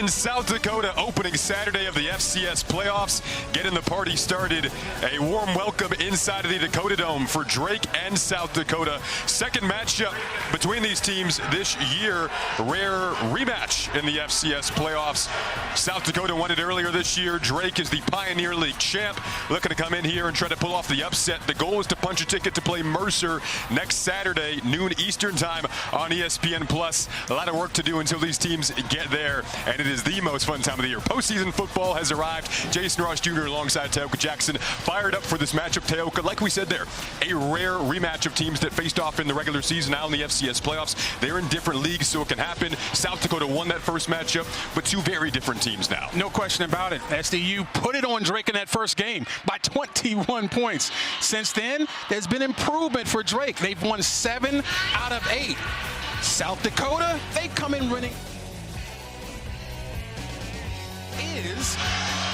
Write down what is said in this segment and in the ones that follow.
in South Dakota, opening Saturday of the FCS Playoffs. Getting the party started. A warm welcome inside of the Dakota Dome for Drake and South Dakota. Second matchup between these teams this year. Rare rematch in the FCS Playoffs. South Dakota won it earlier this year. Drake is the Pioneer League champ, looking to come in here and try to pull off the upset. The goal is to punch a ticket to play Mercer next Saturday, noon Eastern time on ESPN+. A lot of work to do until these teams get there, and it is the most fun time of the year. Postseason football has arrived. Jason Ross Jr. alongside Tayoka Jackson fired up for this matchup. Tayoka, like we said there, a rare rematch of teams that faced off in the regular season, now in the FCS playoffs. They're in different leagues, so it can happen. South Dakota won that first matchup, but two very different teams now. No question about it. SDU put it on Drake in that first game by 21 points. Since then, there's been improvement for Drake. They've won 7 out of 8. South Dakota, they come in winning.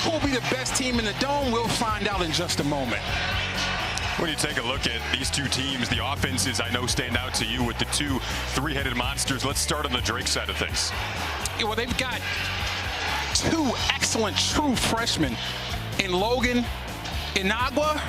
Who will be the best team in the Dome? We'll find out in just a moment. When you take a look at these two teams, the offenses I know stand out to you with the two three-headed monsters. Let's start on the Drake side of things. Yeah, well, they've got 2 excellent true freshmen in Logan, Inagwa,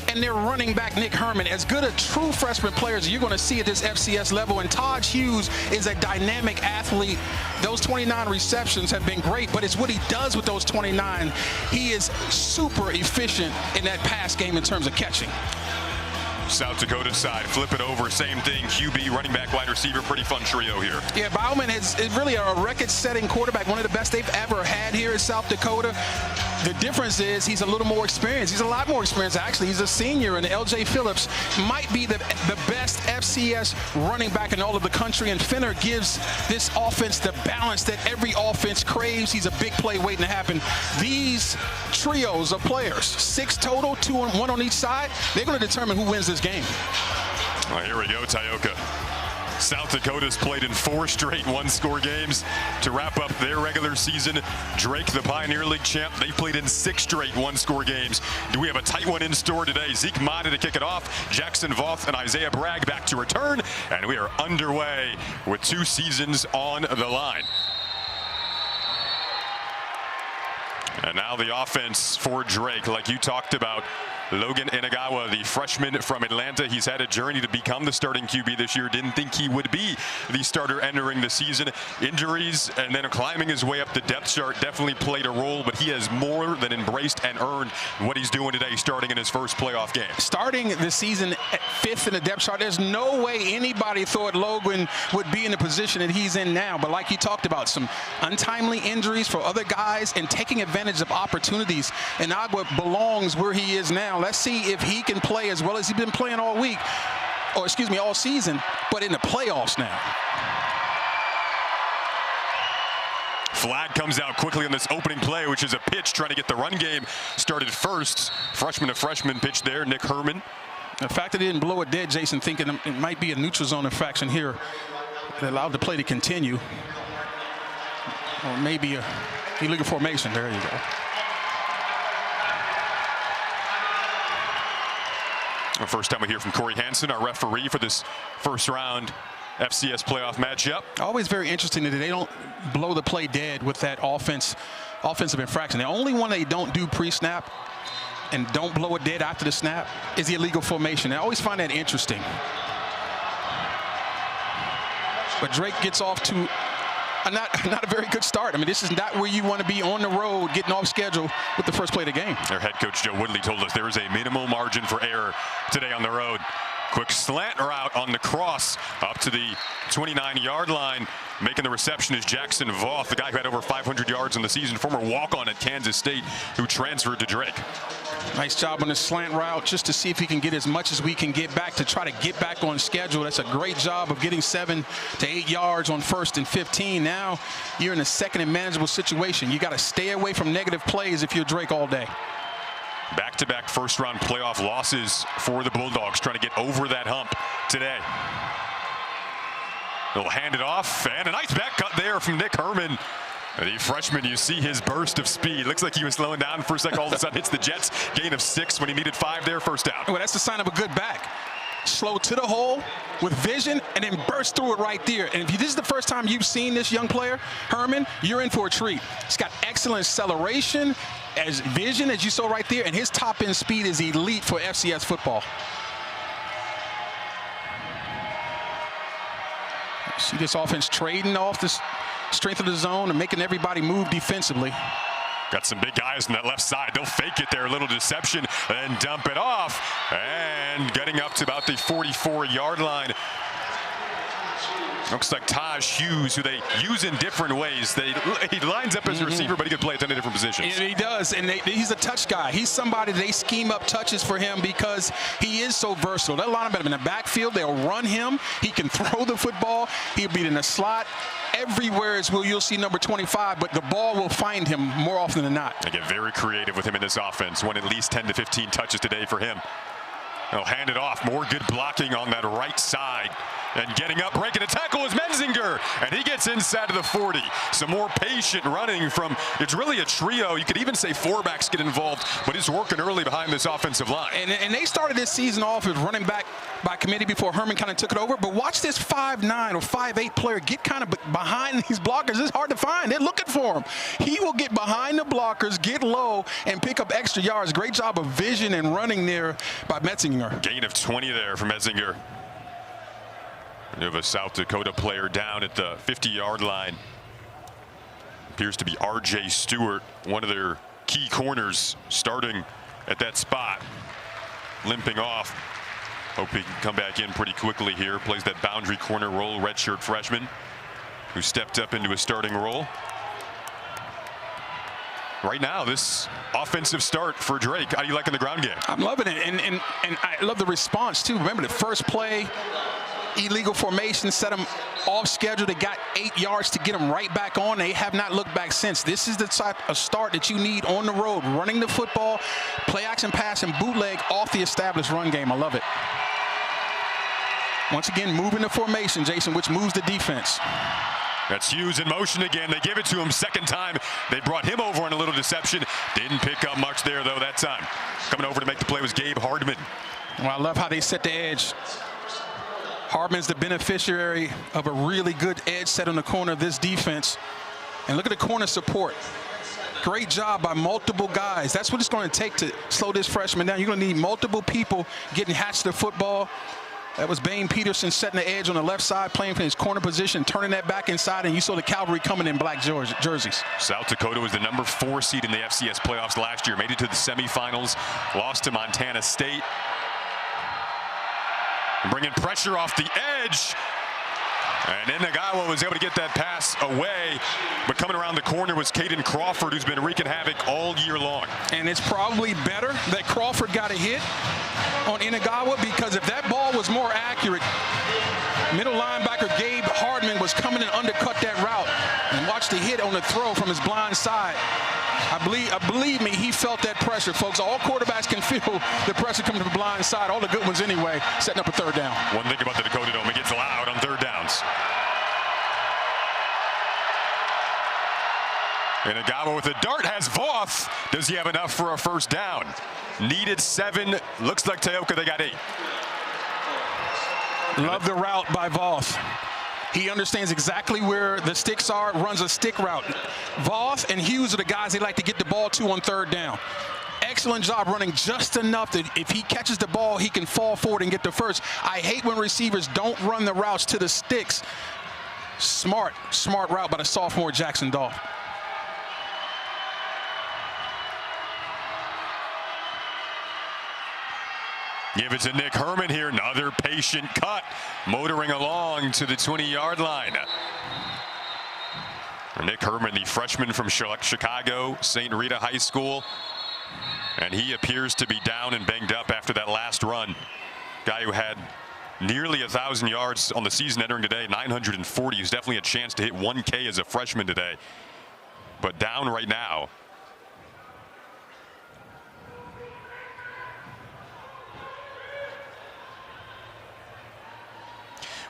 and their running back, Nick Herman. As good a true freshman player as you're going to see at this FCS level. And Todd Hughes is a dynamic athlete. Those 29 receptions have been great, but it's what he does with those 29. He is super efficient in that pass game in terms of catching. South Dakota side, flip it over, same thing. QB, running back, wide receiver, pretty fun trio here. Yeah, Bauman is really a record-setting quarterback, one of the best they've ever had here in South Dakota. The difference is he's a little more experienced. He's a lot more experienced, actually. He's a senior, and LJ Phillips might be the best FCS running back in all of the country, and Finner gives this offense the balance that every offense craves. He's a big play waiting to happen. These trios of players, 6 total, 2 on 1 on each side, they're going to determine who wins this game. Well, here we go, Tayoka. South Dakota's played in 4 straight one-score games to wrap up their regular season. Drake, the Pioneer League champ, they played in 6 straight one-score games. Do we have a tight one in store today? Zeke Mata to kick it off. Jackson Voth and Isaiah Bragg back to return. And we are underway with 2 seasons on the line. And now the offense for Drake, like you talked about. Logan Inagawa, the freshman from Atlanta, he's had a journey to become the starting QB this year. Didn't think he would be the starter entering the season. Injuries and then climbing his way up the depth chart definitely played a role, but he has more than embraced and earned what he's doing today, starting in his first playoff game. Starting the season at 5th in the depth chart, there's no way anybody thought Logan would be in the position that he's in now. But like you talked about, some untimely injuries for other guys and taking advantage of opportunities. Inagwa belongs where he is now. Let's see if he can play as well as he's been playing all week, or excuse me, all season, but in the playoffs now. Flag comes out quickly on this opening play, which is a pitch trying to get the run game started first. Freshman to freshman pitch there, Nick Herman. The fact that he didn't blow it dead, Jason, thinking it might be a neutral zone infraction here that allowed the play to continue. Or maybe a illegal formation. There you go. The first time we hear from Corey Hansen, our referee for this first round FCS playoff matchup. Always very interesting that they don't blow the play dead with that offensive infraction. The only one they don't do pre-snap and don't blow it dead after the snap is the illegal formation. I always find that interesting. But Drake gets off to not a very good start. I mean, this is not where you want to be on the road, getting off schedule with the first play of the game. Their head coach Joe Woodley told us there is a minimal margin for error today on the road. Quick slant route on the cross up to the 29-yard line. Making the reception is Jackson Voth, the guy who had over 500 yards in the season, former walk-on at Kansas State, who transferred to Drake. Nice job on the slant route, just to see if he can get as much as we can get back to try to get back on schedule. That's a great job of getting 7 to 8 yards on 1st and 15. Now you're in a second and manageable situation. You got to stay away from negative plays if you're Drake all day. Back-to-back first-round playoff losses for the Bulldogs, trying to get over that hump today. They'll hand it off, and a nice back cut there from Nick Herman. The freshman, you see his burst of speed. Looks like he was slowing down for a second. All of a sudden hits the Jets. Gain of 6 when he needed 5 there, first down. Well, that's the sign of a good back. slow to the hole with vision, and then burst through it right there. And if this is the first time you've seen this young player, Herman, you're in for a treat. He's got excellent acceleration, as vision, as you saw right there, and his top-end speed is elite for FCS football. See this offense trading off the strength of the zone and making everybody move defensively. Got some big guys on that left side. They'll fake it there, a little deception, and dump it off. And getting up to about the 44-yard line. Looks like Taj Hughes, who they use in different ways. He lines up as a receiver, but he can play a ton of different positions. And he does, and he's a touch guy. He's somebody they scheme up touches for him because he is so versatile. They'll line him in the backfield. They'll run him. He can throw the football. He'll be in the slot. Everywhere is where you'll see number 25, but the ball will find him more often than not. They get very creative with him in this offense. Won at least 10 to 15 touches today for him. They'll hand it off. More good blocking on that right side. And getting up, breaking a tackle is Menzinger. And he gets inside of the 40. Some more patient running from, it's really a trio. You could even say four backs get involved, but it's working early behind this offensive line. And they started this season off as running back by committee before Herman kind of took it over. But watch this 5'9" or 5'8" player get kind of behind these blockers. It's hard to find. They're looking for him. He will get behind the blockers, get low, and pick up extra yards. Great job of vision and running there by Metzinger. Gain of 20 there for Metzinger. You have a South Dakota player down at the 50-yard line. Appears to be R.J. Stewart, one of their key corners, starting at that spot. Limping off. Hope he can come back in pretty quickly here. Plays that boundary corner role, redshirt freshman, who stepped up into a starting role. Right now, this offensive start for Drake. How do you like in the ground game? I'm loving it, and I love the response, too. Remember, the first play, illegal formation, set them off schedule. They got 8 yards to get them right back on. They have not looked back since. This is the type of start that you need on the road, running the football, play action pass, and bootleg off the established run game. I love it. Once again, moving the formation, Jason, which moves the defense. That's Hughes in motion again. They give it to him second time. They brought him over on a little deception. Didn't pick up much there, though, that time. Coming over to make the play was Gabe Hardman. Well, I love how they set the edge. Hardman's the beneficiary of a really good edge set on the corner of this defense. And look at the corner support. Great job by multiple guys. That's what it's going to take to slow this freshman down. You're going to need multiple people getting hatched the football. That was Bane Peterson setting the edge on the left side, playing from his corner position, turning that back inside, and you saw the cavalry coming in black jerseys. South Dakota was the number 4 seed in the FCS playoffs last year, made it to the semifinals, lost to Montana State. Bringing pressure off the edge. And Inagawa was able to get that pass away, but coming around the corner was Caden Crawford, who's been wreaking havoc all year long. And it's probably better that Crawford got a hit on Inagawa, because if that ball was more accurate, middle linebacker Gabe Hardman was coming and undercut that route. And watch the hit on the throw from his blind side. Believe me, he felt that pressure, folks. All quarterbacks can feel the pressure coming from the blind side. All the good ones anyway, setting up a third down. One thing about the Dakota Dome, it gets loud on third downs. Inagawa with a dart has Voth. Does he have enough for a first down? Needed 7. Looks like Teoka, they got 8. Love the route by Voth. He understands exactly where the sticks are, runs a stick route. Voth and Hughes are the guys they like to get the ball to on third down. Excellent job running just enough that if he catches the ball, he can fall forward and get the first. I hate when receivers don't run the routes to the sticks. Smart route by the sophomore Jackson Dolph. Give it to Nick Herman here. Another patient cut, motoring along to the 20-yard line. Nick Herman, the freshman from Chicago, St. Rita High School. And he appears to be down and banged up after that last run. Guy who had nearly 1,000 yards on the season entering today, 940. He's definitely a chance to hit 1K as a freshman today. But down right now.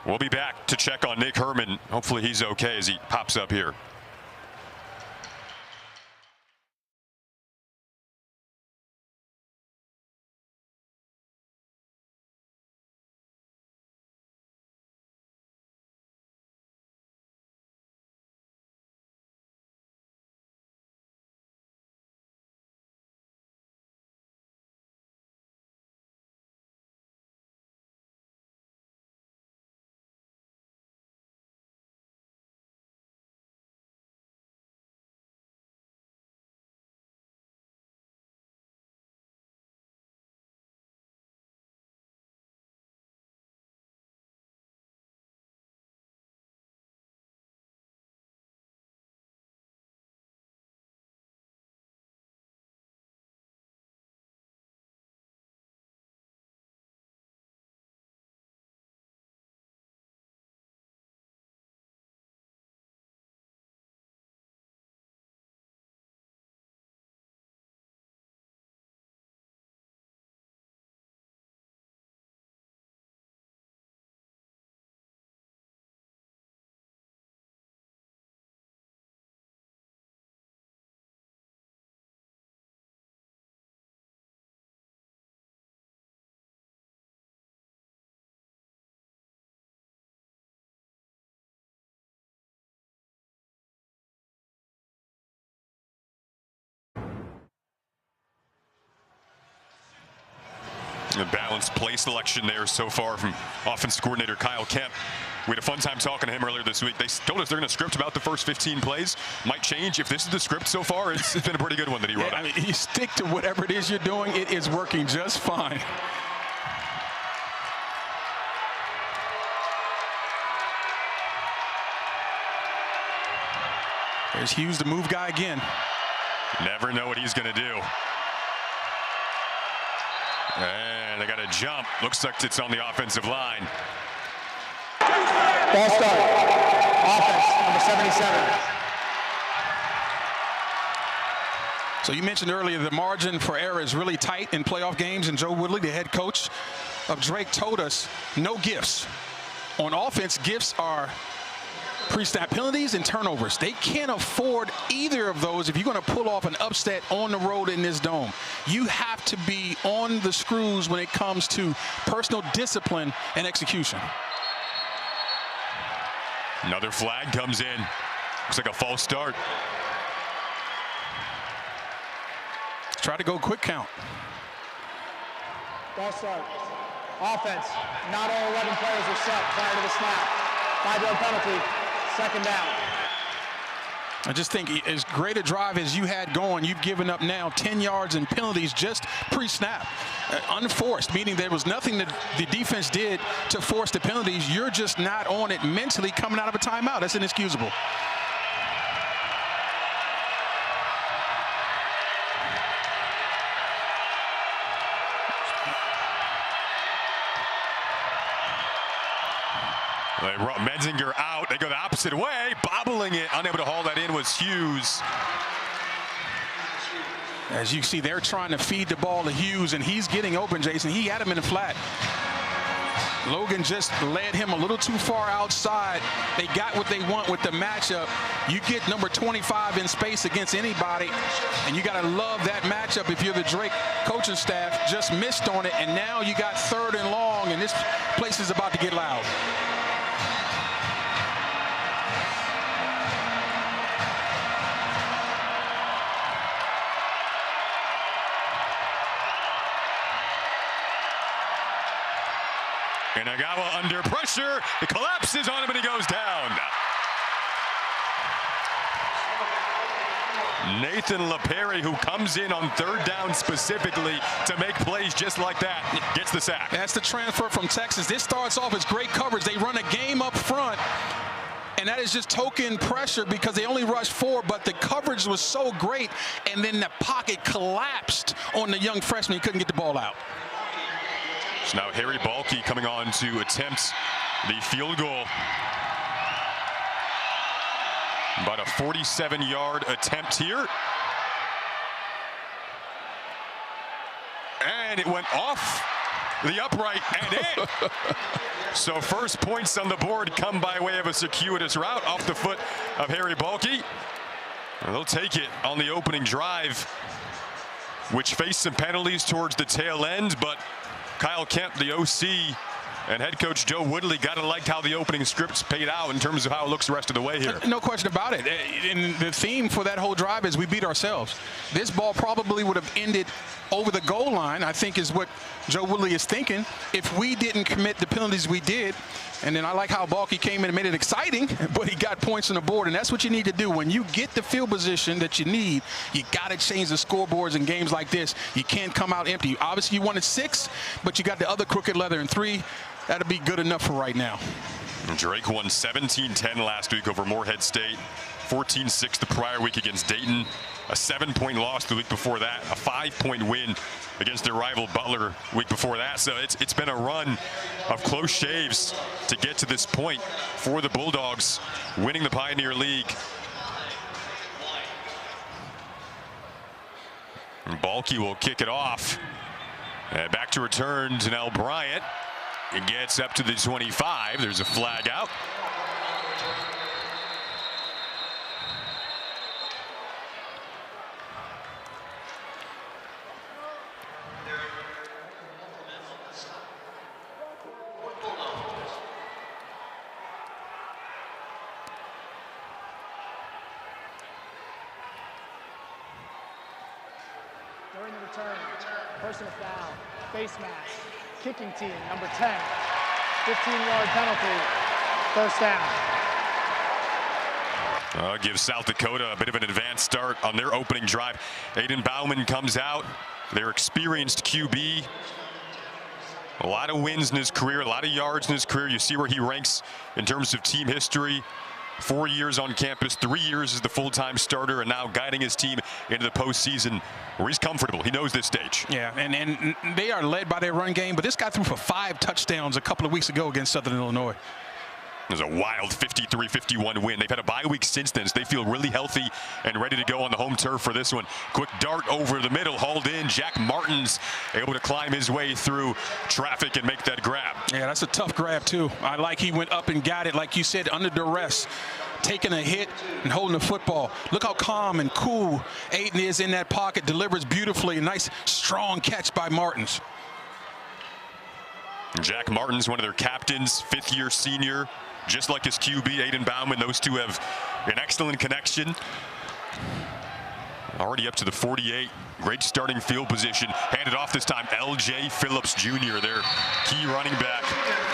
We'll be back to check on Nick Herman. Hopefully he's okay as he pops up here. A balanced play selection there so far from offense coordinator Kyle Kemp. We had a fun time talking to him earlier this week. They told us they're going to script about the first 15 plays. Might change. If this is the script so far, it's been a pretty good one that he wrote. I mean, you stick to whatever it is you're doing. It is working just fine. There's Hughes, the move guy again. Never know what he's going to do. And they got a jump. Looks like it's on the offensive line. Ball start. Offense, number 77. So you mentioned earlier the margin for error is really tight in playoff games, and Joe Woodley, the head coach of Drake, told us no gifts. On offense, gifts are pre-snap penalties and turnovers. They can't afford either of those if you're going to pull off an upset on the road in this dome. You have to be on the screws when it comes to personal discipline and execution. Another flag comes in. Looks like a false start. Try to go quick count. Ball start. Offense, not all 11 players are set prior to the snap. 5-yard penalty. Second down. I just think as great a drive as you had going, you've given up now 10 yards in penalties just pre-snap. Unforced, meaning there was nothing that the defense did to force the penalties. You're just not on it mentally coming out of a timeout. That's inexcusable. Menzinger out. They go the opposite way. Bobbling it. Unable to haul that in was Hughes. As you see, they're trying to feed the ball to Hughes, and he's getting open, Jason. He had him in the flat. Logan just led him a little too far outside. They got what they want with the matchup. You get number 25 in space against anybody, and you got to love that matchup if you're the Drake coaching staff. Just missed on it, and now you got 3rd and long, and this place is about to get loud. And Agawa under pressure. It collapses on him and he goes down. Nathan LaPerry, who comes in on 3rd down specifically to make plays just like that, gets the sack. That's the transfer from Texas. This starts off as great coverage. They run a game up front, and that is just token pressure because they only rushed 4, but the coverage was so great, and then the pocket collapsed on the young freshman. He couldn't get the ball out. So now Harry Balke coming on to attempt the field goal. About a 47-yard attempt here. And it went off the upright and in. So first points on the board come by way of a circuitous route off the foot of Harry Balke. And they'll take it on the opening drive, which faced some penalties towards the tail end, but Kyle Kemp, the OC, and head coach Joe Woodley got to like how the opening scripts paid out in terms of how it looks the rest of the way here. No question about it. And the theme for that whole drive is we beat ourselves. This ball probably would have ended over the goal line, I think is what Joe Woodley is thinking, if we didn't commit the penalties we did. And then I like how Balke came in and made it exciting, but he got points on the board, and that's what you need to do. When you get the field position that you need, you got to change the scoreboards in games like this. You can't come out empty. Obviously, you wanted 6, but you got the other crooked leather in 3. That'll be good enough for right now. Drake won 17-10 last week over Morehead State, 14-6 the prior week against Dayton, a 7-point loss the week before that, a 5-point win against their rival Butler week before that. So it's been a run of close shaves to get to this point for the Bulldogs, winning the Pioneer League. And Balke will kick it off. Back to return to Nell Bryant. It gets up to the 25. There's a flag out. During the return, return, personal foul, face mask, kicking team, number 10, 15-yard penalty, first down. Gives South Dakota a bit of an advanced start on their opening drive. Aiden Bauman comes out, their experienced QB. A lot of wins in his career, a lot of yards in his career. You see where he ranks in terms of team history. 4 years on campus, 3 years as the full-time starter, and now guiding his team into the postseason where he's comfortable. He knows this stage. Yeah, and they are led by their run game, but this guy threw for 5 touchdowns a couple of weeks ago against Southern Illinois. It was a wild 53-51 win. They've had a bye week since then, so they feel really healthy and ready to go on the home turf for this one. Quick dart over the middle, hauled in. Jack Martins able to climb his way through traffic and make that grab. Yeah, that's a tough grab, too. I like he went up and got it, like you said, under duress, taking a hit and holding the football. Look how calm and cool Aiden is in that pocket, delivers beautifully. A nice, strong catch by Martins. Jack Martins, one of their captains, fifth-year senior. Just like his QB, Aiden Bauman, those two have an excellent connection. Already up to the 48. Great starting field position. Handed off this time, L.J. Phillips Jr., their key running back.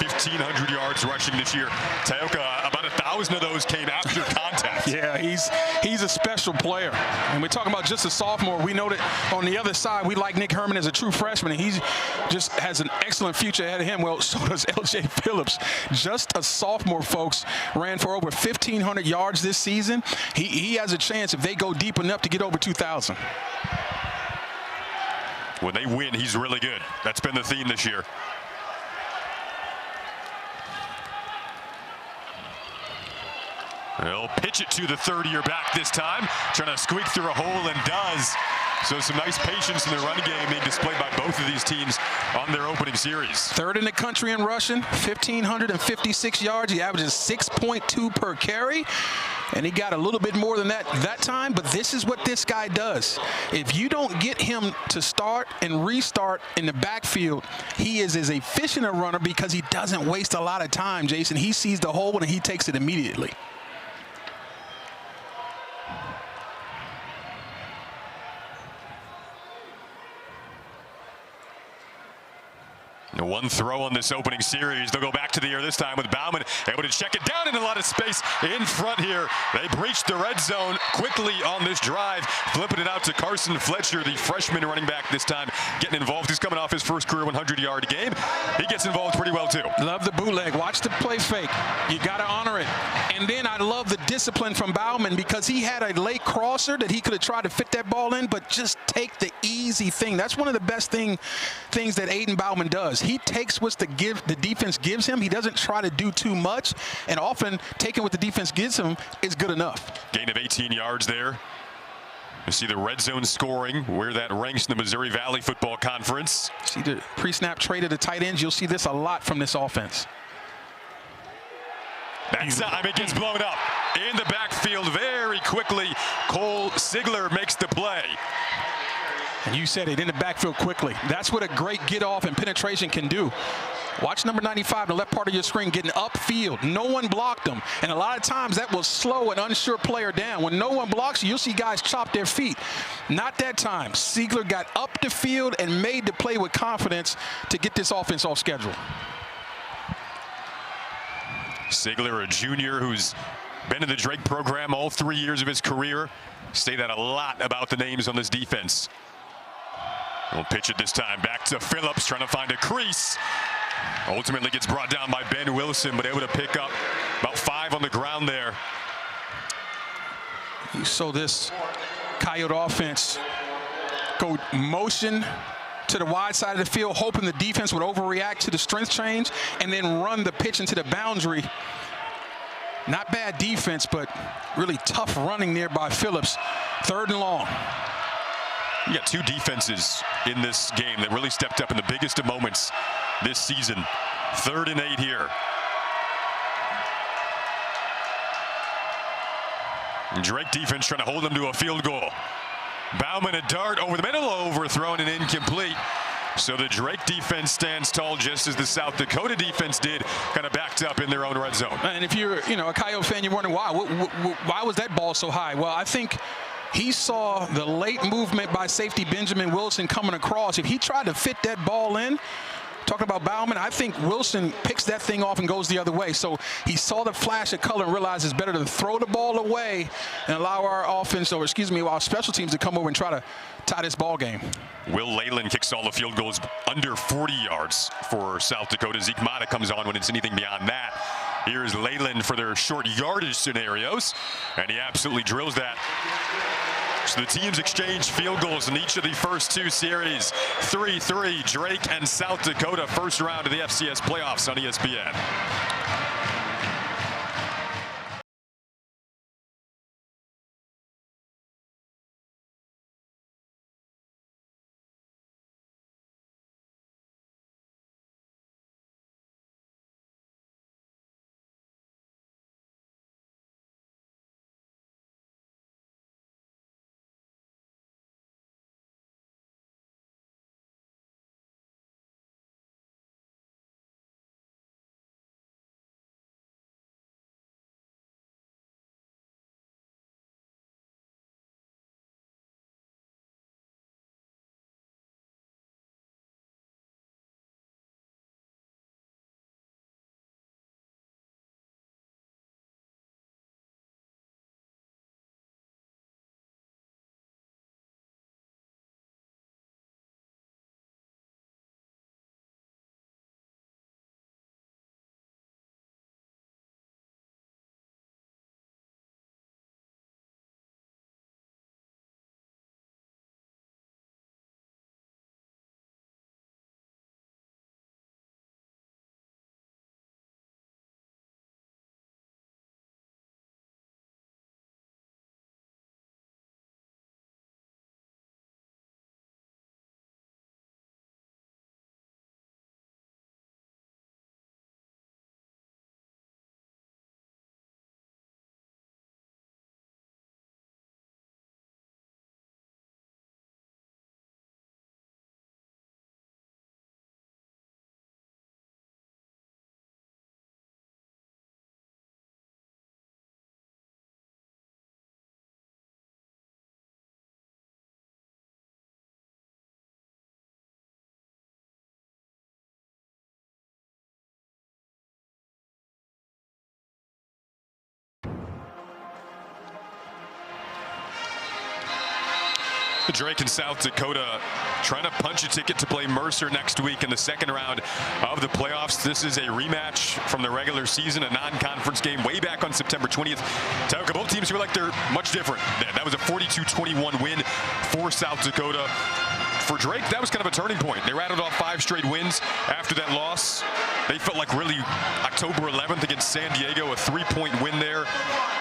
1,500 yards rushing this year. Tayoka, about 1,000 of those came after contact. Yeah, he's a special player. And we're talking about just a sophomore. We know that on the other side, we like Nick Herman as a true freshman, and he just has an excellent future ahead of him. Well, so does L.J. Phillips. Just a sophomore, folks. Ran for over 1,500 yards this season. He has a chance if they go deep enough to get over 2,000. When they win, he's really good. That's been the theme this year. They'll pitch it to the 30-year back this time, trying to squeak through a hole, and does. So some nice patience in the run game being displayed by both of these teams on their opening series. Third in the country in rushing, 1,556 yards. He averages 6.2 per carry. And he got a little bit more than that time, but this is what this guy does. If you don't get him to start and restart in the backfield, he is as efficient a runner because he doesn't waste a lot of time, Jason. He sees the hole and he takes it immediately. One throw on this opening series. They'll go back to the air this time with Bauman able to check it down in a lot of space in front here. They breached the red zone quickly on this drive, flipping it out to Carson Fletcher, the freshman running back this time, getting involved. He's coming off his first career 100-yard game. He gets involved pretty well, too. Love the bootleg. Watch the play fake. You got to honor it. And then I love the discipline from Bauman because he had a late crosser that he could have tried to fit that ball in, but just take the easy thing. That's one of the best things that Aiden Bauman does. He takes what the defense gives him. He doesn't try to do too much, and often taking what the defense gives him is good enough. Gain of 18 yards there. You see the red zone scoring, where that ranks in the Missouri Valley Football Conference. See the pre-snap trade of the tight ends. You'll see this a lot from this offense. That time it gets blown up in the backfield very quickly. Cole Sigler makes the play. And you said it, in the backfield quickly. That's what a great get-off and penetration can do. Watch number 95, the left part of your screen, getting upfield. No one blocked him. And a lot of times that will slow an unsure player down. When no one blocks you, you'll see guys chop their feet. Not that time. Sigler got up the field and made the play with confidence to get this offense off schedule. Sigler, a junior who's been in the Drake program all 3 years of his career. Say that a lot about the names on this defense. We'll pitch it this time back to Phillips, trying to find a crease. Ultimately gets brought down by Ben Wilson, but able to pick up about 5 on the ground there. You saw this Coyote offense go motion to the wide side of the field, hoping the defense would overreact to the strength change, and then run the pitch into the boundary. Not bad defense, but really tough running there by Phillips. 3rd and long. You got 2 defenses in this game that really stepped up in the biggest of moments this season. 3rd and 8 here. And Drake defense trying to hold them to a field goal. Bauman a dart over the middle, overthrown and incomplete. So the Drake defense stands tall, just as the South Dakota defense did, kind of backed up in their own red zone. And if you're, a Coyote fan, you're wondering why was that ball so high? Well, I think he saw the late movement by safety Benjamin Wilson coming across. If he tried to fit that ball in, talking about Bauman, I think Wilson picks that thing off and goes the other way. So he saw the flash of color and realized it's better to throw the ball away and allow our offense, or excuse me, our special teams to come over and try to tie this ball game. Will Leyland kicks all the field goals under 40 yards for South Dakota. Zeke Mata comes on when it's anything beyond that. Here's Leyland for their short yardage scenarios, and he absolutely drills that. So the teams exchange field goals in each of the first two series. 3-3, Drake and South Dakota, first round of the FCS playoffs on ESPN. Drake and South Dakota trying to punch a ticket to play Mercer next week in the second round of the playoffs. This is a rematch from the regular season, a non-conference game way back on September 20th. Tauka, both teams feel like they're much different. That was a 42-21 win for South Dakota. For Drake, that was kind of a turning point. They rattled off 5 straight wins after that loss. They felt like really October 11th against San Diego, a 3-point win there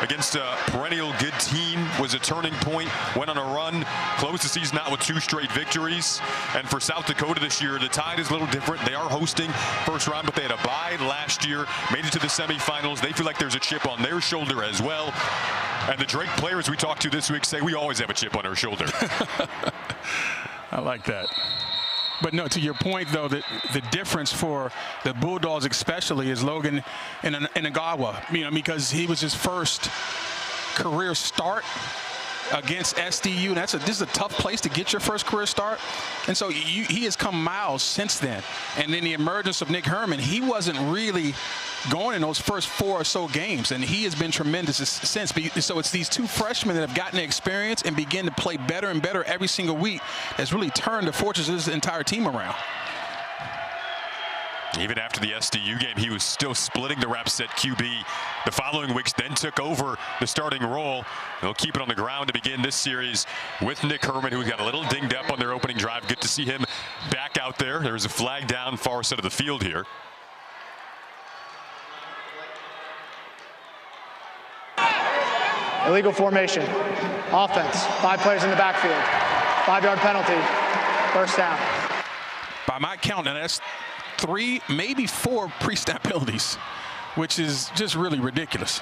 against a perennial good team was a turning point. Went on a run, closed the season out with 2 straight victories. And for South Dakota this year, the tide is a little different. They are hosting first round, but they had a bye last year, made it to the semifinals. They feel like there's a chip on their shoulder as well. And the Drake players we talked to this week say we always have a chip on our shoulder. I like that. But no, to your point, though, the difference for the Bulldogs especially is Logan Inagawa, because he was his first career start against SDU. And this is a tough place to get your first career start. And so he has come miles since then. And then the emergence of Nick Herman, he wasn't really going in those first 4 or so games, and he has been tremendous since. So it's these 2 freshmen that have gotten the experience and begin to play better and better every single week that's really turned the fortunes of this entire team around. Even after the SDU game, he was still splitting the reps at QB. The following weeks then took over the starting role. They'll keep it on the ground to begin this series with Nick Herman, who got a little dinged up on their opening drive. Good to see him back out there. There's a flag down far side of the field here. Illegal formation. Offense. 5 players in the backfield. 5-yard penalty. First down. By my count, and that's 3, maybe 4 pre-snap penalties, which is just really ridiculous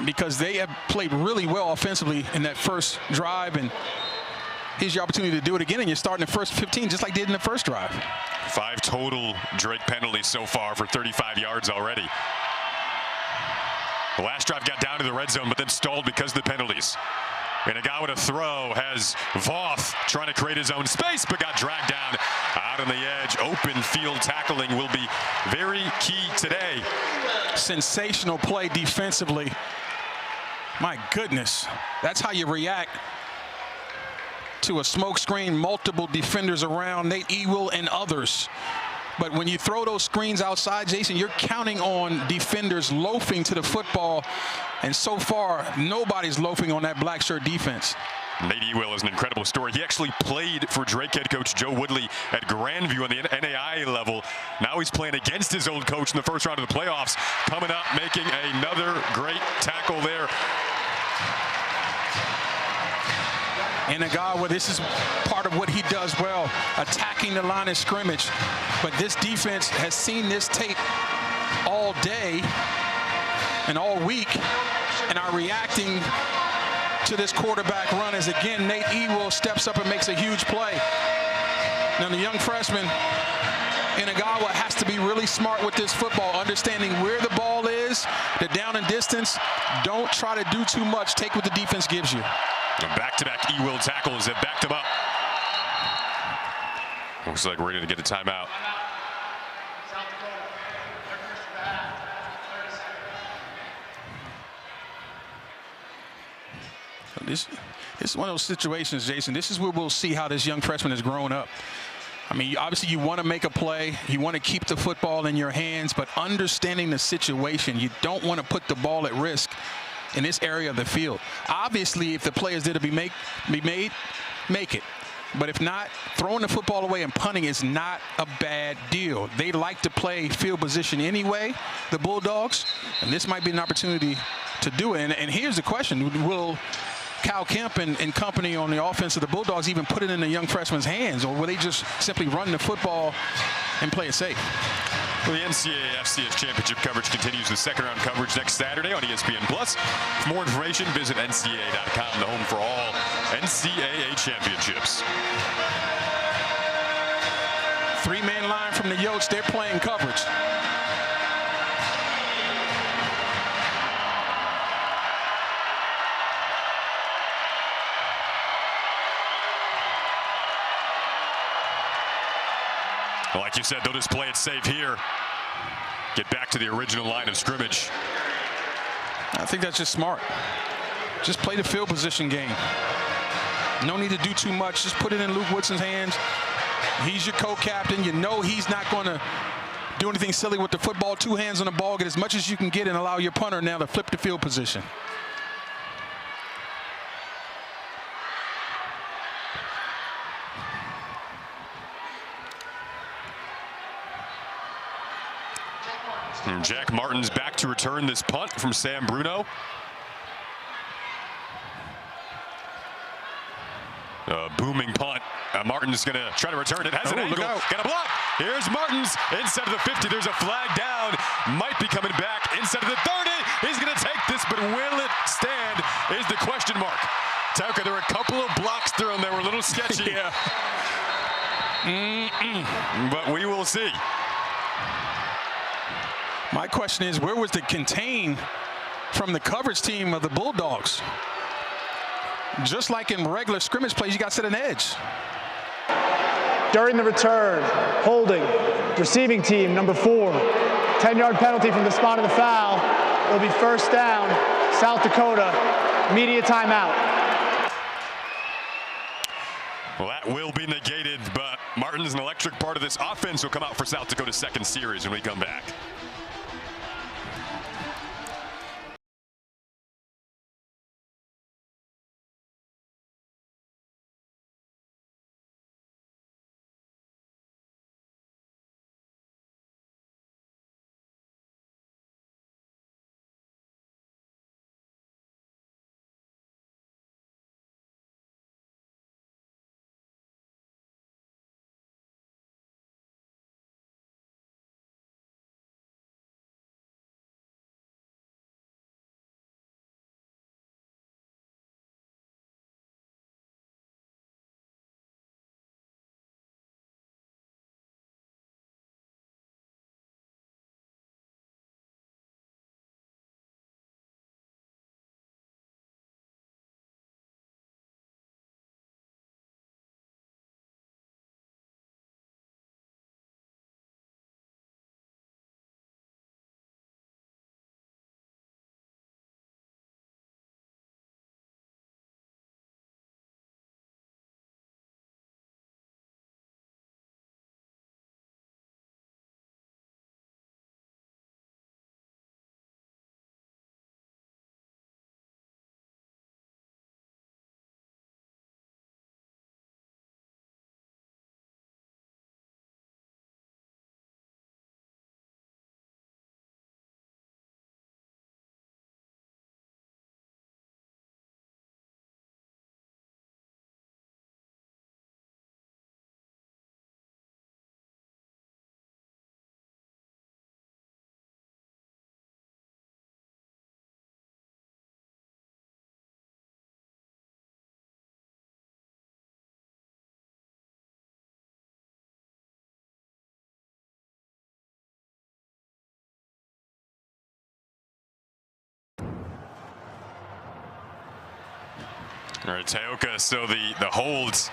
because they have played really well offensively in that first drive, and here's your opportunity to do it again, and you're starting the first 15 just like they did in the first drive. 5 total Drake penalties so far for 35 yards already. The last drive got down to the red zone, but then stalled because of the penalties. And a guy with a throw has Voth trying to create his own space, but got dragged down out on the edge. Open field tackling will be very key today. Sensational play defensively. My goodness, that's how you react to a smoke screen, multiple defenders around, Nate Ewell and others. But when you throw those screens outside, Jason, you're counting on defenders loafing to the football. And so far, nobody's loafing on that black shirt defense. Nate Ewell is an incredible story. He actually played for Drake head coach Joe Woodley at Grandview on the NAIA level. Now he's playing against his old coach in the first round of the playoffs. Coming up, making another great tackle there. And a guy where this is part of what he does well, attacking the line of scrimmage. But this defense has seen this tape all day and all week and are reacting to this quarterback run as, again, Nate Ewell steps up and makes a huge play. Now, the young freshman, Inagawa, has to be really smart with this football, understanding where the ball is, the down and distance. Don't try to do too much. Take what the defense gives you. Back-to-back Ewell tackles that backed him up. Looks like we're ready to get a timeout. This is one of those situations, Jason. This is where we'll see how this young freshman has grown up. I mean, obviously you want to make a play. You want to keep the football in your hands, but understanding the situation, you don't want to put the ball at risk in this area of the field. Obviously, if the play is there to be made, make it. But if not, throwing the football away and punting is not a bad deal. They like to play field position anyway, the Bulldogs, and this might be an opportunity to do it. And here's the question. Will Cal Kemp and company on the offense of the Bulldogs even put it in the young freshman's hands, or will they just simply run the football and play it safe? Well, the NCAA FCS Championship coverage continues with second-round coverage next Saturday on ESPN+. For more information, visit ncaa.com, the home for all NCAA championships. Three-man line from the Yotes. They're playing coverage. Like you said, they'll just play it safe here. Get back to the original line of scrimmage. I think that's just smart. Just play the field position game. No need to do too much. Just put it in Luke Woodson's hands. He's your co-captain. You know he's not going to do anything silly with the football. Two hands on the ball. Get as much as you can get and allow your punter now to flip the field position. And Jack Martin's back to return this punt from Sam Bruno. Booming punt. Martin's going to try to return it. Has an angle. Got a block. Here's Martin's inside of the 50. There's a flag down. Might be coming back inside of the 30. He's going to take this, but will it stand is the question mark. Tauka, there were a couple of blocks thrown that were a little sketchy. Yeah. But we will see. My question is, where was the contain from the coverage team of the Bulldogs? Just like in regular scrimmage plays, you got to set an edge. During the return, holding, receiving team, number 4. 10-yard penalty from the spot of the foul. It'll be first down, South Dakota, media timeout. Well, that will be negated, but Martin's an electric part of this offense. Will come out for South Dakota's second series when we come back. All right, Teoka, so the holds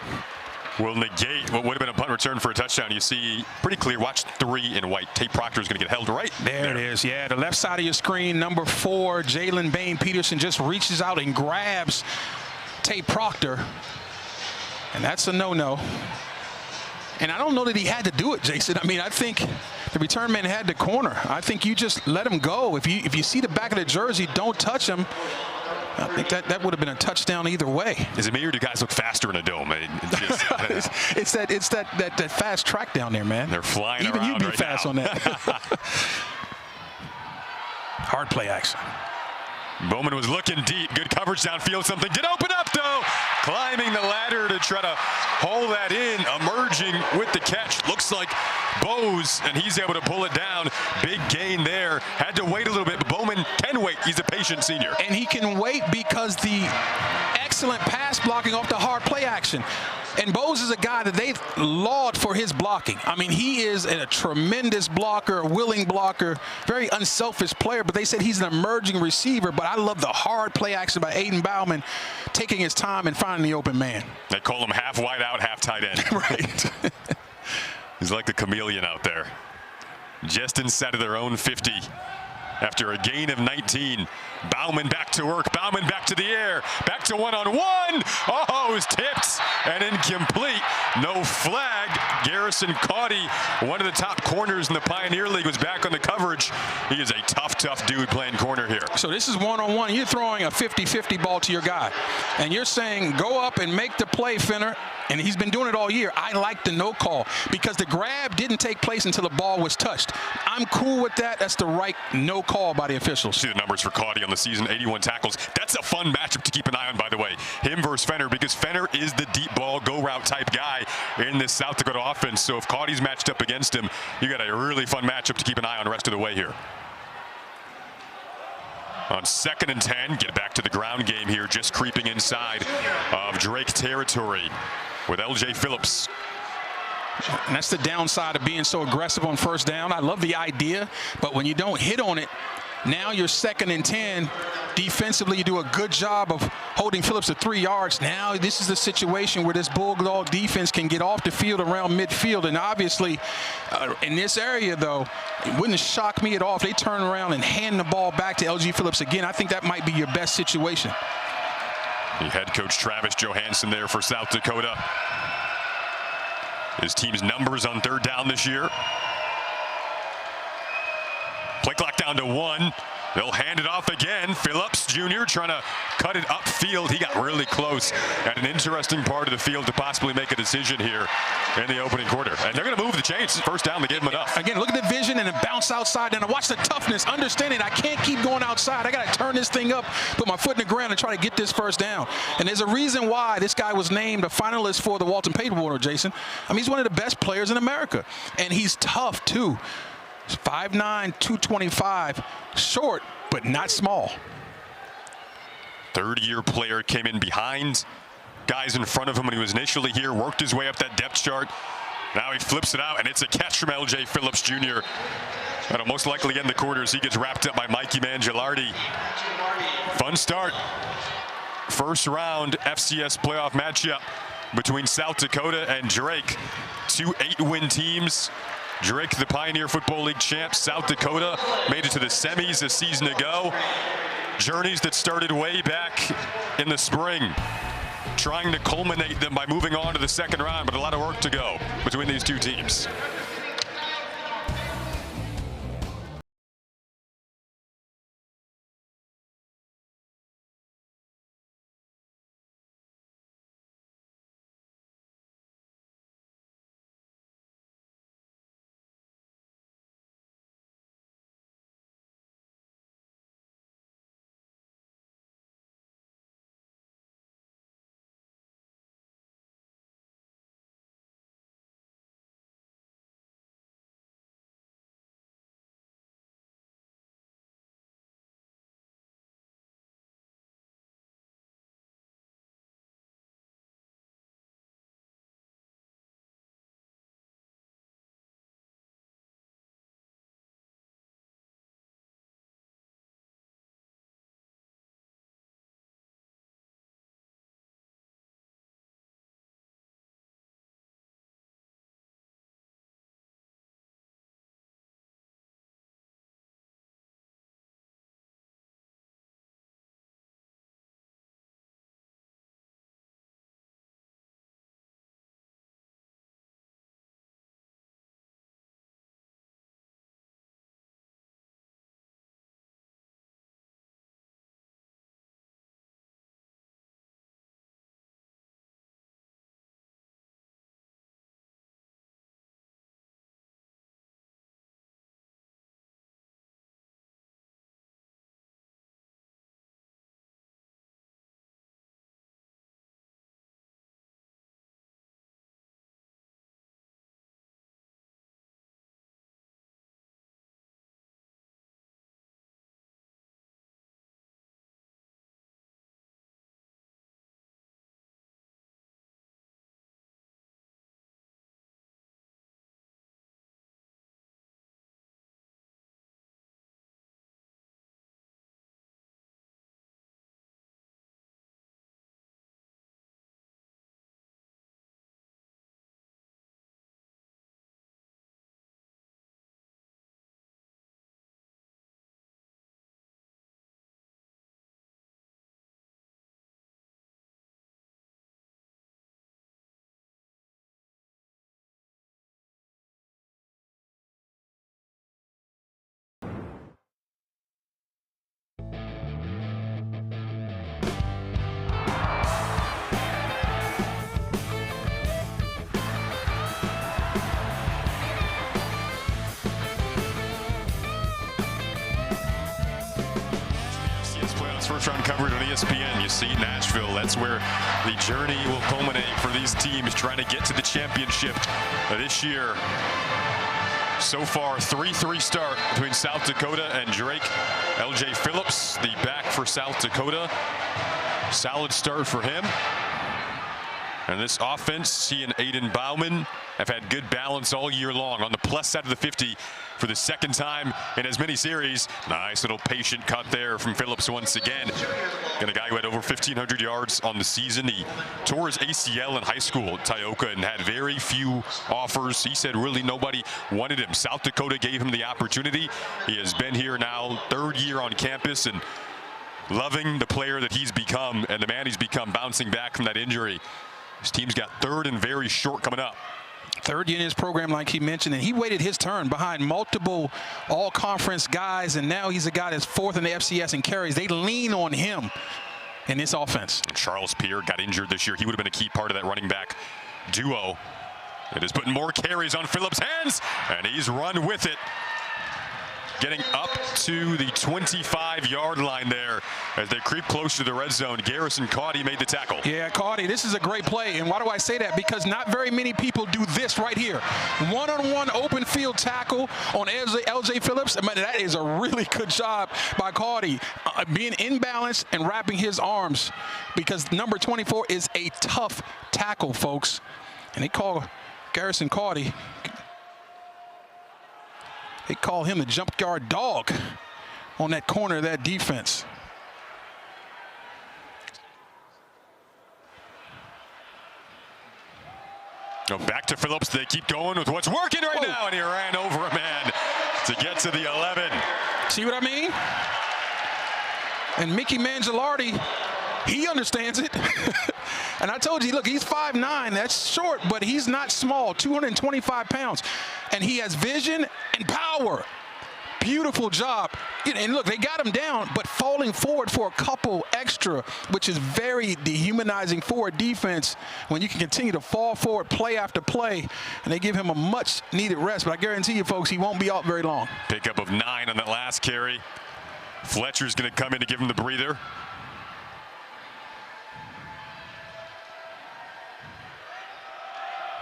will negate what would have been a punt return for a touchdown. You see pretty clear. Watch 3 in white. Tate Proctor is going to get held right there. It is. Yeah, the left side of your screen, number 4, Jalen Bain Peterson just reaches out and grabs Tate Proctor. And that's a no-no. And I don't know that he had to do it, Jason. I mean, I think the return man had the corner. I think you just let him go. If you see the back of the jersey, don't touch him. I think that would have been a touchdown either way. Is it me or do guys look faster in a dome? It's that fast track down there, man. They're flying Even around you'd be right fast now. on that. Hard play action. Bowman was looking deep. Good coverage downfield. Something did open up, though. Climbing the ladder to try to haul that in. Emerging with the catch. Looks like Bose, and he's able to pull it down. Big gain there. Had to wait a little bit, but Bowman can wait. He's a patient senior. And he can wait because the excellent pass blocking off the hard play action. And Bose is a guy that they've lauded for his blocking. I mean, he is a tremendous blocker, a willing blocker, very unselfish player, but they said he's an emerging receiver. But I love the hard play action by Aiden Bauman, taking his time and finding the open man. They call him half wide out, half tight end. Right. He's like the chameleon out there. Just inside of their own 50. After a gain of 19, Bauman back to work. Bauman back to the air. Back to one-on-one. Oh, it was tipped and incomplete. No flag. Garrison Cauty, one of the top corners in the Pioneer League, was back on the coverage. He is a tough dude playing corner here. So this is one-on-one. You're throwing a 50-50 ball to your guy. And you're saying, go up and make the play, Fenner. And he's been doing it all year. I like the no call because the grab didn't take place until the ball was touched. I'm cool with that. That's the right no call by the officials. See the numbers for Cauty on the season, 81 tackles. That's a fun matchup to keep an eye on, by the way. Him versus Fenner, because Fenner is the deep ball, go route type guy in this South Dakota offense. So if Cauty's matched up against him, you got a really fun matchup to keep an eye on the rest of the way here. On 2nd and 10, get back to the ground game here, just creeping inside of Drake territory with LJ Phillips. And that's the downside of being so aggressive on first down. I love the idea, but when you don't hit on it, now you're 2nd and 10. Defensively, you do a good job of holding Phillips to 3 yards. Now this is the situation where this Bulldog defense can get off the field around midfield. And obviously, in this area, though, it wouldn't shock me at all if they turn around and hand the ball back to LG Phillips again. I think that might be your best situation. The head coach Travis Johansson there for South Dakota. His team's numbers on 3rd down this year. Play clock down to 1. They'll hand it off again. Phillips Jr. trying to cut it upfield. He got really close at an interesting part of the field to possibly make a decision here in the opening quarter. And they're going to move the chains. First down, they give him enough. Again, look at the vision and the bounce outside. And watch the toughness, understanding I can't keep going outside. I got to turn this thing up, put my foot in the ground, and try to get this first down. And there's a reason why this guy was named a finalist for the Walton Payton Award, Jason. I mean, he's one of the best players in America. And he's tough, too. 5'9", 225, short, but not small. 3rd-year player came in behind guys in front of him when he was initially here, worked his way up that depth chart. Now he flips it out, and it's a catch from LJ Phillips Jr. That'll most likely end the quarter as he gets wrapped up by Mikey Mangialardi. Fun start. First round FCS playoff matchup between South Dakota and Drake. 2 8-win teams. Drake, the Pioneer Football League champs. South Dakota made it to the semis a season ago. Journeys that started way back in the spring, trying to culminate them by moving on to the 2nd round, but a lot of work to go between these 2 teams. FCS first-round coverage on ESPN. You see Nashville. That's where the journey will culminate for these teams trying to get to the championship this year. So far, 3-3 start between South Dakota and Drake. LJ Phillips, the back for South Dakota. Solid start for him. And this offense, he and Aiden Bauman have had good balance all year long on the plus side of the 50 for the second time in as many series. Nice little patient cut there from Phillips once again. Got a guy who had over 1,500 yards on the season. He tore his ACL in high school at Tioga and had very few offers. He said really nobody wanted him. South Dakota gave him the opportunity. He has been here now, third year on campus, and loving the player that he's become and the man he's become bouncing back from that injury. His team's got third and very short coming up. Third year in his program, like he mentioned, and he waited his turn behind multiple all-conference guys, and now he's a guy that's fourth in the FCS in carries. They lean on him in this offense. Charles Pierre got injured this year. He would have been a key part of that running back duo. It is putting more carries on Phillips' hands, and he's run with it. Getting up to the 25-yard line there as they creep close to the red zone. Garrison Caudy made the tackle. Yeah, Caudy, this is a great play. And why do I say that? Because not very many people do this right here. One-on-one open field tackle on LJ Phillips. I mean, that is a really good job by Caudy, being in balance and wrapping his arms, because number 24 is a tough tackle, folks. And they call Garrison Caudy, they call him the junkyard dog on that corner of that defense. Go back to Phillips. They keep going with what's working right now, and he ran over a man to get to the 11. See what I mean? And Mickey Mangialardi, he understands it. And I told you, look, he's 5'9". That's short, but he's not small, 225 pounds. And he has vision and power. Beautiful job. And look, they got him down, but falling forward for a couple extra, which is very dehumanizing for a defense when you can continue to fall forward play after play, and they give him a much-needed rest. But I guarantee you, folks, he won't be out very long. Pickup of 9 on that last carry. Fletcher's going to come in to give him the breather.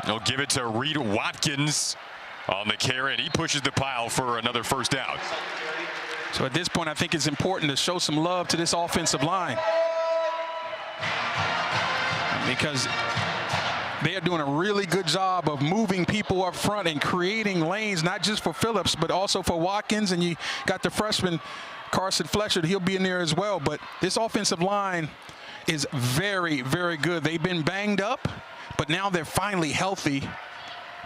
They'll give it to Reed Watkins on the carry, and he pushes the pile for another first down. So at this point, I think it's important to show some love to this offensive line, because they are doing a really good job of moving people up front and creating lanes, not just for Phillips, but also for Watkins. And you got the freshman Carson Fletcher. He'll be in there as well. But this offensive line is very, very good. They've been banged up, but now they're finally healthy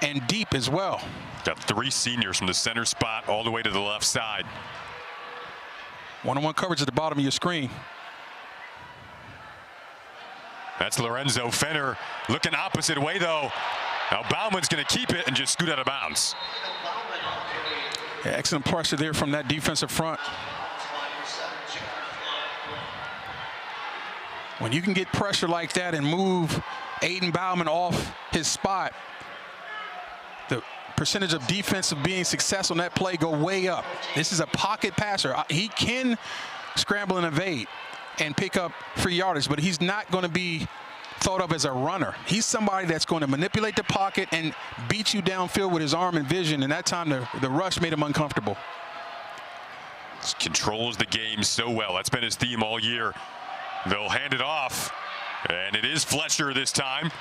and deep as well. Got 3 seniors from the center spot all the way to the left side. One-on-one coverage at the bottom of your screen. That's Lorenzo Fenner looking opposite way, though. Now Bauman's going to keep it and just scoot out of bounds. Yeah, excellent pressure there from that defensive front. When you can get pressure like that and move Aiden Bauman off his spot, the percentage of defensive being successful in that play go way up. This is a pocket passer. He can scramble and evade and pick up free yardage, but he's not going to be thought of as a runner. He's somebody that's going to manipulate the pocket and beat you downfield with his arm and vision, and that time the rush made him uncomfortable. Controls the game so well. That's been his theme all year. They'll hand it off, and it is Fletcher this time.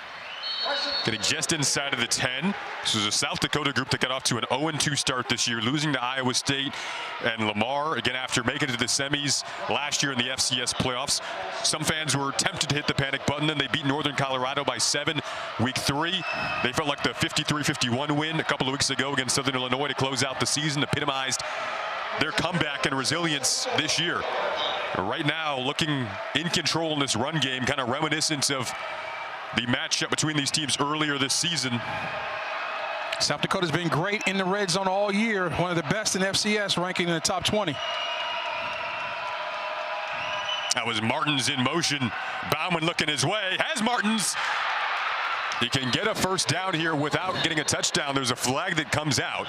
Getting just inside of the 10. This was a South Dakota group that got off to an 0-2 start this year, losing to Iowa State and Lamar, again after making it to the semis last year in the FCS playoffs. Some fans were tempted to hit the panic button, and they beat Northern Colorado by 7 week 3. They felt like the 53-51 win a couple of weeks ago against Southern Illinois to close out the season epitomized their comeback and resilience this year. Right now, looking in control in this run game, kind of reminiscent of the matchup between these teams earlier this season. South Dakota's been great in the red zone all year. One of the best in FCS, ranking in the top 20. That was Martins in motion. Bauman looking his way. Has Martins. He can get a first down here without getting a touchdown. There's a flag that comes out.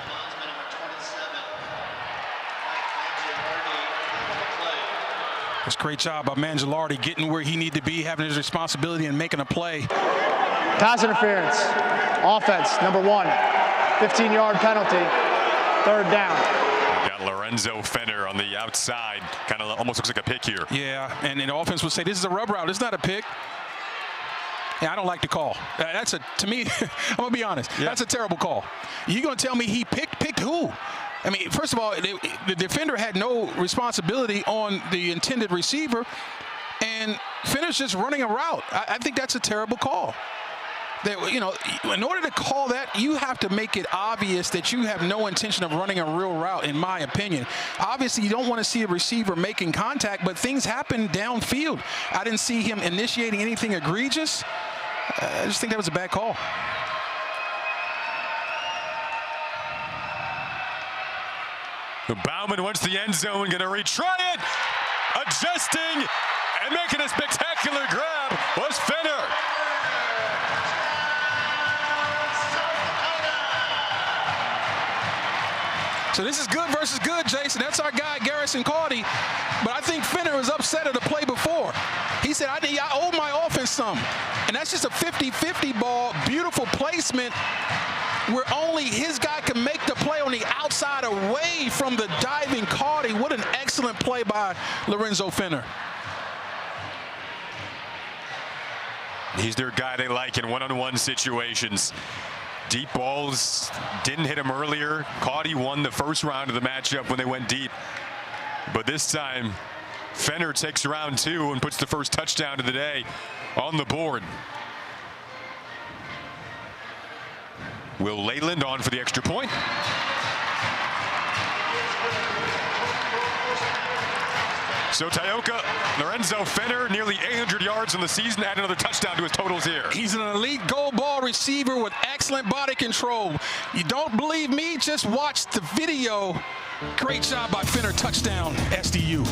It's a great job by Mangialardi getting where he needed to be, having his responsibility and making a play. Pass interference. Offense, number 1. 15-yard penalty. 3rd down. We got Lorenzo Fenner on the outside. Kind of almost looks like a pick here. Yeah, and the offense would say this is a rub route. It's not a pick. Yeah, I don't like the call. To me, I'm going to be honest. Yeah. That's a terrible call. You're going to tell me he picked who? I mean, first of all, the defender had no responsibility on the intended receiver, and Fenner's just running a route. I think that's a terrible call. In order to call that, you have to make it obvious that you have no intention of running a real route, in my opinion. Obviously, you don't want to see a receiver making contact, but things happen downfield. I didn't see him initiating anything egregious. I just think that was a bad call. Bauman wants the end zone, going to retry it. Adjusting and making a spectacular grab was Fenner. So this is good versus good, Jason. That's our guy, Garrison Caudy. But I think Fenner was upset at the play before. He said, I owe my offense some. And that's just a 50-50 ball, beautiful placement, where only his guy can make the play on the outside away from the diving Caudy. What an excellent play by Lorenzo Fenner. He's their guy they like in one-on-one situations. Deep balls didn't hit him earlier. Caudy won the first round of the matchup when they went deep. But this time, Fenner takes round 2 and puts the first touchdown of the day on the board. Will Leyland on for the extra point. So Tioka, Lorenzo Fenner, nearly 800 yards in the season, add another touchdown to his totals here. He's an elite goal ball receiver with excellent body control. You don't believe me? Just watch the video. Great job by Fenner, touchdown, SDU.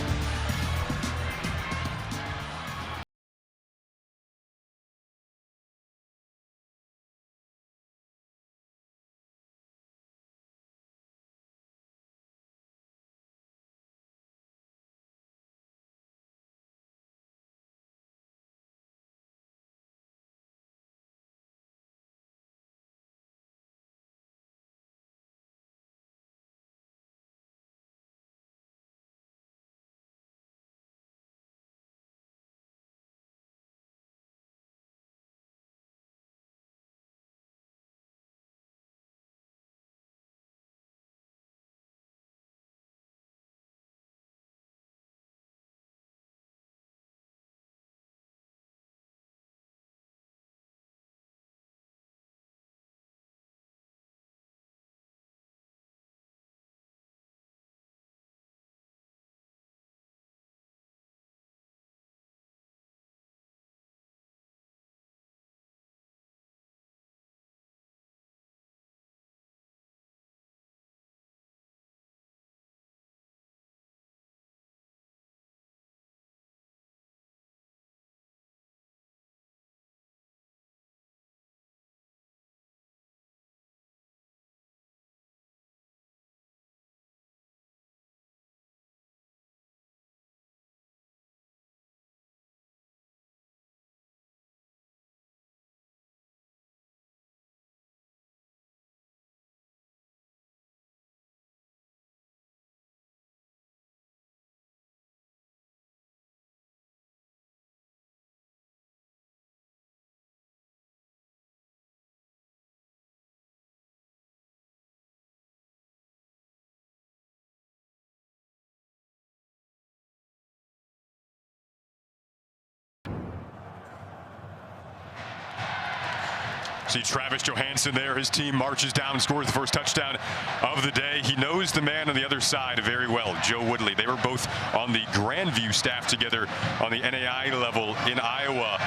See Travis Johansson there. His team marches down and scores the first touchdown of the day. He knows the man on the other side very well, Joe Woodley. They were both on the Grandview staff together on the NAI level in Iowa.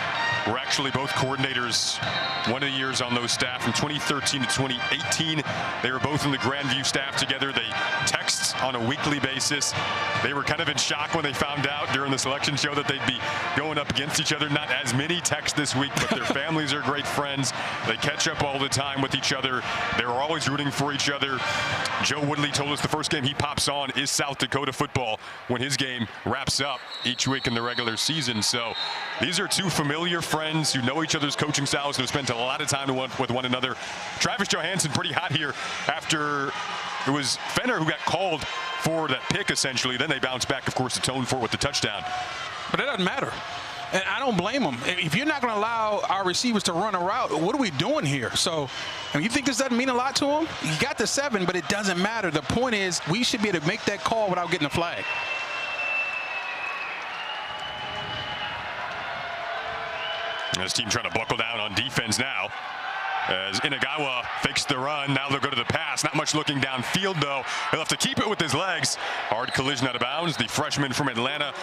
We're actually both coordinators one of the years on those staff from 2013 to 2018. They were both in the Grandview staff together. They text on a weekly basis. They were kind of in shock when they found out during the selection show that they'd be going up against each other. Not as many texts this week, but their families are great friends. They catch up all the time with each other. They're always rooting for each other. Joe Woodley told us the first game he pops on is South Dakota football when his game wraps up each week in the regular season. So these are two familiar friends who know each other's coaching styles and have spent a lot of time with one another. Travis Johansson pretty hot here after it was Fenner who got called for that pick, essentially. Then they bounced back, of course, to Tone for with the touchdown. But it doesn't matter. And I don't blame them. If you're not going to allow our receivers to run a route, what are we doing here? So, I mean, you think this doesn't mean a lot to them? You got the 7, but it doesn't matter. The point is we should be able to make that call without getting a flag. This team trying to buckle down on defense now. As Inagawa fakes the run, now they'll go to the pass. Not much looking downfield, though. He'll have to keep it with his legs. Hard collision out of bounds. The freshman from Atlanta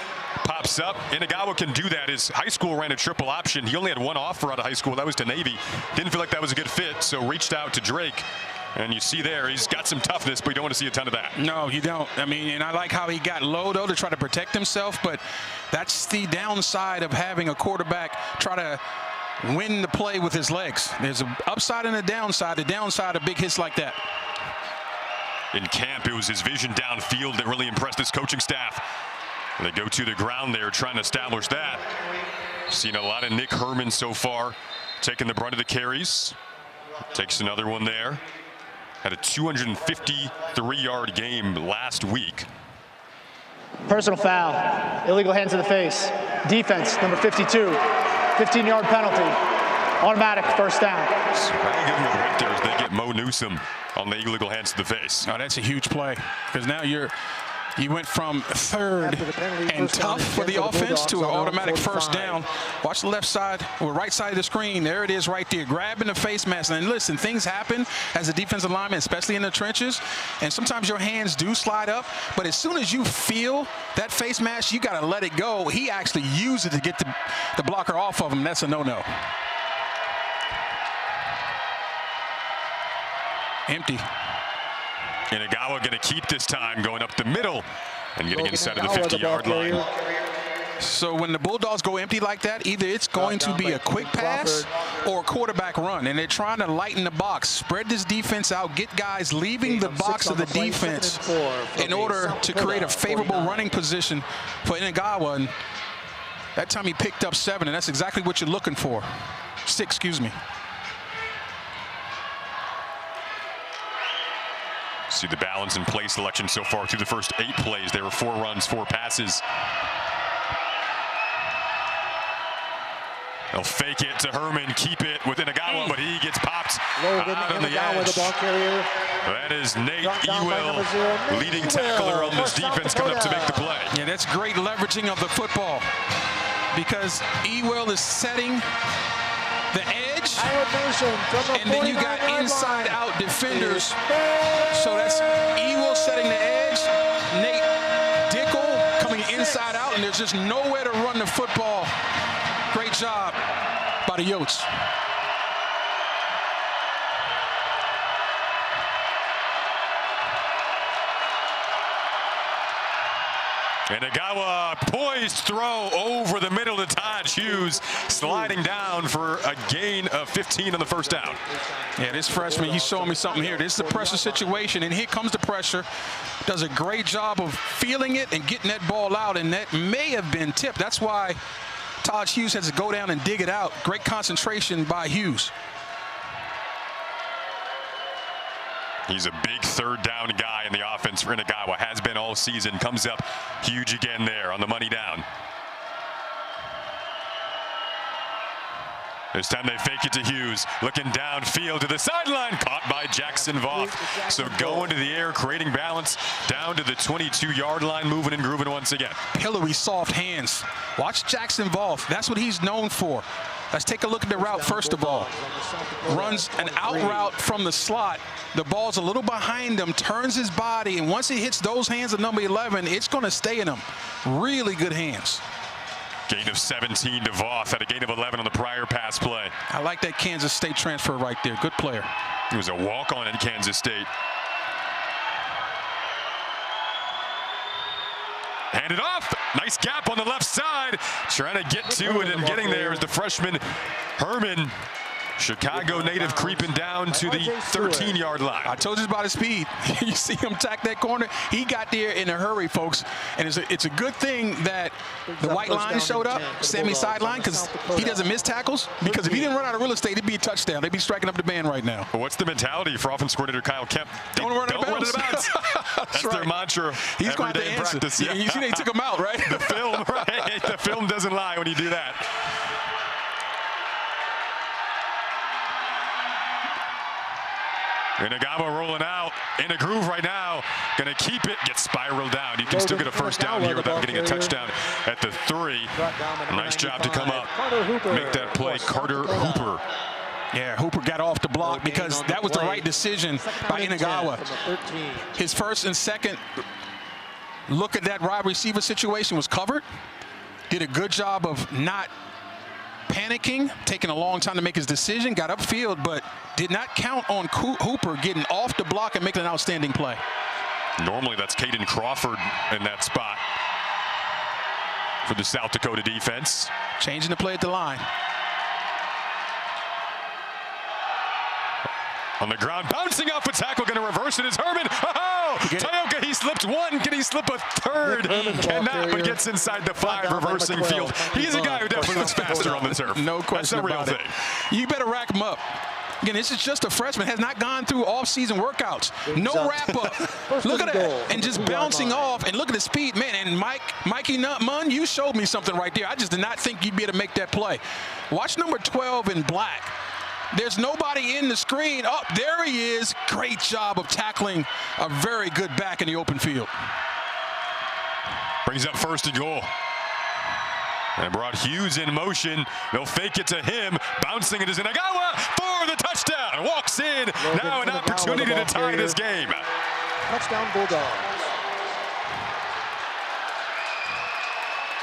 pops up. Inagawa can do that. His high school ran a triple option. He only had one offer out of high school. That was to Navy. Didn't feel like that was a good fit, so reached out to Drake. And you see there, he's got some toughness, but you don't want to see a ton of that. No, you don't. I mean, and I like how he got low, though, to try to protect himself. But that's the downside of having a quarterback try to win the play with his legs. There's an upside and a downside. The downside of big hits like that. In camp, it was his vision downfield that really impressed his coaching staff. They go to the ground there trying to establish that. Seen a lot of Nick Herman so far, taking the brunt of the carries. Takes another one there. Had a 253-yard game last week. Personal foul, illegal hand to the face. Defense, number 52, 15-yard penalty. Automatic first down. So I'll give them a break there as they get Mo Newsom on the illegal hands to the face. Oh, that's a huge play because now you went from third and tough for the offense to an automatic first down. Watch the left side or right side of the screen. There it is right there, grabbing the face mask. And listen, things happen as a defensive lineman, especially in the trenches. And sometimes your hands do slide up. But as soon as you feel that face mask, you got to let it go. He actually used it to get the blocker off of him. That's a no-no. Empty. Inagawa going to keep this time, going up the middle and getting inside of the 50-yard line. So when the Bulldogs go empty like that, either it's going to be a quick pass or a quarterback run, and they're trying to lighten the box, spread this defense out, get guys leaving the box of the defense in order to create a favorable running position for Inagawa. And that time he picked up 7, and that's exactly what you're looking for. 6, excuse me. See the balance and play selection so far through the first 8 plays. There were 4 runs, 4 passes. They'll fake it to Herman, keep it with Inagawa, but he gets popped out on the edge. That is Nate Ewell, leading tackler on this defense, coming up to make the play. Yeah, that's great leveraging of the football because Ewell is setting the edge, and then you got inside-out defenders. So that's Ewell setting the edge, Nate Dickel coming inside out, and there's just nowhere to run the football. Great job by the Yotes. Inagawa, poised throw over the middle to Todd Hughes, sliding down for a gain of 15 on the first down. Yeah, this freshman, he's showing me something here. This is a pressure situation, and here comes the pressure. Does a great job of feeling it and getting that ball out, and that may have been tipped. That's why Todd Hughes has to go down and dig it out. Great concentration by Hughes. He's a big third down guy in the offense for Inagawa. Has been all season. Comes up huge again there on the money down. This time they fake it to Hughes. Looking downfield to the sideline. Caught by Jackson Voth. So going to the air, creating balance. Down to the 22-yard line, moving and grooving once again. Pillowy, soft hands. Watch Jackson Voth. That's what he's known for. Let's take a look at the route first of all. Runs an out route from the slot. The ball's a little behind him, turns his body, and once he hits those hands of number 11, it's going to stay in him. Really good hands. Gain of 17 to Voth. Had a gain of 11 on the prior pass play. I like that Kansas State transfer right there. Good player. It was a walk-on at Kansas State. Handed off. Nice gap on the left side. Trying to get to it and getting there is the freshman Herman. Chicago native creeping down to the 13-yard line. I told you about his speed. You see him tack that corner. He got there in a hurry, folks. And it's a good thing that the white line showed up, Sammy's sideline, because he doesn't miss tackles. Because if he didn't run out of real estate, it'd be a touchdown. They'd be striking up the band right now. Well, what's the mentality for offense coordinator Kyle Kemp? Don't run out of bounds. That's right. Their mantra. He's every going to day in answer. practice. Yeah, you see they took him out, right? The film, right? The film doesn't lie when you do that. Inagawa rolling out in a groove right now. Going to keep it, get spiraled down. You can still get a first down here without getting a touchdown at the 3. Nice job to come up, make that play, Carter Hooper. Yeah, Hooper got off the block because that was the right decision by Inagawa. His first and second look at that wide receiver situation was covered. Did a good job of not panicking, taking a long time to make his decision, got upfield, but did not count on Hooper getting off the block and making an outstanding play. Normally that's Caden Crawford in that spot for the South Dakota defense. Changing the play at the line. On the ground, bouncing off a tackle, going to reverse it is Herman. Oh, Tioka, he slipped one. Can he slip a third? Cannot, but gets inside the 5, reversing field. He's a guy who definitely looks faster on the turf. No question about about it. You better rack him up. Again, this is just a freshman, has not gone through off-season workouts. No wrap-up. Look at that, and just bouncing off, and look at the speed. Man, and Mikey Munn, you showed me something right there. I just did not think you'd be able to make that play. Watch number 12 in black. There's nobody in the screen. Oh, there he is. Great job of tackling a very good back in the open field. Brings up 1st and goal. And brought Hughes in motion. They'll fake it to him. Bouncing it is Inagawa for the touchdown. Walks in. Now an opportunity to tie this game. Touchdown Bulldogs.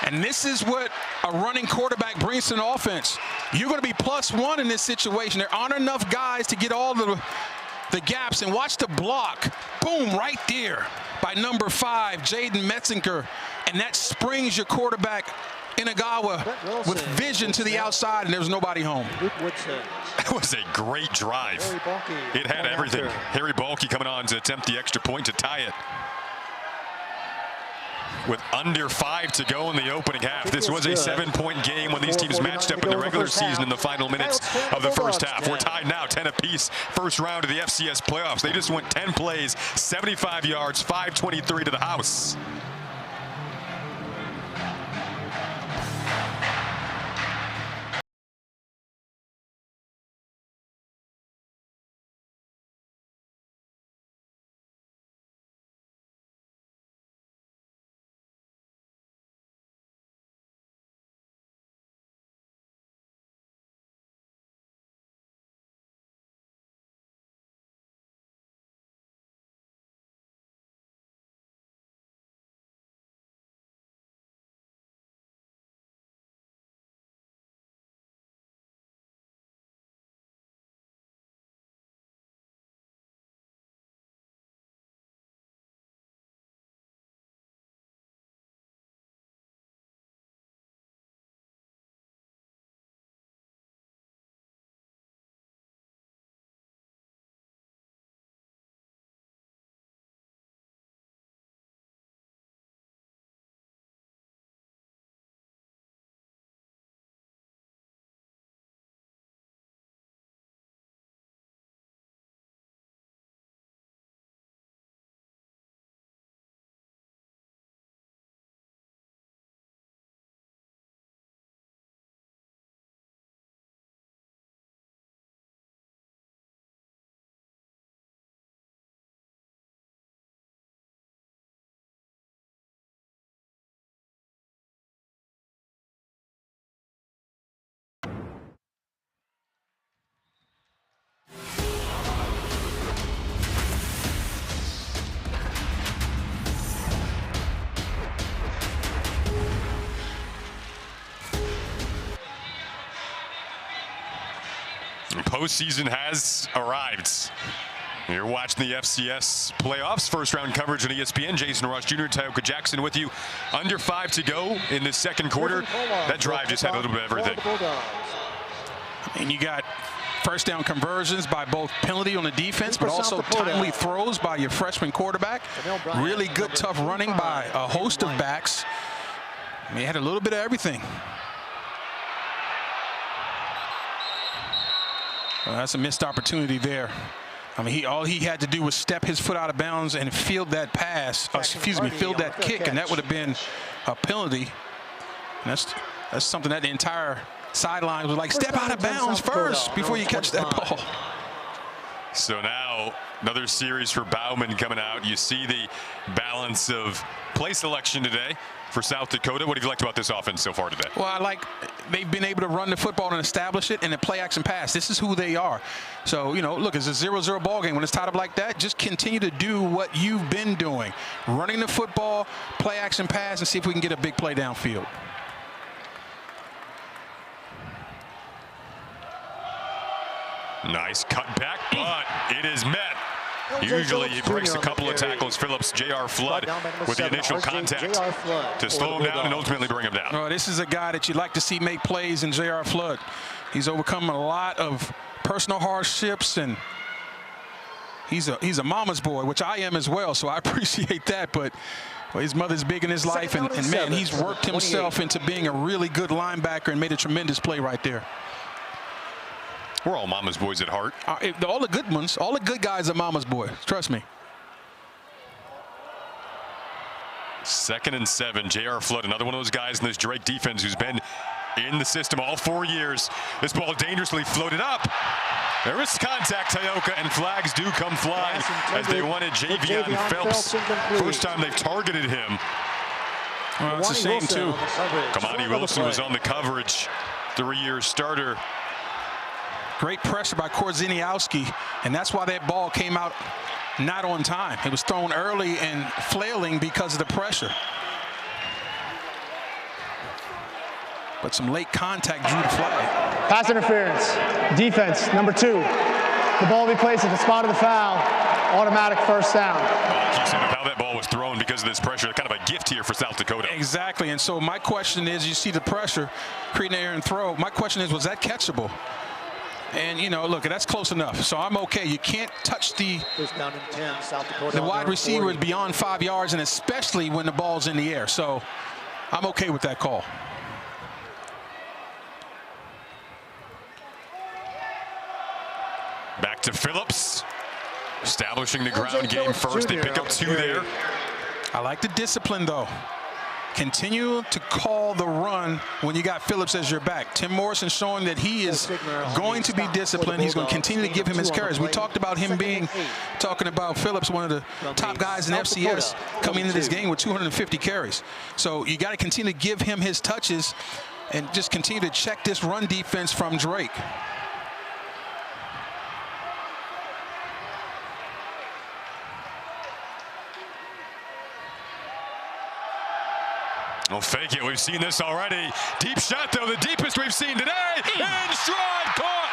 And this is what a running quarterback brings to an offense. You're going to be +1 in this situation. There aren't enough guys to get all the gaps. And watch the block. Boom, right there by number 5, Jaden Metzinger. And that springs your quarterback, Inagawa, with vision to the outside, and there's nobody home. That was a great drive. It had everything. Harry Balke coming on to attempt the extra point to tie it. With under 5 to go in the opening half. This was a 7-point game when these teams matched up in the regular season in the final minutes of the first half. We're tied now 10 apiece. First round of the FCS playoffs. They just went 10 plays, 75 yards, 523 to the house. Postseason has arrived. You're watching the FCS Playoffs, first round coverage on ESPN. Jason Ross Jr., Tioka Jackson with you. Under 5 to go in the second quarter. That drive just had a little bit of everything. And you got First down conversions by both penalty on the defense, but also timely throws by your freshman quarterback. Really good, tough running by a host of backs. And he had a little bit of everything. Well, that's a missed opportunity there. I mean, all he had to do was step his foot out of bounds and field that pass, field that kick, and that would have been a penalty. And that's something that the entire sideline was like, step out of bounds first before you catch that ball. So now another series for Bauman coming out. You see the balance of play selection today for South Dakota. What have you liked about this offense so far today? Well, I like they've been able to run the football and establish it, and the play action pass. This is who they are. So, you know, look, it's a 0-0 ball game. When it's tied up like that, just continue to do what you've been doing. Running the football, play action pass, and see if we can get a big play downfield. Nice cut back, but it is met. Usually he breaks a couple of tackles. Phillips, J.R. Flood with the initial contact to slow him down and ultimately bring him down. Oh, this is a guy that you'd like to see make plays in J.R. Flood. He's overcome a lot of personal hardships, and he's a mama's boy, which I am as well, so I appreciate that. But well, his mother's big in his life, and man, he's worked himself into being a really good linebacker and made a tremendous play right there. We're all mama's boys at heart. All the good ones, all the good guys are mama's boys. Trust me. 2nd and 7. J.R. Flood, another one of those guys in this Drake defense who's been in the system all 4 years. This ball dangerously floated up. There is contact, Tayoka, and flags do come flying as they wanted Javion Phelps. First time they've targeted him. Well, it's a shame, too. Kamani Wilson was on the coverage. 3-year starter. Great pressure by Korzeniowski, and that's why that ball came out not on time. It was thrown early and flailing because of the pressure. But some late contact drew the flag. Pass interference. Defense, number 2. The ball will be placed at the spot of the foul. Automatic first down. You said how that ball was thrown because of this pressure. Kind of a gift here for South Dakota. Exactly, and so my question is, you see the pressure, creating an error and throw. My question is, was that catchable? And, you know, look, that's close enough. So I'm okay. You can't touch the wide receiver is beyond 5 yards, and especially when the ball's in the air. So I'm okay with that call. Back to Phillips. Establishing the ground game first. They pick up 2 there. I like the discipline, though. Continue to call the run when you got Phillips as your back. Tim Morrison showing that he is going to be disciplined. He's going to continue to give him his carries. We talked about him talking about Phillips, one of the top guys in FCS, coming into this game with 250 carries. So you got to continue to give him his touches and just continue to check this run defense from Drake. Well, fake it. We've seen this already. Deep shot, though, the deepest we've seen today. And stride caught.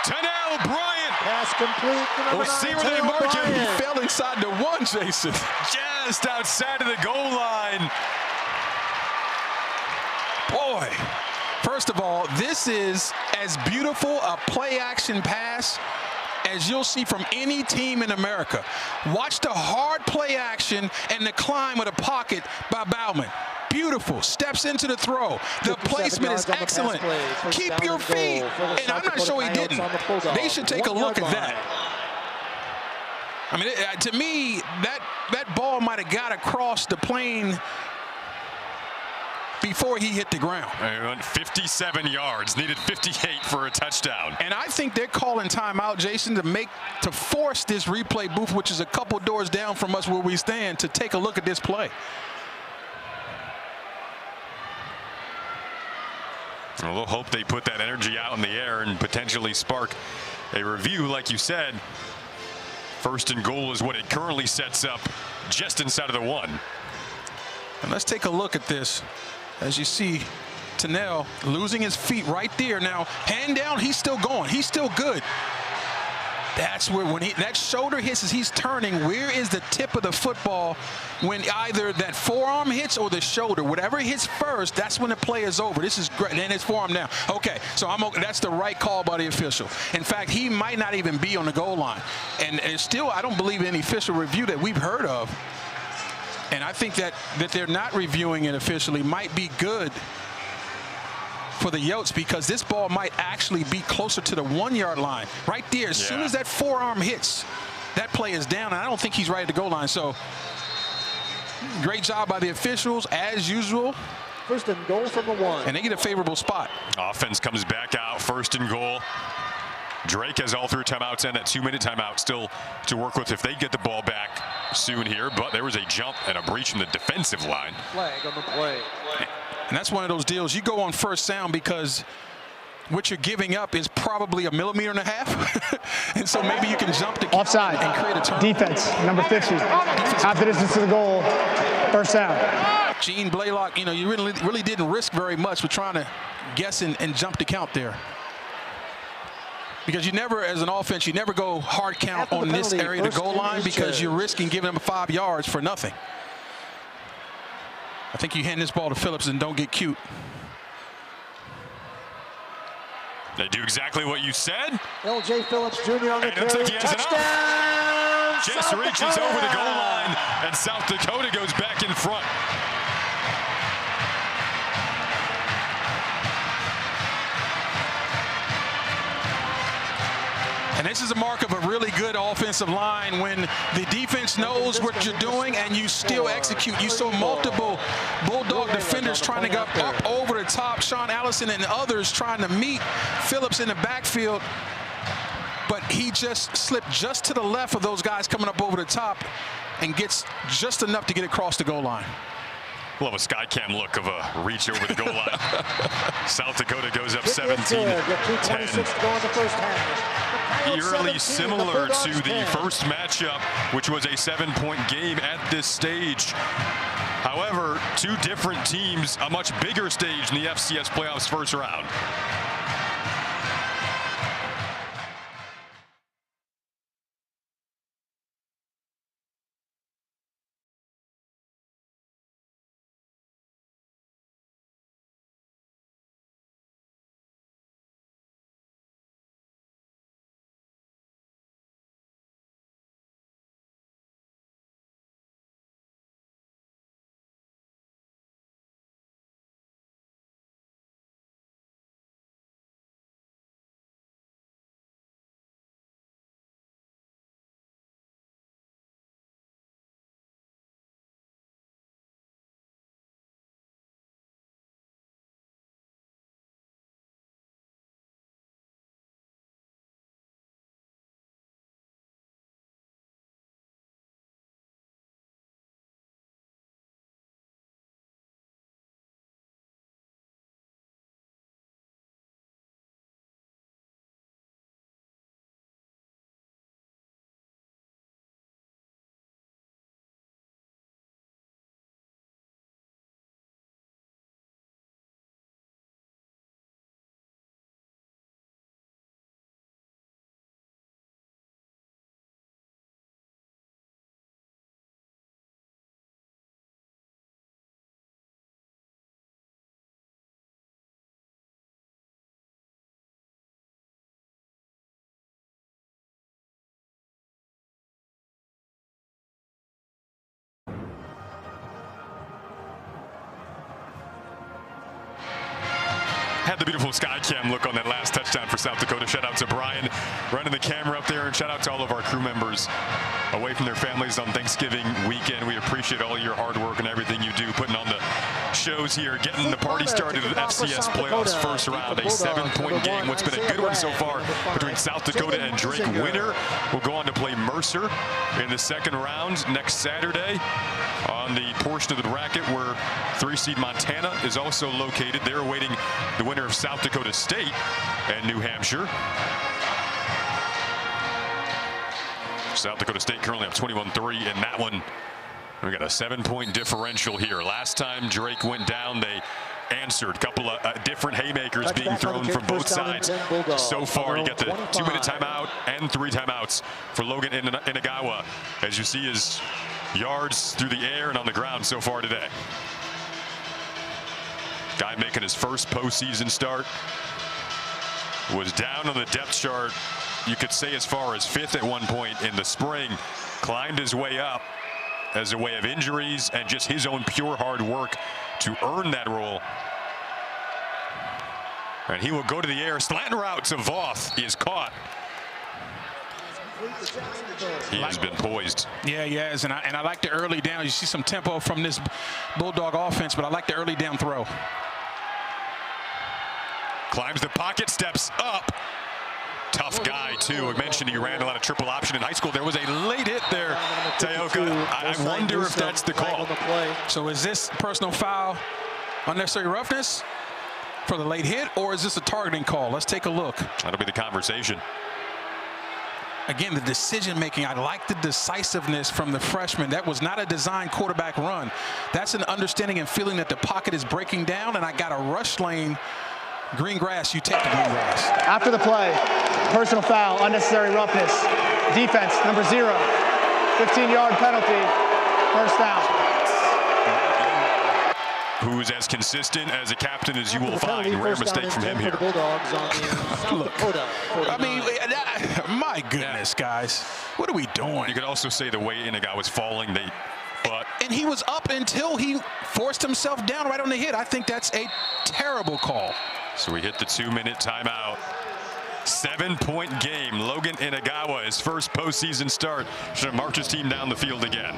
Tanel Bryant. Pass complete. We'll see where they mark him. He fell inside the 1, Jason. Just outside of the goal line. Boy, first of all, this is as beautiful a play-action pass as you'll see from any team in America. Watch the hard play action and the climb of the pocket by Bauman. Beautiful. Steps into the throw. The placement is excellent. Keep your feet. And I'm not sure he didn't. They should take a look at that. I mean, to me, that ball might have got across the plane before he hit the ground. He went 57 yards, needed 58 for a touchdown. And I think they're calling timeout, Jason, to force this replay booth, which is a couple doors down from us where we stand, to take a look at this play. Well, we'll hope they put that energy out in the air and potentially spark a review, like you said. 1st and goal is what it currently sets up just inside of the 1. And let's take a look at this. As you see, Tanel losing his feet right there. Now, hand down, he's still going. He's still good. That's where when that shoulder hits as he's turning, where is the tip of the football when either that forearm hits or the shoulder? Whatever hits first, that's when the play is over. This is great. And his forearm now. Okay, so that's the right call by the official. In fact, he might not even be on the goal line. And still, I don't believe any official review that we've heard of. And I think that they're not reviewing it officially might be good for the Yotes, because this ball might actually be closer to the 1 yard line. Right there, as soon as that forearm hits, that play is down, and I don't think he's right at the goal line. So great job by the officials, as usual. First and goal from the 1. And they get a favorable spot. Offense comes back out, first and goal. Drake has all 3 timeouts and that 2-minute timeout still to work with if they get the ball back soon here. But there was a jump and a breach from the defensive line. Flag on the play. And that's one of those deals. You go on first down because what you're giving up is probably 1.5 millimeters. And so maybe you can jump the offside and create a turn. Defense, number 50. Half the distance to the goal. First down. Gene Blaylock, you really didn't risk very much with trying to guess and jump the count there. Because you never, as an offense, you never go hard count on this area, the goal line, because you're risking giving them 5 yards for nothing. I think you hand this ball to Phillips and don't get cute. They do exactly what you said. L.J. Phillips Jr. on the carry. Touchdown! Just reaches over the goal line, and South Dakota goes back in front. And this is a mark of a really good offensive line when the defense knows what you're doing and you still execute. You saw multiple Bulldog defenders trying to go up over the top. Sean Allison and others trying to meet Phillips in the backfield. But he just slipped just to the left of those guys coming up over the top and gets just enough to get across the goal line. Love a sky cam look of a reach over the goal line. South Dakota goes up 17-10. Eerily similar to the first matchup, which was a 7-point game at this stage. However, 2 different teams, a much bigger stage in the FCS Playoffs first round. Had the beautiful sky cam look on that last touchdown for South Dakota. Shout out to Brian running the camera up there, and shout out to all of our crew members away from their families on Thanksgiving weekend. We appreciate all your hard work and everything you do, putting on the shows here, getting the party started with FCS Playoffs first round. A 7-point game. What's been a good one so far between South Dakota and Drake. Winner will go on to play Mercer in the second round next Saturday on the portion of the bracket where 3-seed Montana is also located. They're awaiting the winner of South Dakota State and New Hampshire. South Dakota State currently up 21-3 in that one. We got a 7-point differential here. Last time Drake went down, they answered. A couple of different haymakers being thrown from both sides. So far, you get the 2-minute timeout and 3 timeouts for Logan Inagawa, as you see his yards through the air and on the ground so far today. Guy making his first postseason start. Was down on the depth chart, you could say as far as 5th at one point in the spring. Climbed his way up as a way of injuries and just his own pure hard work to earn that role. And he will go to the air. Slant route to Voth is caught. He has been poised. Yeah, he has, and I like the early down. You see some tempo from this Bulldog offense, but I like the early down throw. Climbs the pocket, steps up. Tough guy, too. I mentioned he ran a lot of triple option in high school. There was a late hit there, Tayoka. I wonder if that's the call. So is this personal foul, unnecessary roughness for the late hit, or is this a targeting call? Let's take a look. That'll be the conversation. Again, the decision-making, I like the decisiveness from the freshman. That was not a design quarterback run. That's an understanding and feeling that the pocket is breaking down, and I got a rush lane. Green grass, you take the green grass. After the play, personal foul, unnecessary roughness. Defense, number 0. 15-yard penalty, first down. Who's as consistent as a captain as you will find. Rare mistake from him here. Look, I mean, my goodness, guys. What are we doing? You could also say the way Inagawa was falling, and he was up until he forced himself down right on the hit. I think that's a terrible call. So we hit the 2-minute timeout. 7-point game. Logan Inagawa, his first postseason start, should march his team down the field again.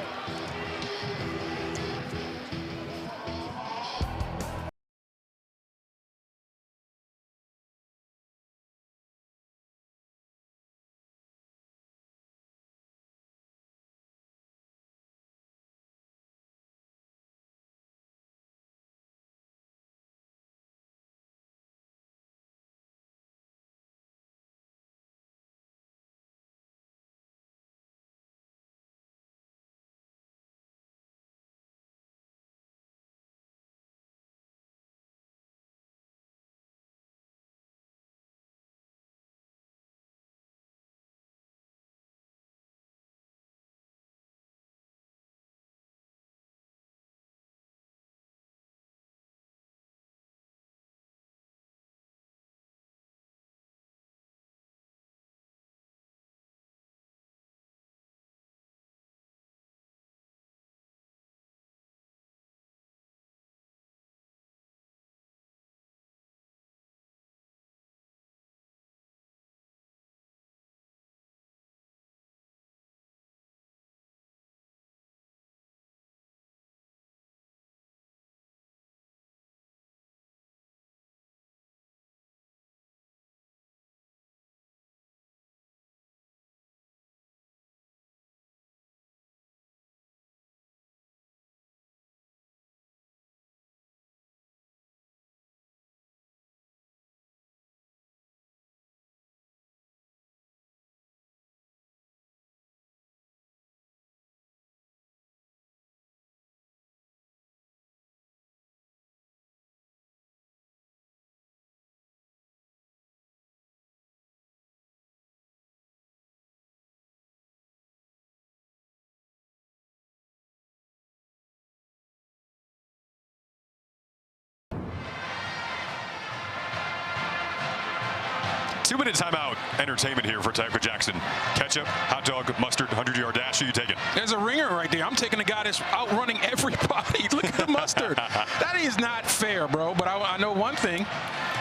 Two-minute timeout entertainment here for Tayoka Jackson. Ketchup, hot dog, mustard, 100-yard dash. Who you taking? There's a ringer right there. I'm taking the guy that's outrunning everybody. Look at the mustard. That is not fair, bro. But I know one thing.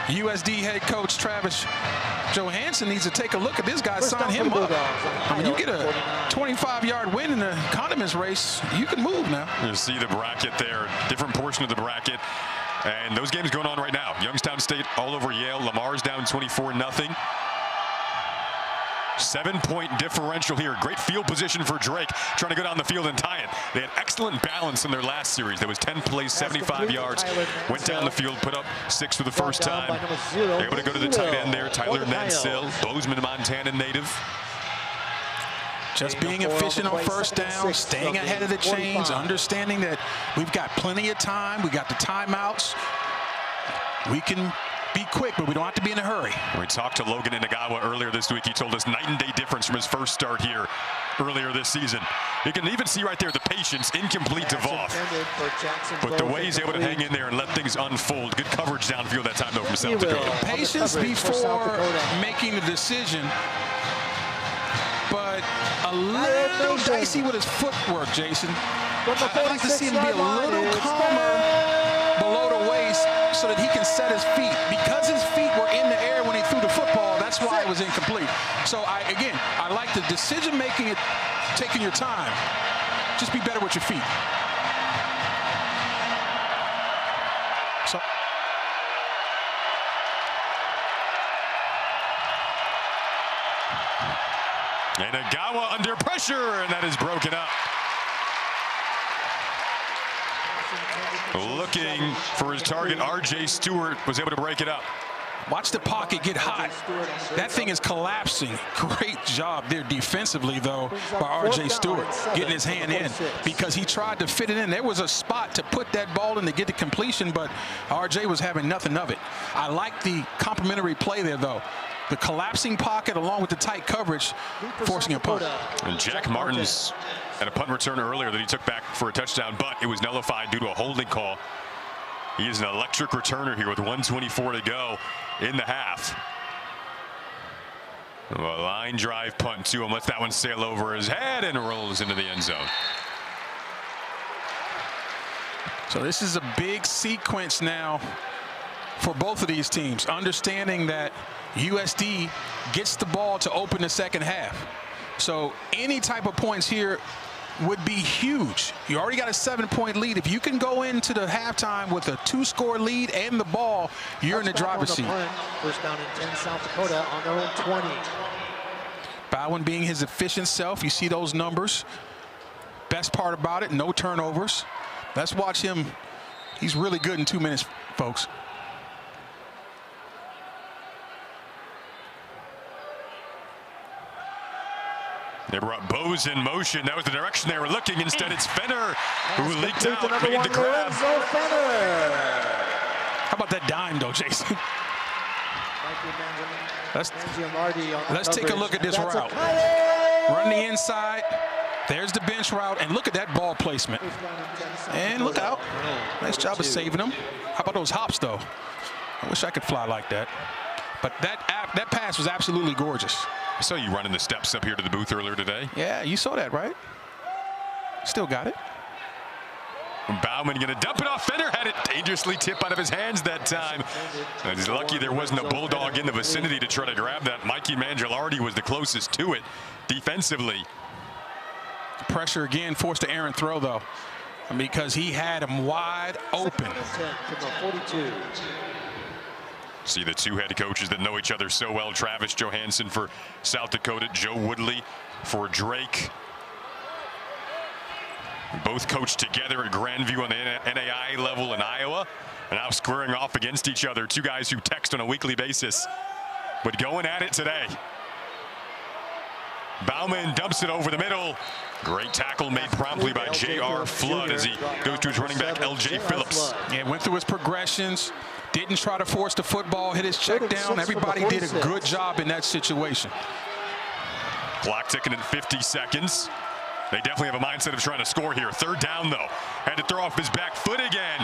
USD head coach Travis Johansson needs to take a look at this guy, sign him up. I mean, you get a 25-yard win in the condiments race, you can move now. You see the bracket there, different portion of the bracket. And those games going on right now. Youngstown State all over Yale. Lamar's down 24-0. 7-point differential here. Great field position for Drake, trying to go down the field and tie it. They had excellent balance in their last series. There was 10 plays, 75 yards. Went down the field, put up 6 for the first time. They're able to go to the tight end there. Tyler Nansill, Bozeman, Montana native. Just being efficient on first down, staying ahead of the chains, understanding that we've got plenty of time. We got the timeouts. we can be quick, but we don't have to be in a hurry. We talked to Logan Inagawa earlier this week. He told us night and day difference from his first start here earlier this season. You can even see right there the patience, incomplete to Voth. But the way he's able to hang in there and let things unfold. Good coverage downfield that time, though, from South Dakota. Patience before making the decision, but a little dicey with his footwork, Jason. I'd like to see him be a little calmer below the waist so that he can set his feet. Because his feet were in the air when he threw the football, that's why it was incomplete. So, I like the decision-making, taking your time. Just be better with your feet. So, and Inagawa under pressure, and that is broken up. Looking for his target, R.J. Stewart was able to break it up. Watch the pocket get hot. That thing is collapsing. Great job there defensively, though, by R.J. Stewart, getting his hand in because he tried to fit it in. There was a spot to put that ball in to get the completion, but R.J. was having nothing of it. I like the complimentary play there, though. The collapsing pocket along with the tight coverage, forcing a punt. And Jack Martins had a punt return earlier that he took back for a touchdown, but it was nullified due to a holding call. He is an electric returner here with 1:24 to go in the half. A line drive punt to him, lets that one sail over his head and rolls into the end zone. So this is a big sequence now for both of these teams, understanding that USD gets the ball to open the second half. So any type of points here would be huge. You already got a 7-point lead. If you can go into the halftime with a 2-score lead and the ball, you're in the driver's seat. First down and 10, South Dakota on their own 20. Bowen being his efficient self. You see those numbers. Best part about it, no turnovers. Let's watch him. He's really good in 2 minutes, folks. They brought Bose in motion. That was the direction they were looking. Instead, it's Fenner who leaked out, made the grab. How about that dime, though, Jason? Let's take a look at this route. Run the inside. There's the bench route, and look at that ball placement. And look out. Nice job of saving them. How about those hops, though? I wish I could fly like that. But that pass was absolutely gorgeous. I saw you running the steps up here to the booth earlier today. Yeah, you saw that, right? Still got it. Bauman going to dump it off. Fenner had it dangerously tipped out of his hands that time. And he's lucky there wasn't a bulldog in the vicinity to try to grab that. Mikey Mangialardi was the closest to it defensively. Pressure again, forced the errant throw, though, because he had him wide open. See the two head coaches that know each other so well. Travis Johansson for South Dakota, Joe Woodley for Drake. Both coached together at Grandview on the NAIA level in Iowa, and now squaring off against each other. Two guys who text on a weekly basis, but going at it today. Bauman dumps it over the middle. Great tackle made promptly by J.R. Flood as he goes to his running back, L.J. Phillips. Yeah, went through his progressions. Didn't try to force the football, hit his check down. Everybody did a good job in that situation. Clock ticking at 50 seconds. They definitely have a mindset of trying to score here. Third down, though. Had to throw off his back foot again.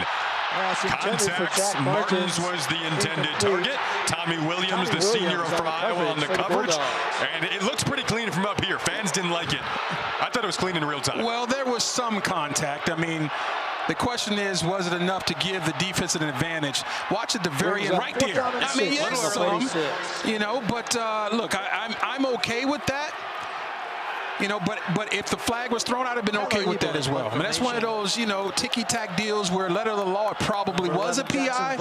Contacts. Martins was the intended target. Tommy Williams, the senior from Iowa, on the coverage. And it looks pretty clean from up here. Fans didn't like it. I thought it was clean in real time. Well, there was some contact. I mean, the question is, was it enough to give the defense an advantage? Watch at the very end, right there. I mean, yes, you know, but look, I'm okay with that. You know, but if the flag was thrown, I'd have been okay with that as well. I mean, that's one of those, you know, ticky-tack deals where letter of the law, it probably was a PI,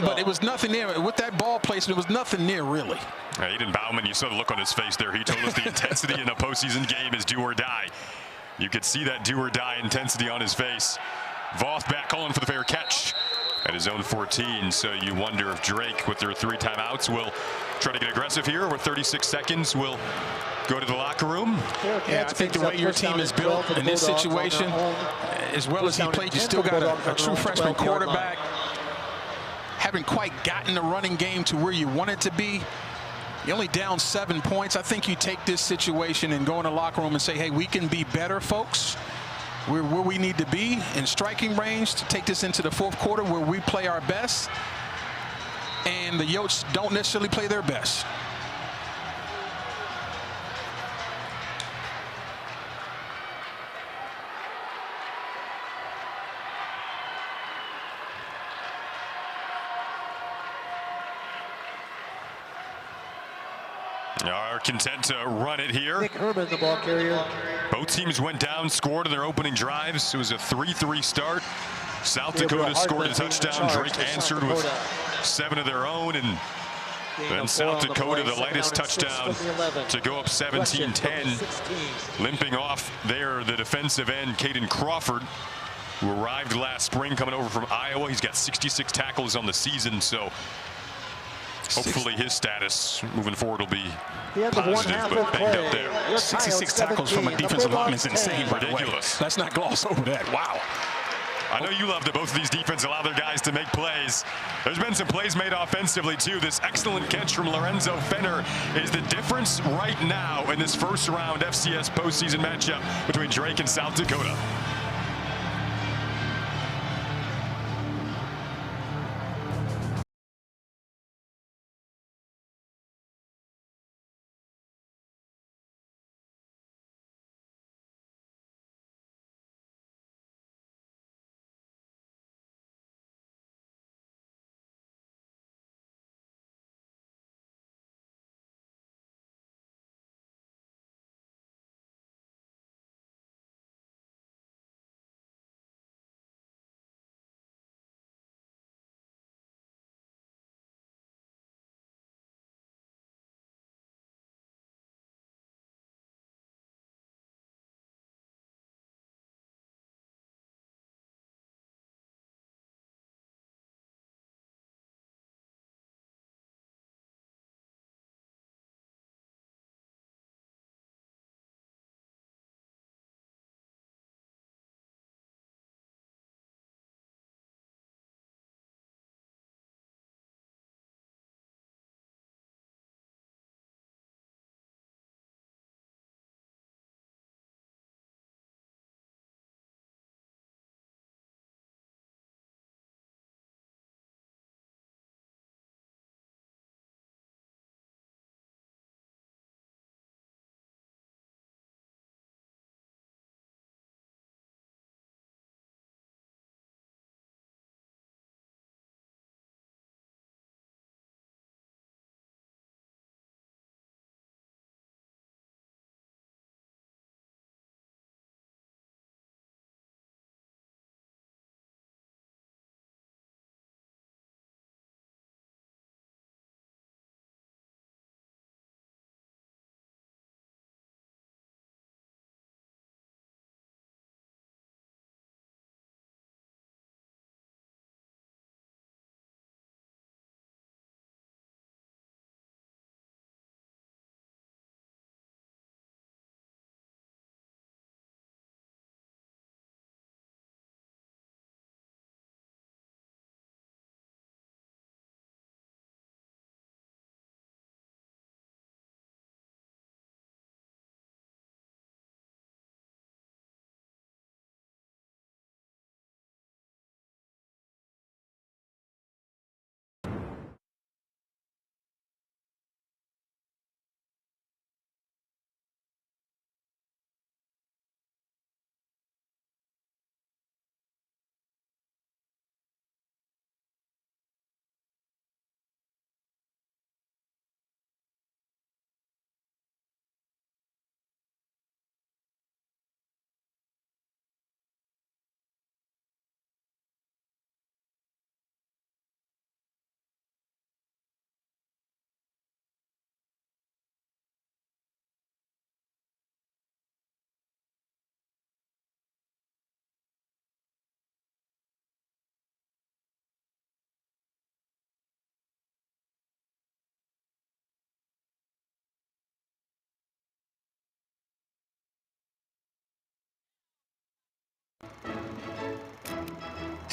but it was nothing there. With that ball placement, it was nothing near, really. Aiden Bauman, you saw the look on his face there. He told us the intensity in a postseason game is do or die. You could see that do or die intensity on his face. Voth back calling for the fair catch at his own 14. So you wonder if Drake, with their 3 timeouts, will try to get aggressive here. With 36 seconds, will go to the locker room. Yeah, I think the way your team is built in this situation, as well as he played, you still got a true freshman quarterback. haven't quite gotten the running game to where you want it to be. You're only down 7 points. I think you take this situation and go in the locker room and say, hey, we can be better, folks. We're where we need to be in striking range to take this into the fourth quarter where we play our best. And the Yotes don't necessarily play their best. Are content to run it here. Nick Herman, the ball carrier. Both teams went down, scored in their opening drives. It was a 3-3 start. South Dakota scored a touchdown. Drake answered with 7 of their own, and then South Dakota, the lightest touchdown to go up 17-10. Limping off there, the defensive end, Caden Crawford, who arrived last spring coming over from Iowa. He's got 66 tackles on the season, so hopefully his status moving forward will be positive, but banged up there. 66 tackles from a defensive lineman is insane, by the way. Ridiculous. Let's not gloss over that. Wow. I know you love that both of these defenses allow their guys to make plays. There's been some plays made offensively, too. This excellent catch from Lorenzo Fenner is the difference right now in this first-round FCS postseason matchup between Drake and South Dakota.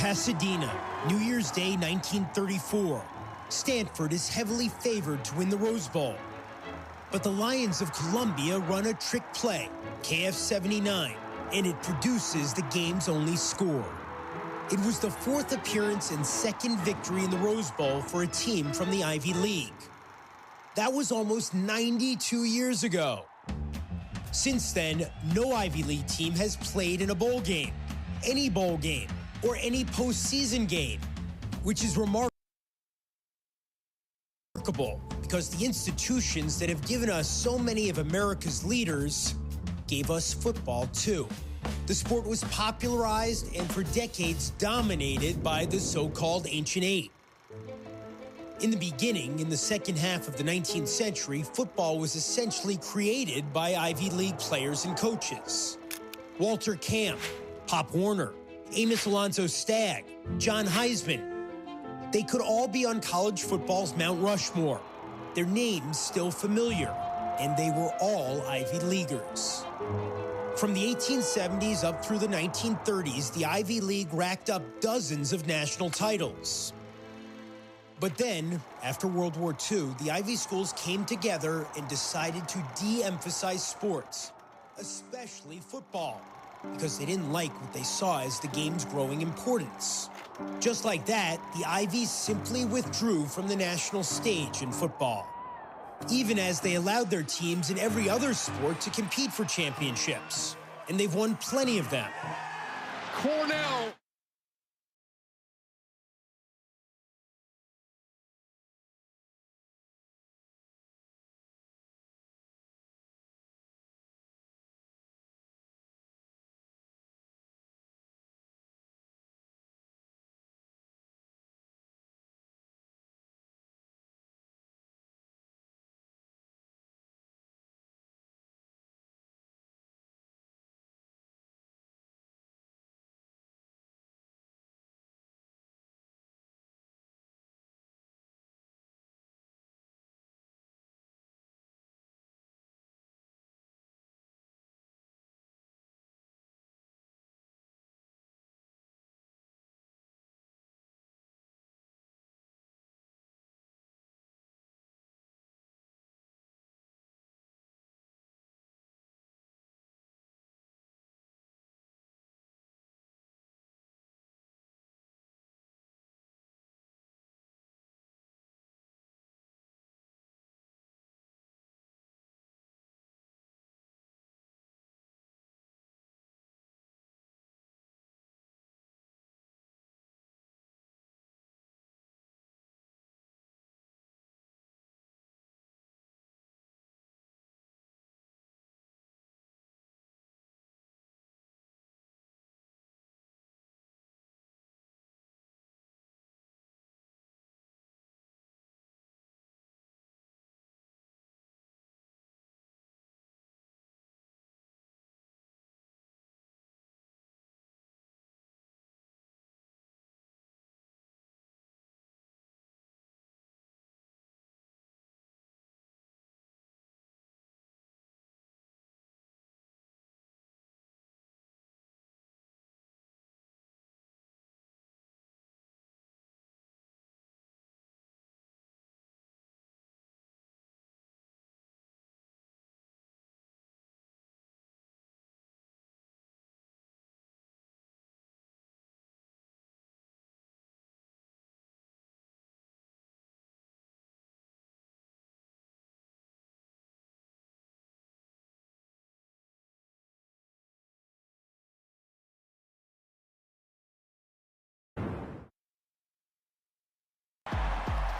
Pasadena, New Year's Day 1934. Stanford is heavily favored to win the Rose Bowl. But the Lions of Columbia run a trick play, KF-79, and it produces the game's only score. It was the fourth appearance and second victory in the Rose Bowl for a team from the Ivy League. That was almost 92 years ago. Since then, no Ivy League team has played in a bowl game, any bowl game, or any postseason game, which is remarkable because the institutions that have given us so many of America's leaders gave us football too. The sport was popularized and for decades dominated by the so-called Ancient Eight. In the beginning, in the second half of the 19th century, football was essentially created by Ivy League players and coaches. Walter Camp, Pop Warner, Amos Alonzo Stagg, John Heisman. They could all be on college football's Mount Rushmore. Their names still familiar, and they were all Ivy Leaguers. From the 1870s up through the 1930s, the Ivy League racked up dozens of national titles. But then, after World War II, the Ivy schools came together and decided to de-emphasize sports, especially football, because they didn't like what they saw as the game's growing importance. Just like that, the Ivies simply withdrew from the national stage in football, even as they allowed their teams in every other sport to compete for championships. And they've won plenty of them. Cornell.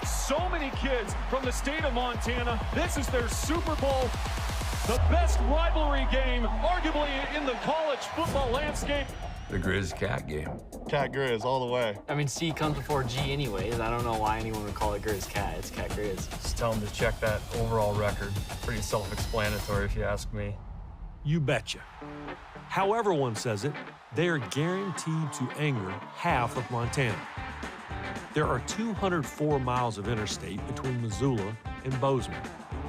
So many kids from the state of Montana. This is their Super Bowl, the best rivalry game, arguably in the college football landscape. The Grizz-Cat game. Cat Grizz, all the way. I mean, C comes before G anyways. I don't know why anyone would call it Grizz-Cat. It's Cat Grizz. Just tell them to check that overall record. Pretty self-explanatory if you ask me. You betcha. However one says it, they are guaranteed to anger half of Montana. There are 204 miles of interstate between Missoula and Bozeman.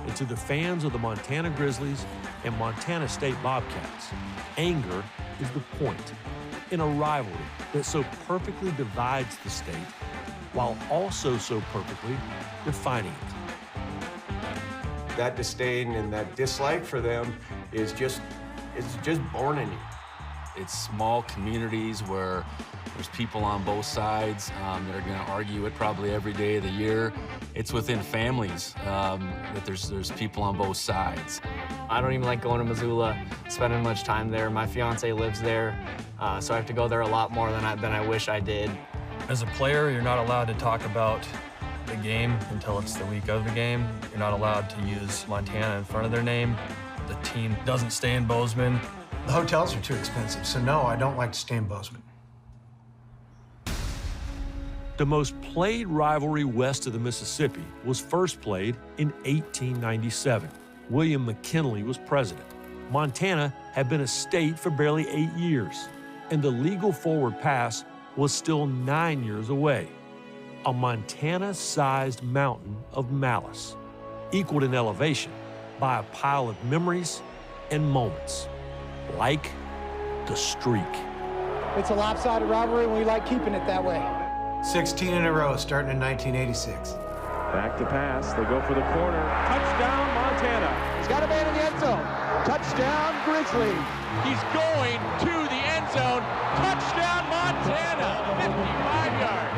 And to the fans of the Montana Grizzlies and Montana State Bobcats, anger is the point. in a rivalry that so perfectly divides the state while also so perfectly defining it. That disdain and that dislike for them is just born in you. It's small communities where there's people on both sides that are going to argue it probably every day of the year. It's within families that there's people on both sides. I don't even like going to Missoula, spending much time there. My fiance lives there, so I have to go there a lot more than I wish I did. As a player, you're not allowed to talk about the game until it's the week of the game. You're not allowed to use Montana in front of their name. The team doesn't stay in Bozeman. The hotels are too expensive, so no, I don't like to stay in Bozeman. The most played rivalry west of the Mississippi was first played in 1897. William McKinley was president. Montana had been a state for barely 8 years, and the legal forward pass was still 9 years away. A Montana-sized mountain of malice, equaled in elevation by a pile of memories and moments, like the streak. It's a lopsided rivalry, and we like keeping it that way. 16 in a row, starting in 1986. Back to pass. They go for the corner. Touchdown, Montana. He's got a man in the end zone. Touchdown, Grizzly. He's going to the end zone. Touchdown, Montana. 55 yards.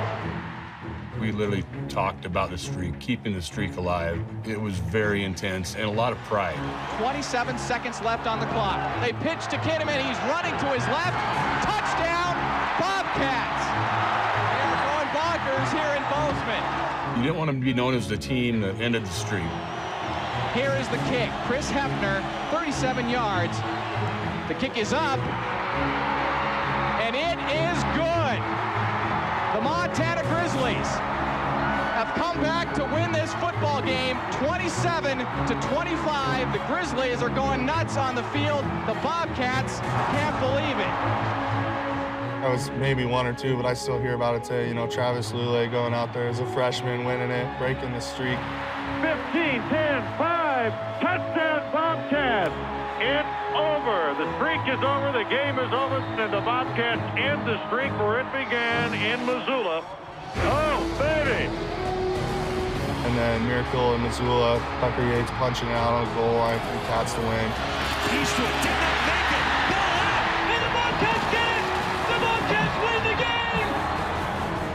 We literally talked about the streak, keeping the streak alive. It was very intense and a lot of pride. 27 seconds left on the clock. They pitch to Kinnaman. He's running to his left. Touchdown, Bobcats. They are going bonkers here in Bozeman. You didn't want them to be known as the team that ended the streak. Here is the kick. Chris Hefner, 37 yards. The kick is up, and it is good. The Montana Grizzlies have come back to win this football game, 27-25. The Grizzlies are going nuts on the field. The Bobcats can't believe it. I was maybe one or two, but I still hear about it today. You know, Travis Lule going out there as a freshman, winning it, breaking the streak. 15, 10, 5, touchdown Bobcats. It's over. The streak is over. The game is over. And the Bobcats end the streak where it began in Missoula. Oh, baby. And then Miracle in Missoula, Tucker Yates punching out on the goal line for the Cats to win. Eastwood did not make it. Ball out. And the Bobcats get it. The Bobcats win the game.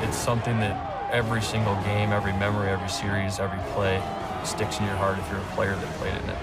It's something that every single game, every memory, every series, every play sticks in your heart if you're a player that played in it.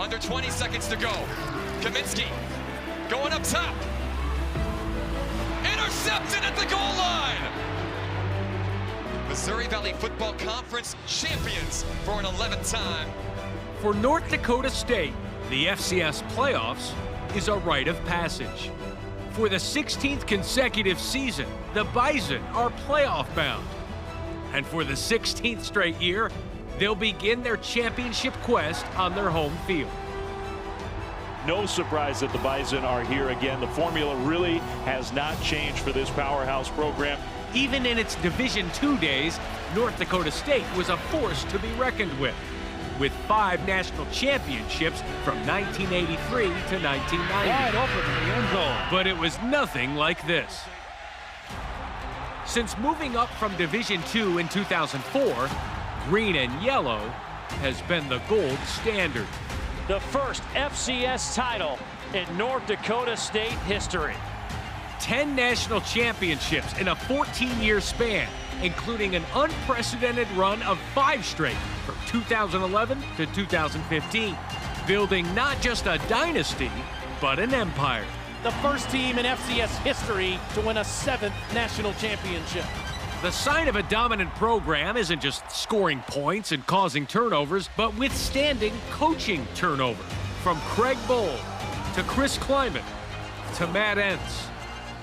Under 20 seconds to go. Kaminsky going up top. Intercepted at the goal line. Missouri Valley Football Conference champions for an 11th time. For North Dakota State, the FCS Playoffs is a rite of passage. For the 16th consecutive season, the Bison are playoff bound. And for the 16th straight year, they'll begin their championship quest on their home field. No surprise that the Bison are here again. The formula really has not changed for this powerhouse program. Even in its Division II days, North Dakota State was a force to be reckoned with 5 national championships from 1983 to 1990. Wide open in the end zone. But it was nothing like this. Since moving up from Division II in 2004, green and yellow has been the gold standard. The first FCS title in North Dakota State history. 10 national championships in a 14-year span, including an unprecedented run of 5 straight from 2011 to 2015, building not just a dynasty, but an empire. The first team in FCS history to win a 7th national championship. The sign of a dominant program isn't just scoring points and causing turnovers, but withstanding coaching turnover. From Craig Bohl to Chris Kleiman to Matt Entz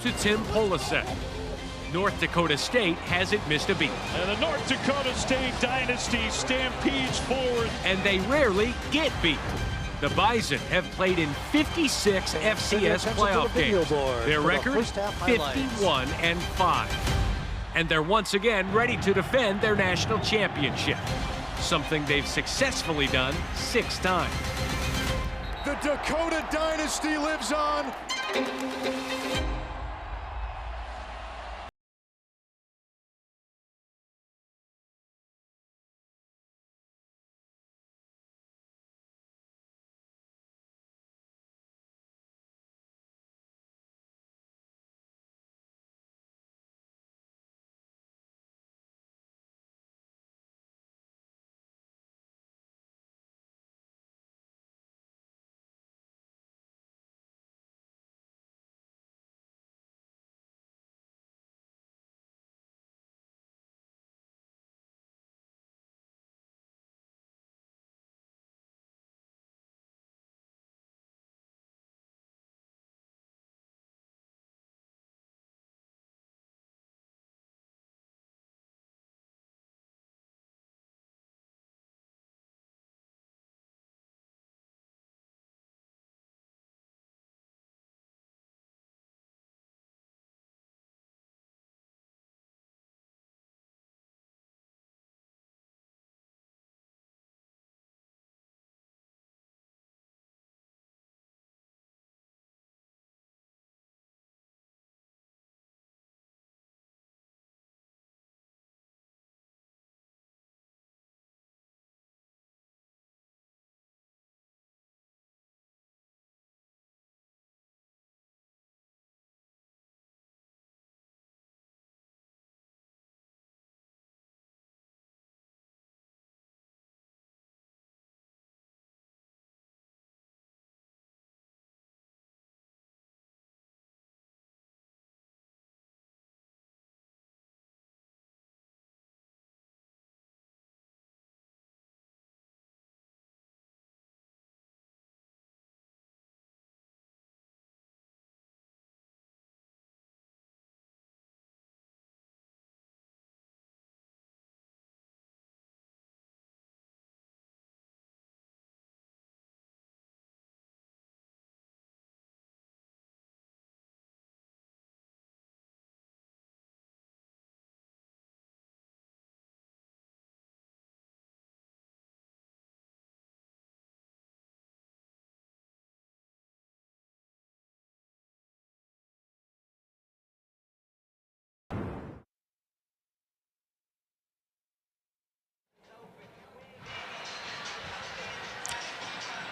to Tim Polasek, North Dakota State hasn't missed a beat. And the North Dakota State dynasty stampedes forward. And they rarely get beat. The Bison have played in 56 FCS playoff games. Their record, 51-5. And they're once again ready to defend their national championship, something they've successfully done 6 times. The Dakota dynasty lives on.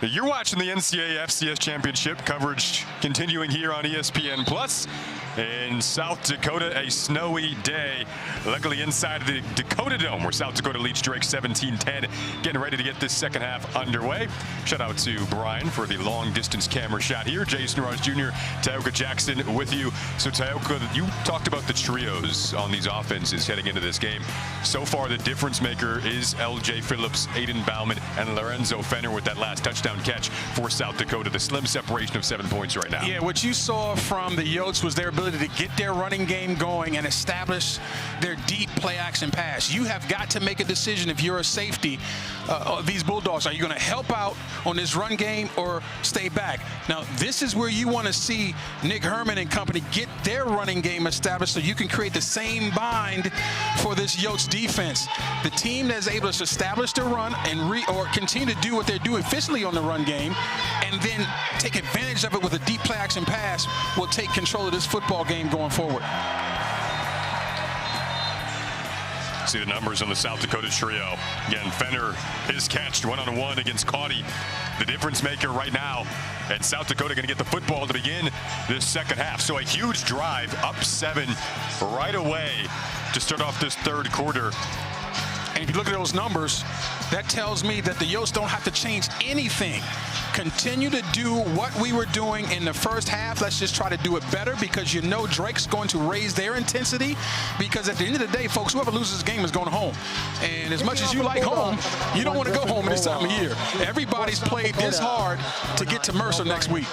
You're watching the NCAA FCS Championship coverage continuing here on ESPN+. in South Dakota, a snowy day. Luckily inside the Dakota Dome, where South Dakota leads Drake 17-10, getting ready to get this second half underway. Shout out to Brian for the long distance camera shot here. Jason Ross Jr., Tioka Jackson with you. So Tioka, you talked about the trios on these offenses heading into this game. So far, the difference maker is LJ Phillips, Aiden Bauman, and Lorenzo Fenner with that last touchdown catch for South Dakota. The slim separation of 7 points right now. Yeah, what you saw from the Yotes was their ability to get their running game going and establish their deep play action pass. You have got to make a decision if you're a safety of these Bulldogs. Are you going to help out on this run game or stay back? Now, this is where you want to see Nick Herman and company get their running game established so you can create the same bind for this Yotes defense. The team that's able to establish the run and or continue to do what they're doing efficiently on the run game and then take advantage of it with a deep play action pass will take control of this football game going forward. See the numbers on the South Dakota trio. Again, Fenner, his catch one-on-one against Caudy, the difference maker right now. And South Dakota going to get the football to begin this second half. So a huge drive, up 7 right away to start off this third quarter. And if you look at those numbers, that tells me that the Yotes don't have to change anything. Continue to do what we were doing in the first half. Let's just try to do it better because you know Drake's going to raise their intensity because at the end of the day, folks, whoever loses this game is going home. And as much as you like home, you don't want to go home this time of year. Everybody's played this hard to get to Mercer next week.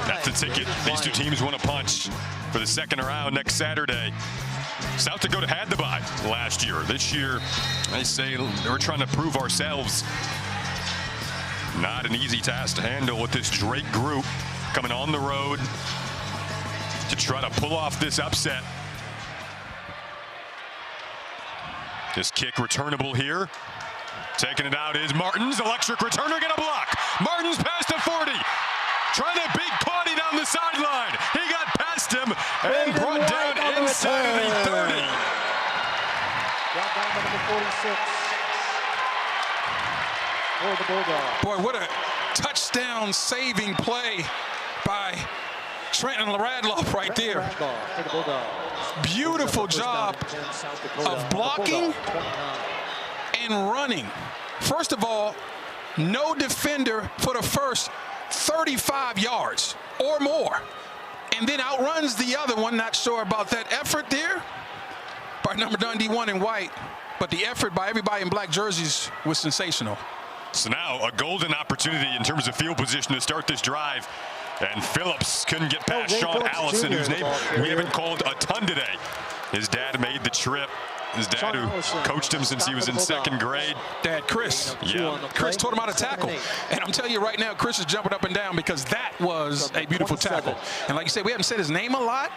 That's the ticket these two teams want to punch for the second round next Saturday. South Dakota had the bye last year. This year, they say we're trying to prove ourselves. Not an easy task to handle with this Drake group coming on the road to try to pull off this upset. This kick returnable here. Taking it out is Martins. Electric returner, get a block. Martins past the 40. Trying to beat Caudy down the sideline. He got past him and brought down inside of the 30. Brought down to number 46. For the Bulldogs. Boy, what a touchdown-saving play by Trenton Radloff right there. Beautiful job of blocking and running. First of all, no defender for the first 35 yards or more. And then outruns the other one. Not sure about that effort there by number 91 in white. But the effort by everybody in black jerseys was sensational. So now a golden opportunity in terms of field position to start this drive. And Phillips couldn't get past Sean Allison, whose name we haven't called a ton today. His dad made the trip. His dad, who coached him since he was in second grade. Dad, Chris. Yeah. Chris taught him how to tackle. And I'm telling you right now, Chris is jumping up and down because that was a beautiful tackle. And like you said, we haven't said his name a lot,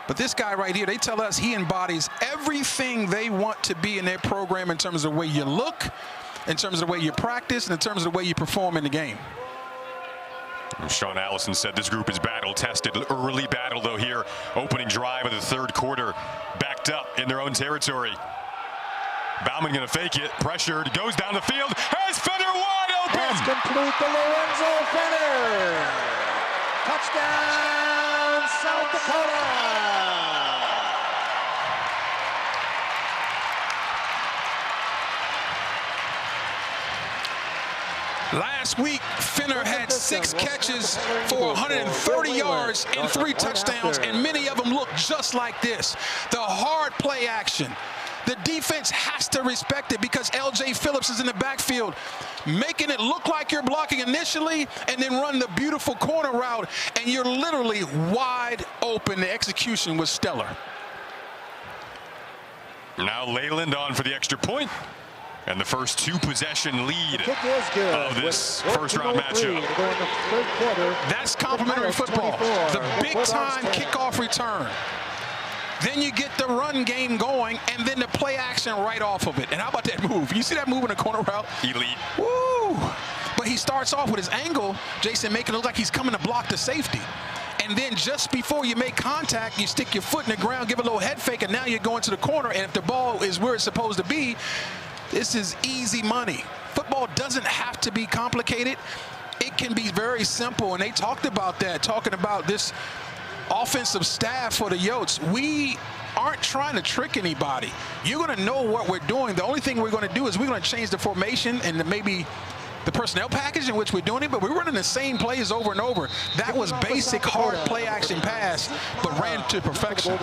but this guy right here, they tell us he embodies everything they want to be in their program in terms of the way you look, in terms of the way you practice, and in terms of the way you perform in the game. Sean Allison said this group is battle-tested. Early battle, though, here. Opening drive of the third quarter. Backed up in their own territory. Bauman going to fake it. Pressured. Goes down the field. Has Fenner wide open. That's complete to Lorenzo Fenner. Touchdown, South Dakota. Last week, Fenner had 6 catches for 130 yards and 3 touchdowns, and many of them look just like this. The hard play action. The defense has to respect it because LJ Phillips is in the backfield, making it look like you're blocking initially and then run the beautiful corner route, and you're literally wide open. The execution was stellar. Now Leyland on for the extra point. And the first 2-possession lead of this first-round matchup. That's complimentary football. The big-time kickoff return. Then you get the run game going, and then the play action right off of it. And how about that move? You see that move in the corner route? Elite. Woo! But he starts off with his angle, Jason, making it look like he's coming to block the safety. And then just before you make contact, you stick your foot in the ground, give a little head fake, and now you're going to the corner. And if the ball is where it's supposed to be, this is easy money. Football doesn't have to be complicated. It can be very simple, and they talked about that, talking about this offensive staff for the Yotes, we aren't trying to trick anybody. You're going to know what we're doing. The only thing we're going to do is we're going to change the formation and maybe the personnel package in which we're doing it, but we're running the same plays over and over. That was basic hard play action pass, but ran to perfection.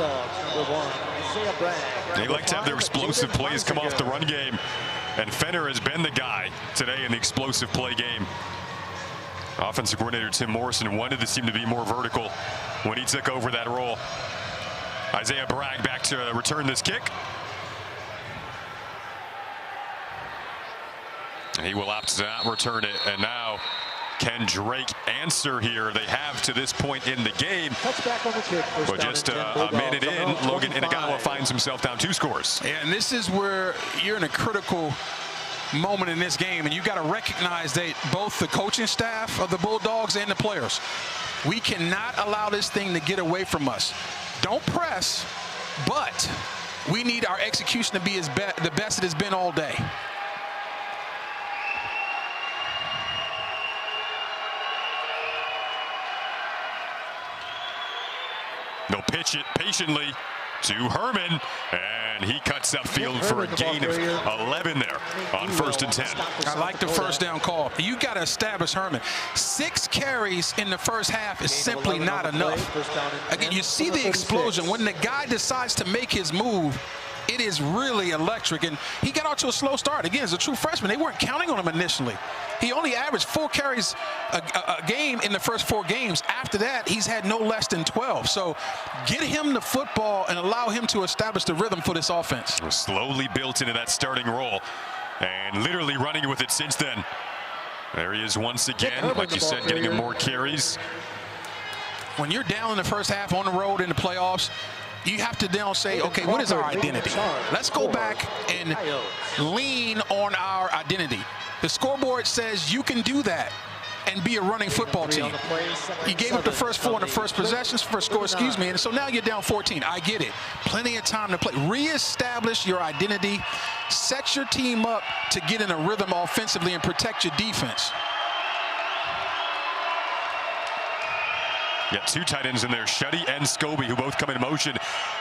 They like to have their explosive plays come off the run game, and Fenner has been the guy today in the explosive play game. Offensive coordinator Tim Morrison wanted this team to be more vertical when he took over that role. Isaiah Bragg back to return this kick. He will opt to not return it, and now can Drake answer here? They have to this point in the game. Touchback on the kick. But just a minute in, Logan Inagawa finds himself down 2 scores. And this is where you're in a critical moment in this game, and you got to recognize that both the coaching staff of the Bulldogs and the players, we cannot allow this thing to get away from us. Don't press, but we need our execution to be the best it has been all day. They'll pitch it patiently to Herman, and he cuts upfield for a gain of 11 there on 1st and 10. I like the first down call. You got to establish Herman. 6 carries in the first half is simply not enough. Again, you see the explosion. When the guy decides to make his move, it is really electric, and he got out to a slow start. Again, as a true freshman, they weren't counting on him initially. He only averaged 4 carries a game in the first 4 games. After that, he's had no less than 12. So get him the football and allow him to establish the rhythm for this offense. Slowly built into that starting role and literally running with it since then. There he is once again, like you said, getting him more carries. When you're down in the first half on the road in the playoffs, you have to now say, okay, what is our identity? Let's go back and lean on our identity. The scoreboard says you can do that and be a running football team. You gave up the first 4 in the first possessions, first score, excuse me, and so now you're down 14. I get it. Plenty of time to play. Reestablish your identity. Set your team up to get in a rhythm offensively and protect your defense. Got 2 tight ends in there, Shuddy and Scobie, who both come in motion,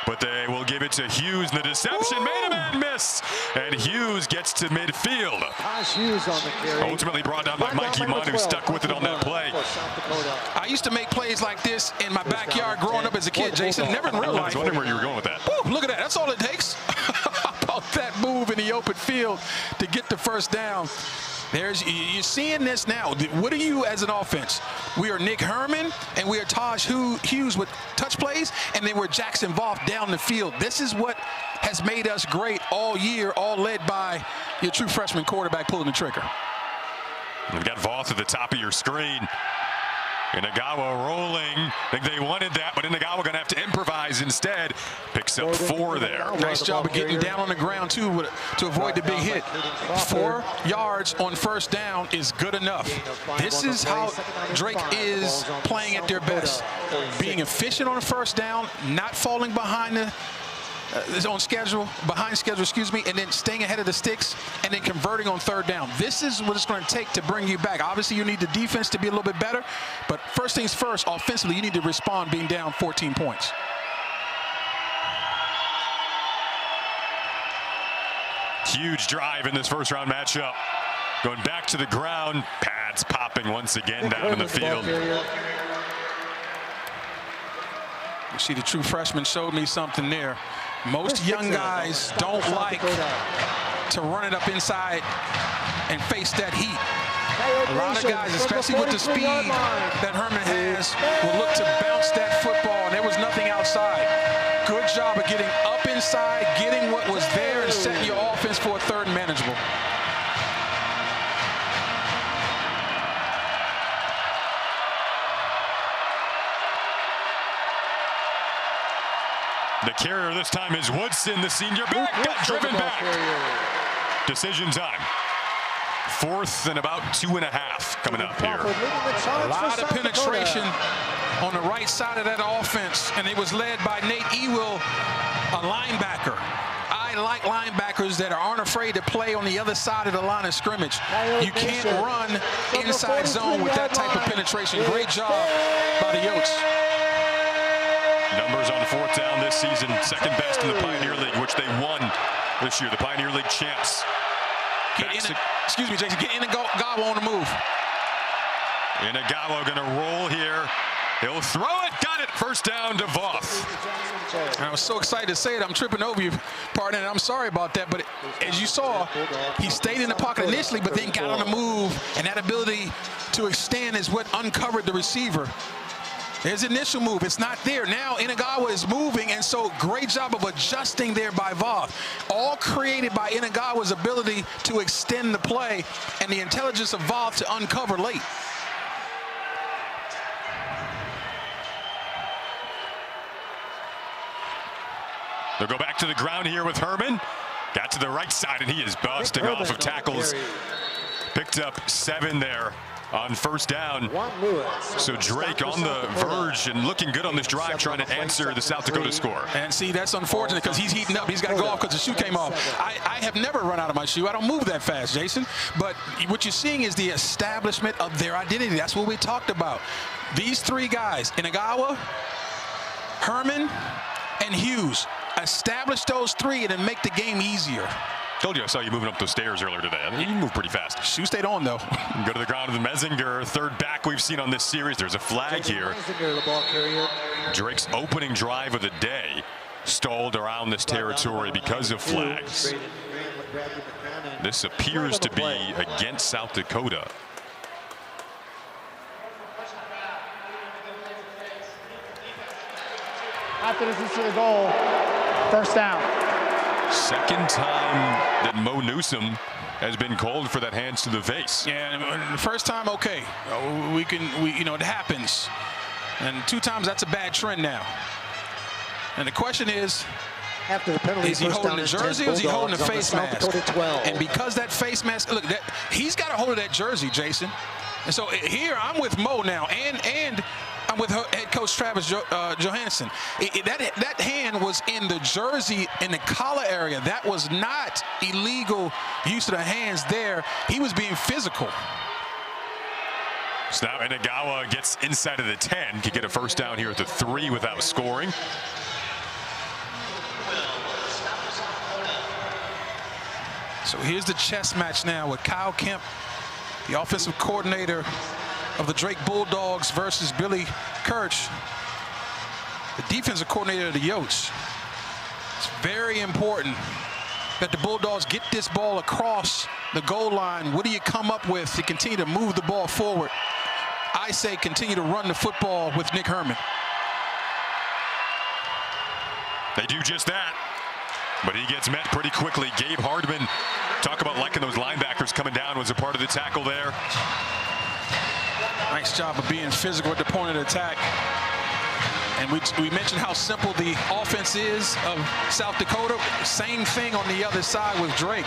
but they will give it to Hughes, and the deception made a man miss, and Hughes gets to midfield. Ultimately brought down by Mikey Munn, who stuck with it on that play. I used to make plays like this in my backyard growing up as a kid, Jason. Never in real life. I was wondering where you were going with that. Woo, look at that. That's all it takes. How about that move in the open field to get the first down? You're seeing this now. What are you as an offense? We are Nick Herman, and we are Taj Hughes with touch plays, and then we're Jackson Voth down the field. This is what has made us great all year, all led by your true freshman quarterback pulling the trigger. You've got Voth at the top of your screen. Inagawa rolling. I think they wanted that, but Inagawa going to have to improvise instead. Picks up 4 there. Nice job of getting down on the ground, too, to avoid the big hit. 4 yards on first down is good enough. This is how Drake is playing at their best. Being efficient on the first down, not falling behind behind schedule, excuse me, and then staying ahead of the sticks and then converting on third down. This is what it's going to take to bring you back. Obviously, you need the defense to be a little bit better, but first things first, offensively, you need to respond being down 14 points. Huge drive in this first round matchup. Going back to the ground, pads popping once again down in the field. You see the true freshman showed me something there. Most young guys don't like to run it up inside and face that heat. A lot of guys, especially with the speed that Herman has, will look to bounce that football, and there was nothing outside. Good job of getting up inside, getting what was there, and setting your offense for a third and manageable. The carrier this time is Woodson, the senior back, got driven back. Decision time. 4th and about 2.5 coming up here. A lot of penetration on the right side of that offense, and it was led by Nate Ewell, a linebacker. I like linebackers that aren't afraid to play on the other side of the line of scrimmage. You can't run inside zone with that type of penetration. Great job by the Yotes. Numbers on 4th down this season, second best in the Pioneer League, which they won this year, the Pioneer League champs. Excuse me, Jason, get Inagawa on the move. Inagawa gonna roll here. He'll throw it, got it, first down to Voth. I was so excited to say it, I'm tripping over you, partner, and I'm sorry about that, but as you saw, he stayed in the pocket initially, but then got on the move, and that ability to extend is what uncovered the receiver. His initial move, it's not there. Now Inagawa is moving, and so great job of adjusting there by Voth. All created by Inagawa's ability to extend the play and the intelligence of Voth to uncover late. They'll go back to the ground here with Herman. Got to the right side, and he is busting off of tackles. Picked up 7 there on first down. So Drake on the verge and looking good on this drive, trying to answer the South Dakota score. And see, that's unfortunate because he's heating up. He's got to go off because the shoe came off. I have never run out of my shoe. I don't move that fast, Jason. But what you're seeing is the establishment of their identity. That's what we talked about. These 3 guys, Inagawa, Herman, and Hughes, establish those 3 and then make the game easier. Told you I saw you moving up those stairs earlier today. I mean, you move pretty fast. Shoe stayed on, though. Go to the ground with Messinger, third back we've seen on this series. There's a flag here. Drake's opening drive of the day stalled around this territory because of flags. This appears to be against South Dakota. After this is to the goal, first down. Second time that Mo Newsom has been called for that hands to the face. Yeah, the first time, okay, you know, it happens. And 2 times, that's a bad trend now. And the question is, after the penalty, is he holding the jersey or is he holding the face mask? And because that face mask, look, he's got a hold of that jersey, Jason. And so here, I'm with Mo now, and I'm with head coach Travis Johansson. That hand was in the jersey, in the collar area. That was not illegal use of the hands there. He was being physical. So now Inagawa gets inside of the 10, can get a first down here at the 3 without scoring. So here's the chess match now with Kyle Kemp, the offensive coordinator of the Drake Bulldogs, versus Billy Kirch, the defensive coordinator of the Yotes. It's very important that the Bulldogs get this ball across the goal line. What do you come up with to continue to move the ball forward? I say continue to run the football with Nick Herman. They do just that, but he gets met pretty quickly. Gabe Hardman, talk about liking those linebackers coming down, was a part of the tackle there. Nice job of being physical at the point of the attack. And we mentioned how simple the offense is of South Dakota. Same thing on the other side with Drake.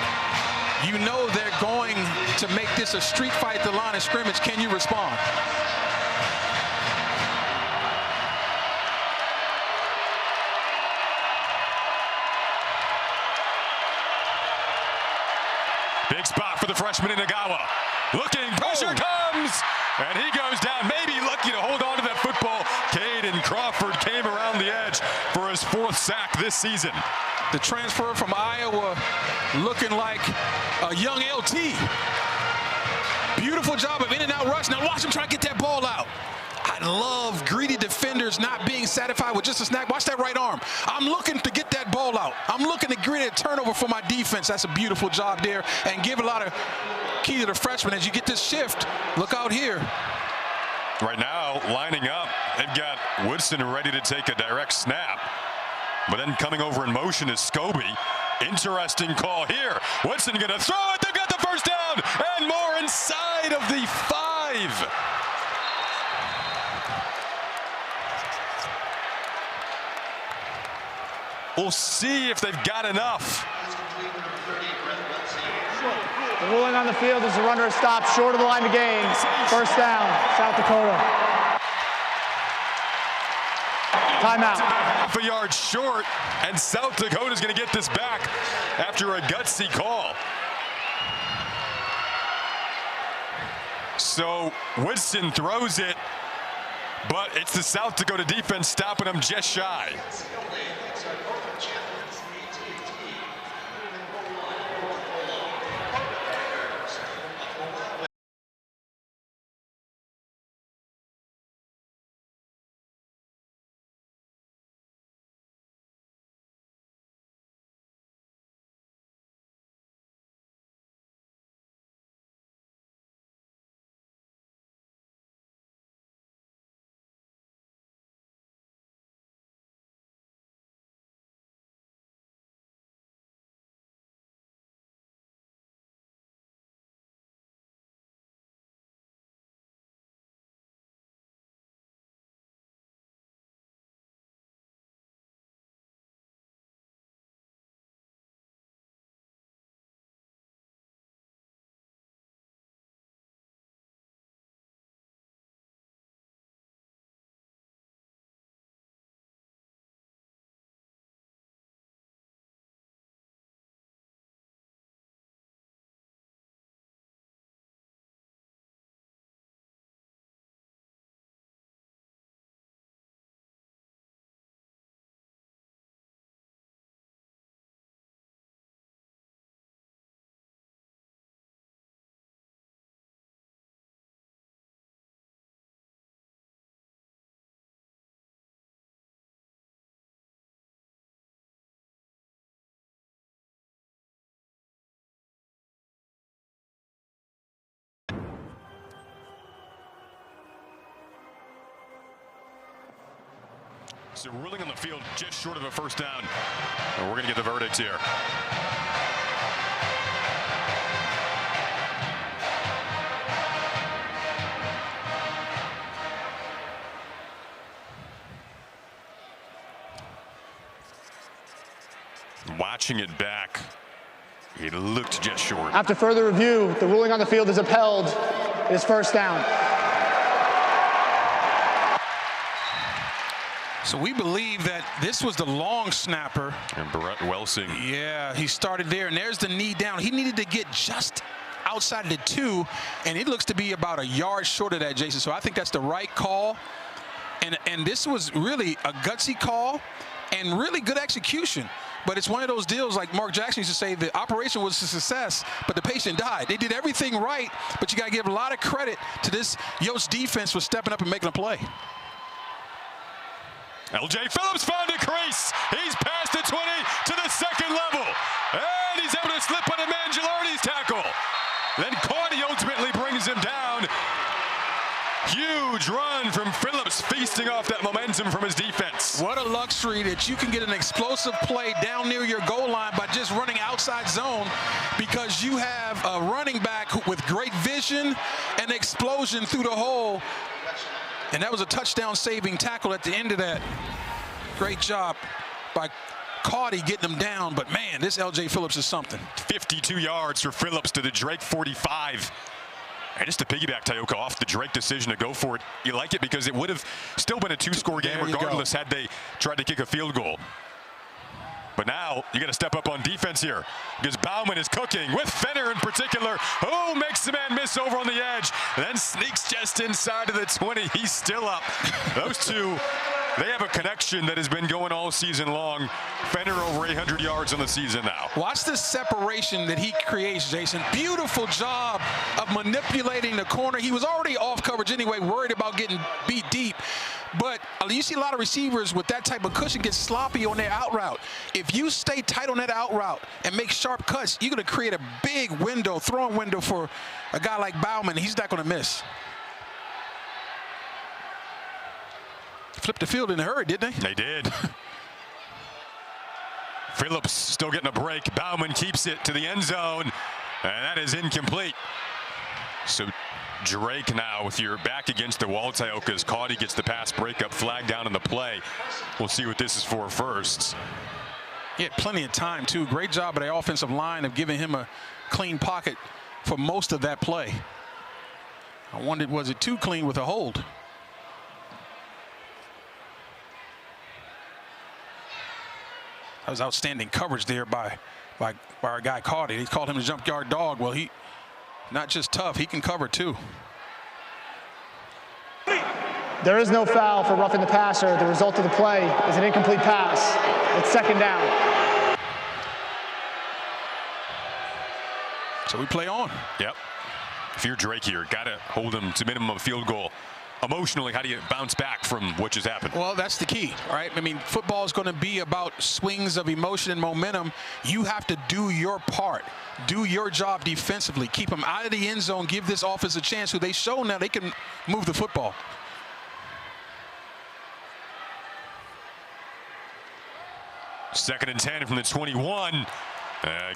You know they're going to make this a street fight at the line of scrimmage. Can you respond? Big spot for the freshman Inagawa. Looking, pressure comes, and he goes down. Maybe lucky to hold on to that football. Caden Crawford came around the edge for his 4th sack this season. The transfer from Iowa looking like a young LT. Beautiful job of in and out rush. Now watch him try to get that ball out. I love greedy defenders not being satisfied with just a snap. Watch that right arm. I'm looking to get that ball out. I'm looking to create a turnover for my defense. That's a beautiful job there, and give a lot of key to the freshman as you get this shift. Look out here. Right now, lining up, they've got Woodson ready to take a direct snap. But then coming over in motion is Scobie. Interesting call here. Woodson gonna throw it. They've got the first down, and more inside of the 5. We'll see if they've got enough. The ruling on the field is the runner is stopped short of the line of game. First down, South Dakota. Timeout. Half a yard short, and South Dakota's going to get this back after a gutsy call. So Woodson throws it but it's the South Dakota defense stopping them just shy. So ruling on the field just short of a first down. And we're going to get the verdict here. Watching it back, it looked just short. After further review, the ruling on the field is upheld. It is first down. So we believe that this was the long snapper. And Brett Welsing. Yeah, he started there, and there's the knee down. He needed to get just outside of the 2, and it looks to be about a yard short of that, Jason. So I think that's the right call. And this was really a gutsy call and really good execution. But it's one of those deals, like Mark Jackson used to say, the operation was a success, but the patient died. They did everything right, but you got to give a lot of credit to this Yost defense for stepping up and making a play. LJ Phillips found a crease. He's past the 20 to the second level. And he's able to slip on a Mangialardi's tackle. Then Caudy ultimately brings him down. Huge run from Phillips, feasting off that momentum from his defense. What a luxury that you can get an explosive play down near your goal line by just running outside zone, because you have a running back with great vision and explosion through the hole. And that was a touchdown-saving tackle at the end of that. Great job by Caudy getting him down. But, man, this L.J. Phillips is something. 52 yards for Phillips to the Drake 45. And just to piggyback, Tayoka, off the Drake decision to go for it, you like it because it would have still been a 2-score game regardless had they tried to kick a field goal. But now you got to step up on defense here because Bauman is cooking with Fenner in particular. Oh, makes the man miss over on the edge, then sneaks just inside of the 20. He's still up. Those two, they have a connection that has been going all season long. Fenner over 800 yards on the season now. Watch the separation that he creates, Jason. Beautiful job of manipulating the corner. He was already off coverage anyway, worried about getting beat deep. But you see a lot of receivers with that type of cushion get sloppy on their out route. If you stay tight on that out route and make sharp cuts, you're going to create a big window, throwing window for a guy like Bauman. He's not going to miss. Flipped the field in a hurry, didn't they? They did. Phillips still getting a break. Bauman keeps it to the end zone, and that is incomplete. So Drake now with your back against the wall, Tayokas. Caudy gets the pass breakup flag down in the play. We'll see what this is for first. He had plenty of time, too. Great job by the offensive line of giving him a clean pocket for most of that play. I wondered, was it too clean with a hold? That was outstanding coverage there by our guy Caudy. He called him the junkyard dog. Well, he not just tough, he can cover too. There is no foul for roughing the passer. The result of the play is an incomplete pass. It's second down. So we play on. Yep. If you're Drake here, got to hold him to minimum field goal. Emotionally, how do you bounce back from what just happened? Well, that's the key, right? I mean, football is going to be about swings of emotion and momentum. You have to do your part. Do your job defensively. Keep them out of the end zone. Give this offense a chance who they show now they can move the football. Second and 10 from the 21.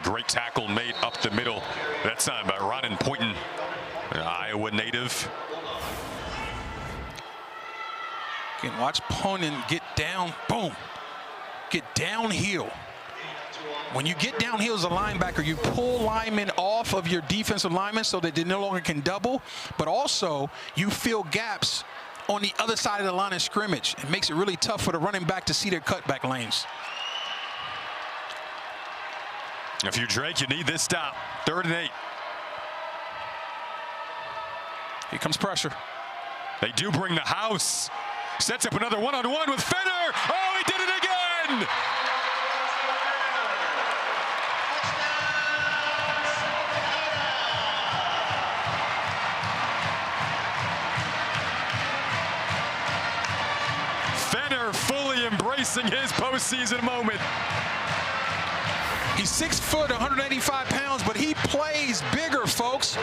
Great tackle made up the middle. That time by Ronan Poynton, an Iowa native. Again, watch Poynton get down, boom, get downhill. When you get downhill as a linebacker, you pull linemen off of your defensive linemen so that they no longer can double, but also you fill gaps on the other side of the line of scrimmage. It makes it really tough for the running back to see their cutback lanes. If you're Drake, you need this stop. 3rd and 8. Here comes pressure. They do bring the house. Sets up another one-on-one with Fenner. Oh, he did it again! Fenner fully embracing his postseason moment. He's 6 foot, 185 pounds, but he plays bigger, folks.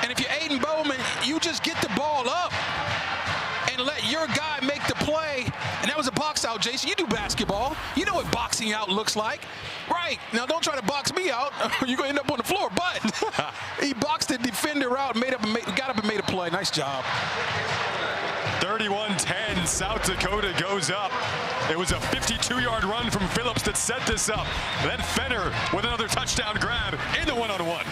And if you're Aiden Bowman, you just get the ball up and let your guy make the play. And that was a box out, Jason. You do basketball. You know what boxing out looks like. Right. Now, don't try to box me out. You're going to end up on the floor. But he boxed the defender out, got up and made a play. Nice job. 31-10, South Dakota goes up. It was a 52-yard run from Phillips that set this up. Then Fenner with another touchdown grab in the one-on-one.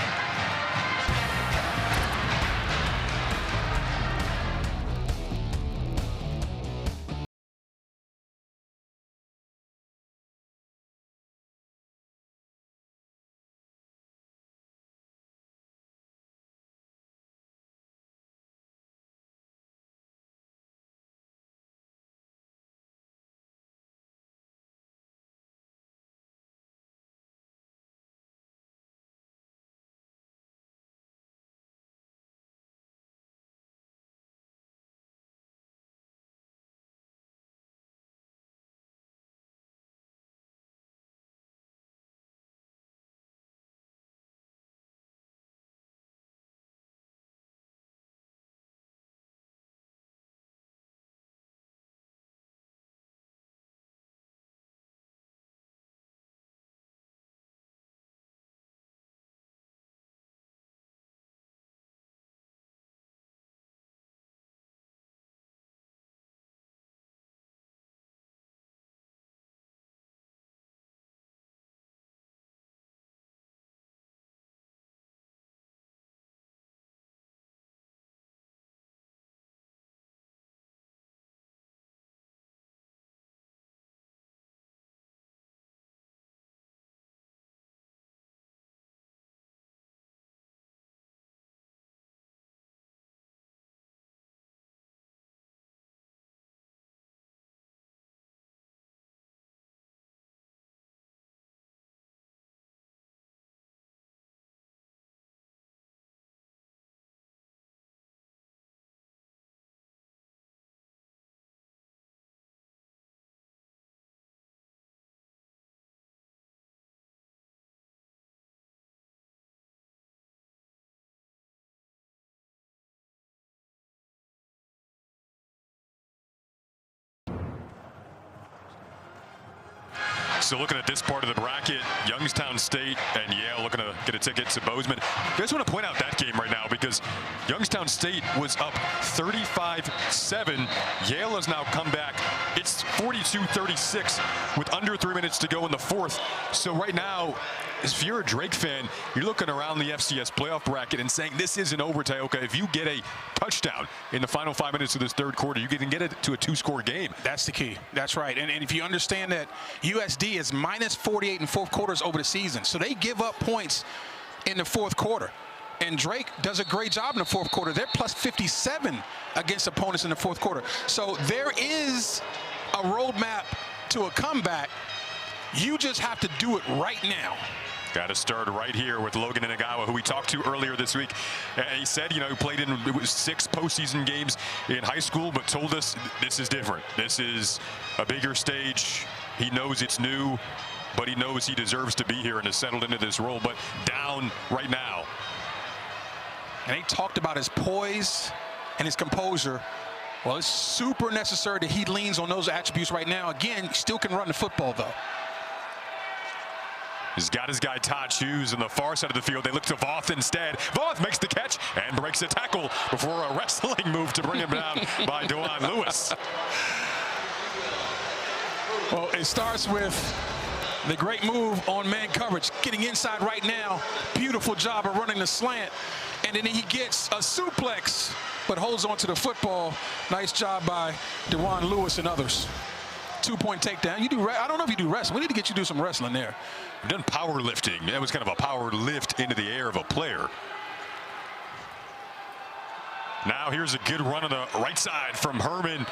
So looking at this part of the bracket, Youngstown State and Yale looking to get a ticket to Bozeman. I just want to point out that game right now because Youngstown State was up 35-7. Yale has now come back. It's 42-36 with under 3 minutes to go in the fourth. So right now, if you're a Drake fan, you're looking around the FCS playoff bracket and saying this is an overtime. Okay, if you get a touchdown in the final 5 minutes of this third quarter, you can get it to a 2-score game. That's the key. That's right. And if you understand that USD is minus 48 in fourth quarters over the season, so they give up points in the fourth quarter. And Drake does a great job in the fourth quarter. They're plus 57 against opponents in the fourth quarter. So there is a roadmap to a comeback. You just have to do it right now. Got to start right here with Logan Inagawa, who we talked to earlier this week. He said, he played in 6 postseason games in high school, but told us this is different. This is a bigger stage. He knows it's new, but he knows he deserves to be here and has settled into this role, but down right now. And they talked about his poise and his composure. Well, it's super necessary that he leans on those attributes right now. Again, he still can run the football, though. He's got his guy Todd Hughes on the far side of the field. They look to Voth instead. Voth makes the catch and breaks a tackle before a wrestling move to bring him down by Dewan Lewis. Well, it starts with the great move on man coverage, getting inside right now. Beautiful job of running the slant. And then he gets a suplex, but holds on to the football. Nice job by Dewan Lewis and others. 2-point takedown. I don't know if you do wrestling. We need to get you to do some wrestling there. We've done powerlifting. That was kind of a power lift into the air of a player. Now here's a good run on the right side from Herman.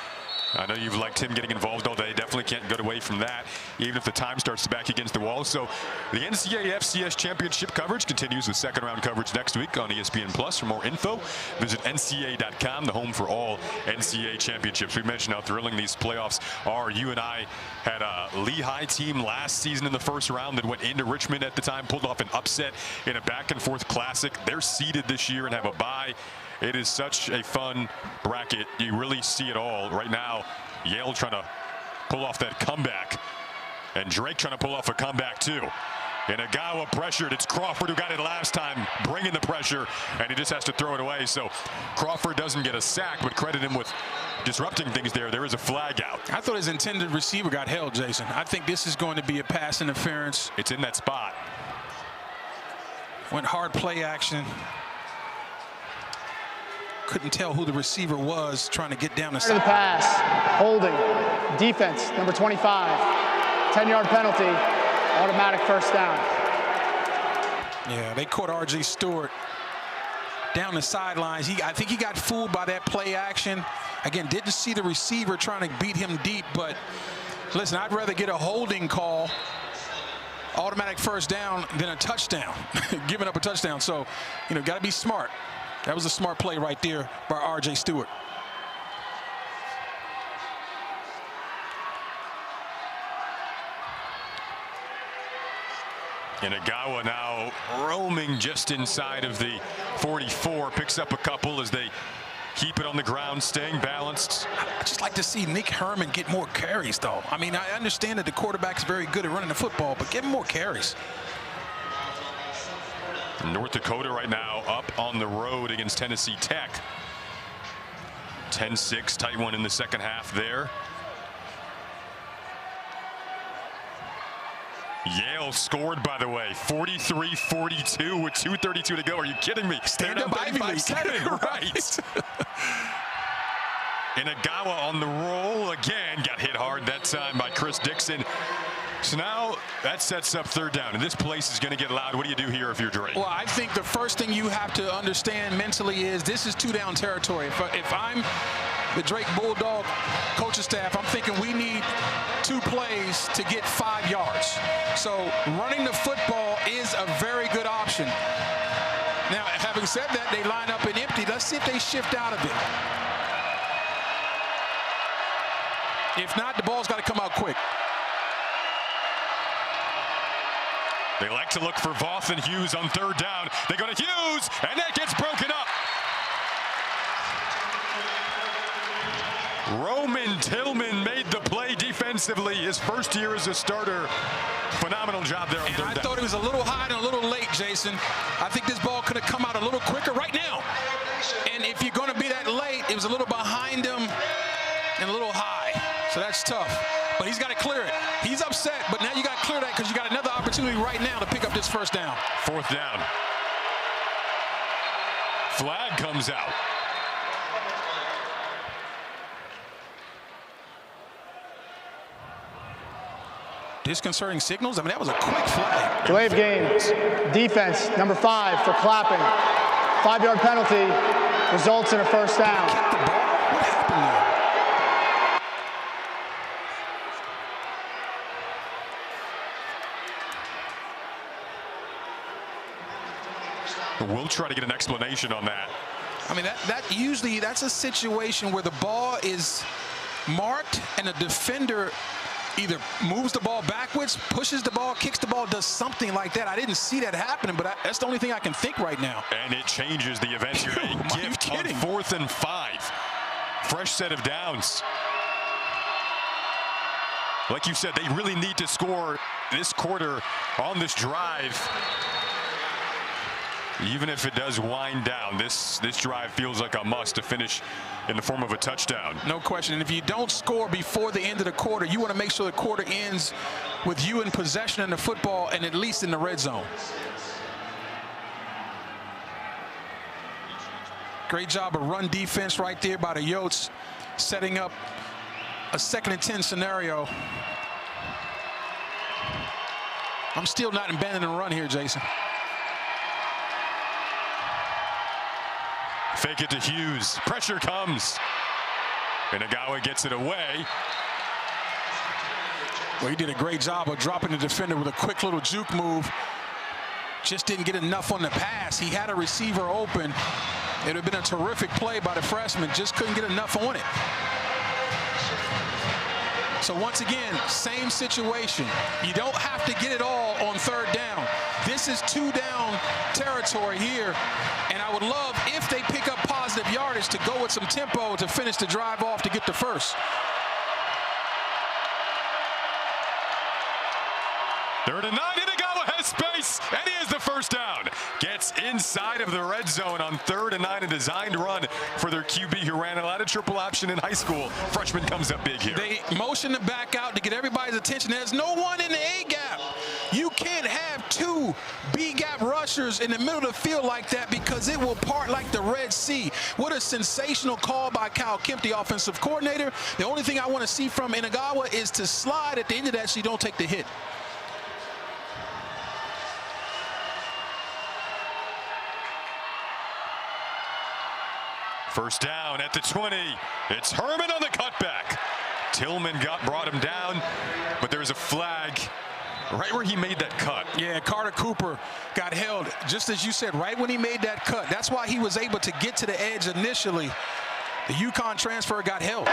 I know you've liked him getting involved all day. Definitely can't get away from that, even if the time starts back against the wall. So the NCAA FCS Championship coverage continues with second-round coverage next week on ESPN+. For more info, visit NCAA.com, the home for all NCAA championships. We mentioned how thrilling these playoffs are. You and I had a Lehigh team last season in the first round that went into Richmond at the time, pulled off an upset in a back-and-forth classic. They're seeded this year and have a bye. It is such a fun bracket. You really see it all. Right now, Yale trying to pull off that comeback. And Drake trying to pull off a comeback, too. Inagawa pressured. It's Crawford who got it last time, bringing the pressure, and he just has to throw it away. So Crawford doesn't get a sack, but credit him with disrupting things there. There is a flag out. I thought his intended receiver got held, Jason. I think this is going to be a pass interference. It's in that spot. Went hard play action. Couldn't tell who the receiver was trying to get down the side. The pass, holding, defense, number 25, 10-yard penalty, automatic first down. Yeah, they caught R.J. Stewart down the sidelines. I think he got fooled by that play action. Again, didn't see the receiver trying to beat him deep, but listen, I'd rather get a holding call, automatic first down, than a touchdown, giving up a touchdown. So, got to be smart. That was a smart play right there by R.J. Stewart. Inagawa now roaming just inside of the 44, picks up a couple as they keep it on the ground, staying balanced. I'd just like to see Nick Herman get more carries, though. I mean, I understand that the quarterback's very good at running the football, but give him more carries. North Dakota right now up on the road against Tennessee Tech. 10-6, tight one in the second half there. Yale scored, by the way, 43-42 with 2:32 to go. Are you kidding me? Stand-up Ivy League. Right. Inagawa on the roll again. Got hit hard that time by Chris Dixon. So now that sets up third down, and this place is going to get loud. What do you do here if you're Drake? Well, I think the first thing you have to understand mentally is this is two-down territory. If I'm the Drake Bulldog coaching staff, I'm thinking we need 2 plays to get 5 yards. So running the football is a very good option. Now, having said that, they line up in empty. Let's see if they shift out of it. If not, the ball's got to come out quick. They like to look for Voth and Hughes on third down. They go to Hughes, and that gets broken up. Roman Tillman made the play defensively. His first year as a starter. Phenomenal job there on third down. I thought it was a little high and a little late, Jason. I think this ball could have come out a little quicker right now. And if you're going to be that late, it was a little behind him and a little high. So that's tough. But he's got to clear it. He's upset, but now you got to clear that because you got another opportunity right now to pick up this first down. Fourth down. Flag comes out. Disconcerting signals. I mean, that was a quick flag. Delay of game. Defense, number 5 for clapping. 5-yard penalty results in a first down. Kept the ball? What happened there? We'll try to get an explanation on that. I mean, that's a situation where the ball is marked and a defender either moves the ball backwards, pushes the ball, kicks the ball, does something like that. I didn't see that happening, but that's the only thing I can think right now. And it changes the event here. A gift on 4th and 5. Fresh set of downs. Like you said, they really need to score this quarter on this drive. Even if it does wind down, this drive feels like a must to finish in the form of a touchdown. No question. And if you don't score before the end of the quarter, you want to make sure the quarter ends with you in possession of the football and at least in the red zone. Great job of run defense right there by the Yotes, setting up a 2nd and 10 scenario. I'm still not abandoning the run here, Jason. Fake it to Hughes. Pressure comes. And Agawa gets it away. Well, he did a great job of dropping the defender with a quick little juke move. Just didn't get enough on the pass. He had a receiver open. It would have been a terrific play by the freshman. Just couldn't get enough on it. So once again, same situation. You don't have to get it all on 3rd down. This is 2-down territory here. And I would love if they pick up positive yardage to go with some tempo to finish the drive off to get the first. 3rd and 9. Inagawa has space, and he has the first down. Gets inside of the red zone on 3rd and 9, a designed run for their QB who ran a lot of triple option in high school. Freshman comes up big here. They motion the back out to get everybody's attention. There's no one in the A gap. You can't have 2 B gap rushers in the middle of the field like that because it will part like the Red Sea. What a sensational call by Kyle Kemp, the offensive coordinator. The only thing I want to see from Inagawa is to slide at the end of that so you don't take the hit. First down at the 20. It's Herman on the cutback. Tillman brought him down, but there's a flag right where he made that cut. Yeah, Carter Cooper got held, just as you said, right when he made that cut. That's why he was able to get to the edge initially. The UConn transfer got held.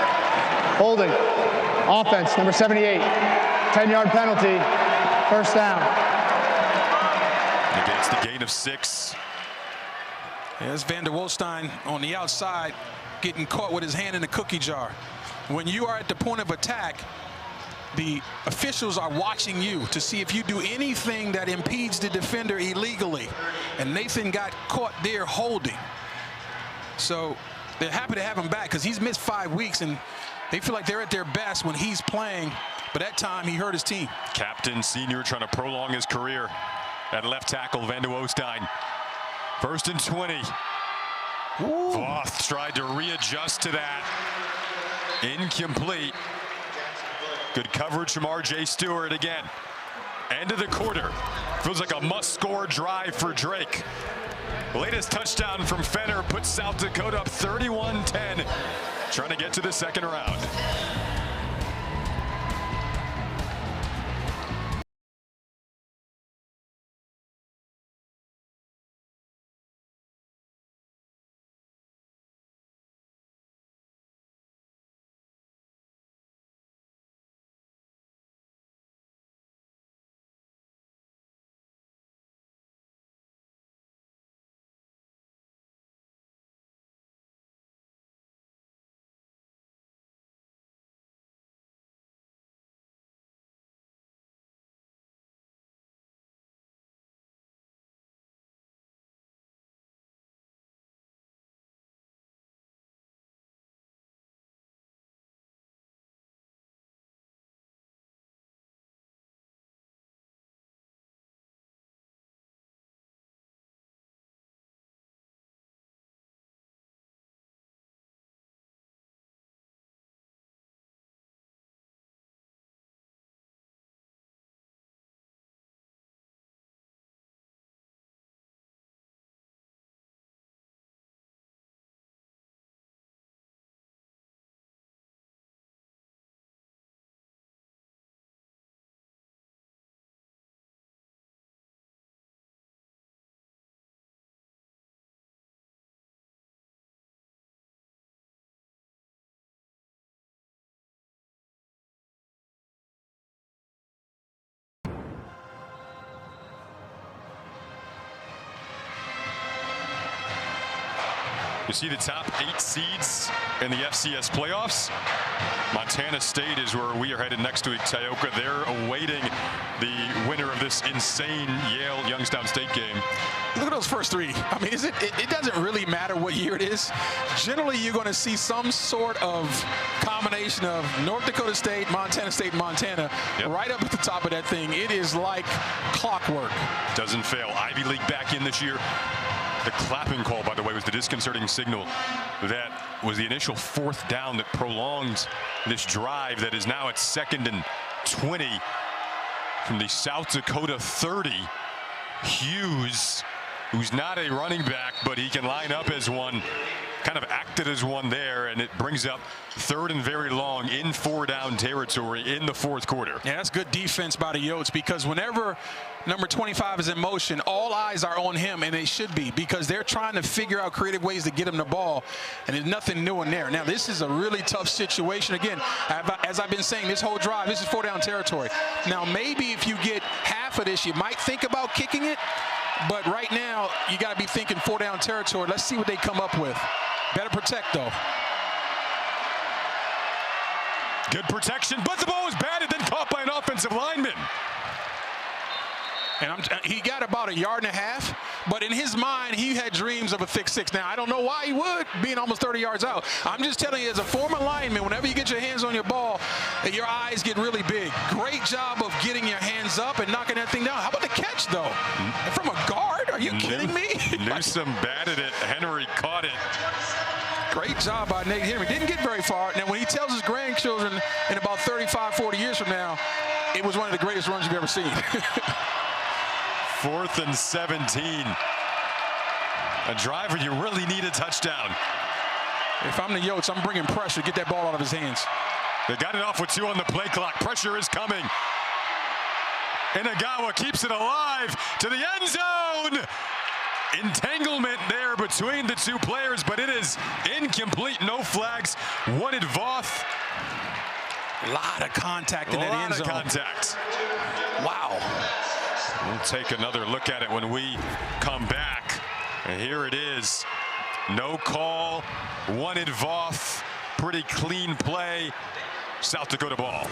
Holding. Offense, number 78. 10-yard penalty. First down. Against the gain of 6. There's Van der Wolstein on the outside getting caught with his hand in the cookie jar. When you are at the point of attack, the officials are watching you to see if you do anything that impedes the defender illegally. And Nathan got caught there holding. So they're happy to have him back because he's missed 5 weeks, and they feel like they're at their best when he's playing. But that time he hurt his team. Captain senior trying to prolong his career at left tackle, Van der Wolstein. 1st and 20. Voth tried to readjust to that. Incomplete. Good coverage from R.J. Stewart again. End of the quarter. Feels like a must-score drive for Drake. Latest touchdown from Fenner puts South Dakota up 31-10. Trying to get to the 2nd round. You see the top 8 seeds in the FCS playoffs. Montana State is where we are headed next week, Tioka. They're awaiting the winner of this insane Yale-Youngstown State game. Look at those first 3. I mean, it doesn't really matter what year it is. Generally, you're going to see some sort of combination of North Dakota State, and Montana right up at the top of that thing. It is like clockwork. Doesn't fail. Ivy League back in this year. The clapping call, by the way, was the disconcerting signal that was the initial 4th down that prolonged this drive that is now at 2nd and 20 from the South Dakota 30. Hughes, who's not a running back, but he can line up as one, kind of acted as one there, and it brings up 3rd and very long in 4-down territory in the 4th quarter. Yeah, that's good defense by the Yotes, because whenever number 25 is in motion, all eyes are on him, and they should be, because they're trying to figure out creative ways to get him the ball, and there's nothing new in there. Now, this is a really tough situation. Again, as I've been saying this whole drive, this is 4-down territory. Now, maybe if you get half of this, you might think about kicking it, but right now, you got to be thinking 4-down territory. Let's see what they come up with. Better protect, though. Good protection, but the ball was batted, then caught by an offensive lineman. And he got about 1.5 yards, but in his mind, he had dreams of a thick 6. Now, I don't know why he would, being almost 30 yards out. I'm just telling you, as a former lineman, whenever you get your hands on your ball, your eyes get really big. Great job of getting your hands up and knocking that thing down. How about the catch, though? From a guard? Are you kidding me? Newsome batted it. Henry caught it. Great job by Nate Henry. Didn't get very far. Now, when he tells his grandchildren in about 35, 40 years from now, it was one of the greatest runs you've ever seen. 4th and 17. A drive where you really need a touchdown. If I'm the Yotes, I'm bringing pressure. Get that ball out of his hands. They got it off with 2 on the play clock. Pressure is coming. Inagawa keeps it alive to the end zone. Entanglement there between the 2 players, but it is incomplete. No flags. Wanted Voth. A lot of contact in that end zone. A lot of contact. Wow. We'll take another look at it when we come back. And here it is. No call. Wanted Voth. Pretty clean play. South Dakota ball.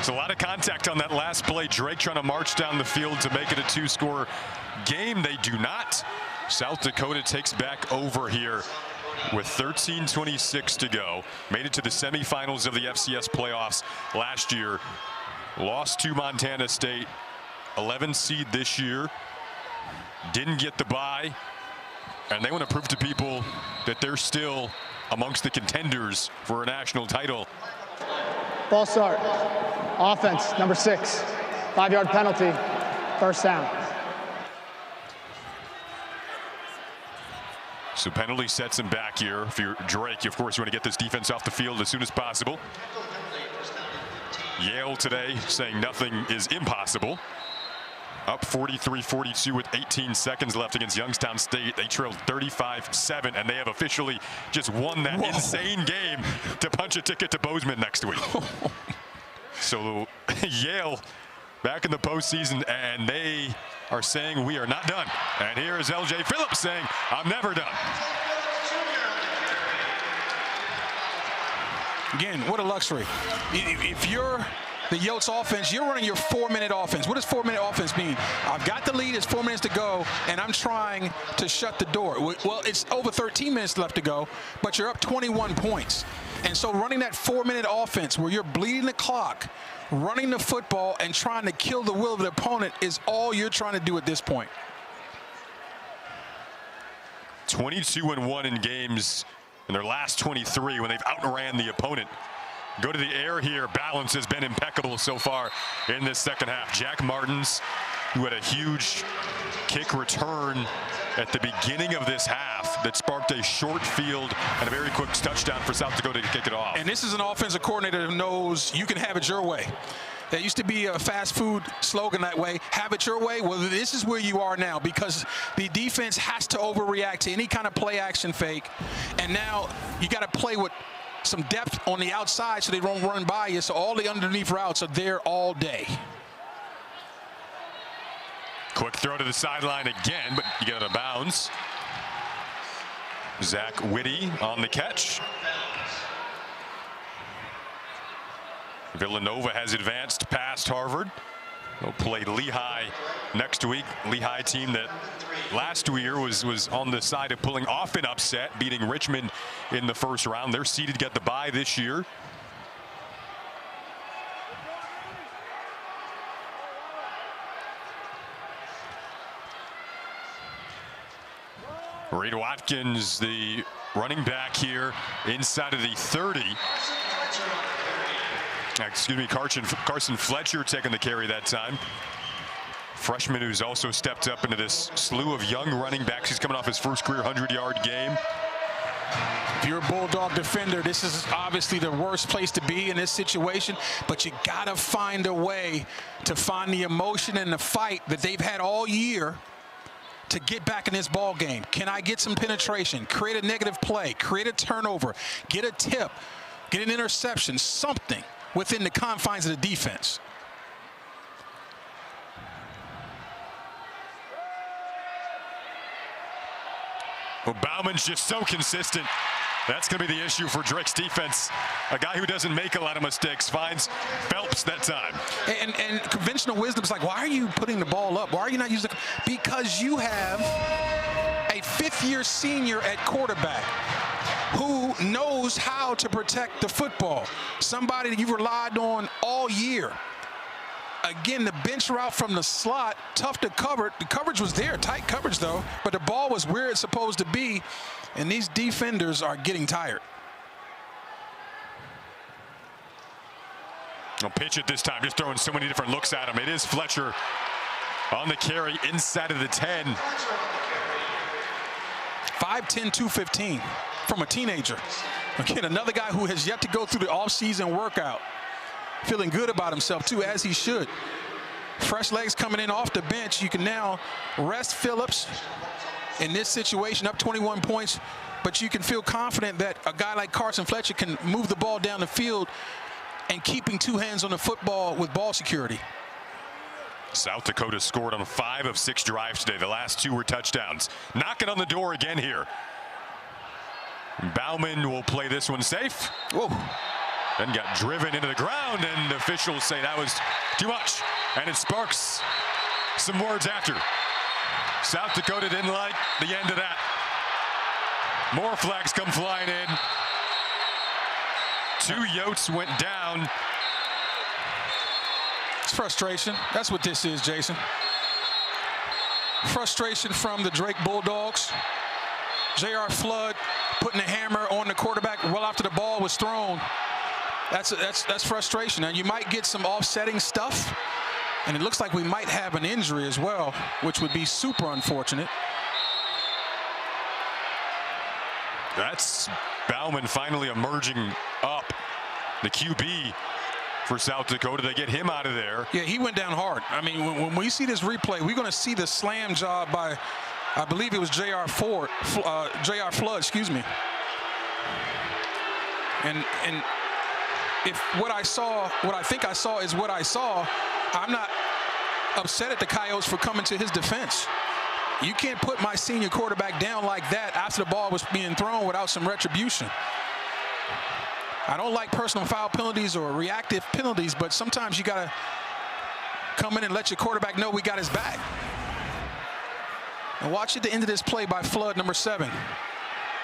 There's a lot of contact on that last play. Drake trying to march down the field to make it a 2-score game. They do not. South Dakota takes back over here with 13:26 to go. Made it to the semifinals of the FCS playoffs last year. Lost to Montana State. 11 seed this year. Didn't get the bye. And they want to prove to people that they're still amongst the contenders for a national title. Ball start. Offense, number 6. 5-yard penalty. First down. So penalty sets him back here. If you're Drake, of course, you want to get this defense off the field as soon as possible. Yale today saying nothing is impossible. Up 43-42 with 18 seconds left against Youngstown State. They trailed 35-7, and they have officially just won that insane game to punch a ticket to Bozeman next week. So Yale back in the postseason, and they are saying we are not done. And here is LJ Phillips saying, I'm never done. Again, what a luxury. If you're the Yotes offense, you're running your 4-minute offense. What does 4-minute offense mean? I've got the lead, it's 4 minutes to go, and I'm trying to shut the door. Well, it's over 13 minutes left to go, but you're up 21 points. And so running that 4-minute offense where you're bleeding the clock, running the football and trying to kill the will of the opponent is all you're trying to do at this point. 22-1 in games in their last 23 when they've outran the opponent. Go to the air here. Balance has been impeccable so far in this second half. Jack Martins, who had a huge kick return at the beginning of this half that sparked a short field and a very quick touchdown for South Dakota to kick it off. And this is an offensive coordinator who knows you can have it your way. That used to be a fast food slogan that way. Have it your way. Well, this is where you are now because the defense has to overreact to any kind of play action fake. And now you got to play with some depth on the outside so they don't run by you. So all the underneath routes are there all day. Quick throw to the sideline again, but you get out of bounds. Zach Whitty on the catch. Villanova has advanced past Harvard. They'll play Lehigh next week. Lehigh team that last year was on the side of pulling off an upset, beating Richmond in the first round. They're seeded to get the bye this year. Reed Watkins, the running back here, inside of the 30. Excuse me, Carson Fletcher taking the carry that time. Freshman who's also stepped up into this slew of young running backs. He's coming off his first career 100-yard game. If you're a Bulldog defender, this is obviously the worst place to be in this situation, but you gotta find a way to find the emotion and the fight that they've had all year to get back in this ball game. Can I get some penetration, create a negative play, create a turnover, get a tip, get an interception, something within the confines of the defense? Well, Bauman's just so consistent. That's going to be the issue for Drake's defense. A guy who doesn't make a lot of mistakes finds Phelps that time. And conventional wisdom is like, why are you putting the ball up? Why are you not using it? Because you have a fifth-year senior at quarterback who knows how to protect the football. Somebody that you've relied on all year. Again, the bench route from the slot, tough to cover. The coverage was there, tight coverage though, but the ball was where it's supposed to be, and these defenders are getting tired. I'll pitch it this time, just throwing so many different looks at him. It is Fletcher on the carry inside of the 10. 5'10", 215 from a teenager. Again, another guy who has yet to go through the offseason workout. Feeling good about himself, too, as he should. Fresh legs coming in off the bench. You can now rest Phillips in this situation, up 21 points, but you can feel confident that a guy like Carson Fletcher can move the ball down the field and keeping two hands on the football with ball security. South Dakota scored on 5 of 6 drives today. The last 2 were touchdowns. Knocking on the door again here. Bauman will play this one safe. Whoa. Then got driven into the ground, and officials say that was too much. And it sparks some words after. South Dakota didn't like the end of that. More flags come flying in. 2 Yotes went down. It's frustration. That's what this is, Jason. Frustration from the Drake Bulldogs. J.R. Flood putting the hammer on the quarterback well after the ball was thrown. That's frustration. And you might get some offsetting stuff. And it looks like we might have an injury as well, which would be super unfortunate. That's Bauman finally emerging up. The QB for South Dakota. They get him out of there. Yeah, he went down hard. I mean, when we see this replay, we're going to see the slam job by, I believe it was J.R. Flood, excuse me. And if what I think I saw is what I saw, I'm not upset at the Coyotes for coming to his defense. You can't put my senior quarterback down like that after the ball was being thrown without some retribution. I don't like personal foul penalties or reactive penalties, but sometimes you got to come in and let your quarterback know we got his back. And watch at the end of this play by Flood, number 7.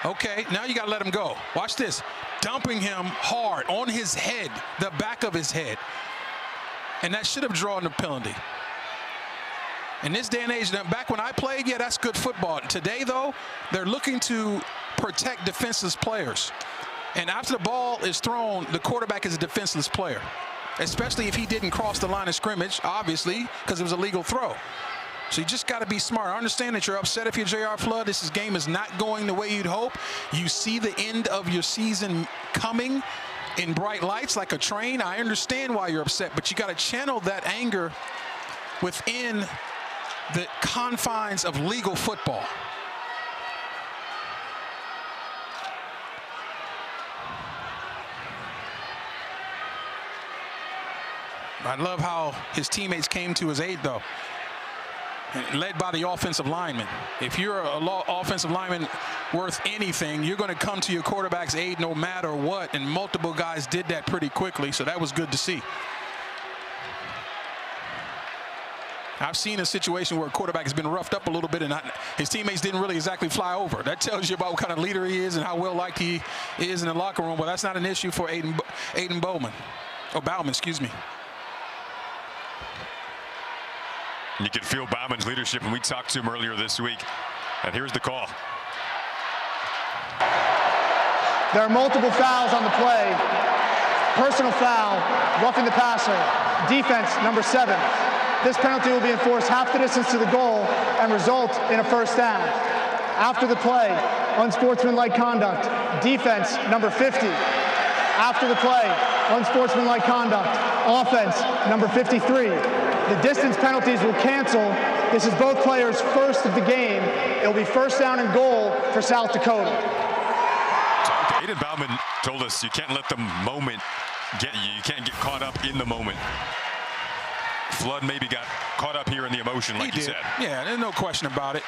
Okay, now you got to let him go. Watch this. Dumping him hard on his head, the back of his head. And that should have drawn the penalty. In this day and age, back when I played, yeah, that's good football. Today, though, they're looking to protect defenseless players. And after the ball is thrown, the quarterback is a defenseless player, especially if he didn't cross the line of scrimmage, obviously, because it was a legal throw. So you just got to be smart. I understand that you're upset if you're J.R. Flood. This game is not going the way you'd hope. You see the end of your season coming in bright lights like a train. I understand why you're upset, but you got to channel that anger within the confines of legal football. I love how his teammates came to his aid, though, led by the offensive lineman. If you're an offensive lineman worth anything, you're going to come to your quarterback's aid no matter what, and multiple guys did that pretty quickly, so that was good to see. I've seen a situation where a quarterback has been roughed up a little bit and his teammates didn't really exactly fly over. That tells you about what kind of leader he is and how well liked he is in the locker room. But that's not an issue for Aiden Bowman. Oh, Bauman, excuse me. You can feel Bauman's leadership, and we talked to him earlier this week. And here's the call. There are multiple fouls on the play. Personal foul, roughing the passer. Defense, number 7. This penalty will be enforced half the distance to the goal and result in a first down. After the play, unsportsmanlike conduct. Defense, number 50. After the play, unsportsmanlike conduct. Offense, number 53. The distance penalties will cancel. This is both players' first of the game. It'll be first down and goal for South Dakota. Aiden Bauman told us you can't let the moment get you. You can't get caught up in the moment. Flood maybe got caught up here in the emotion, like you said. Yeah, there's no question about it.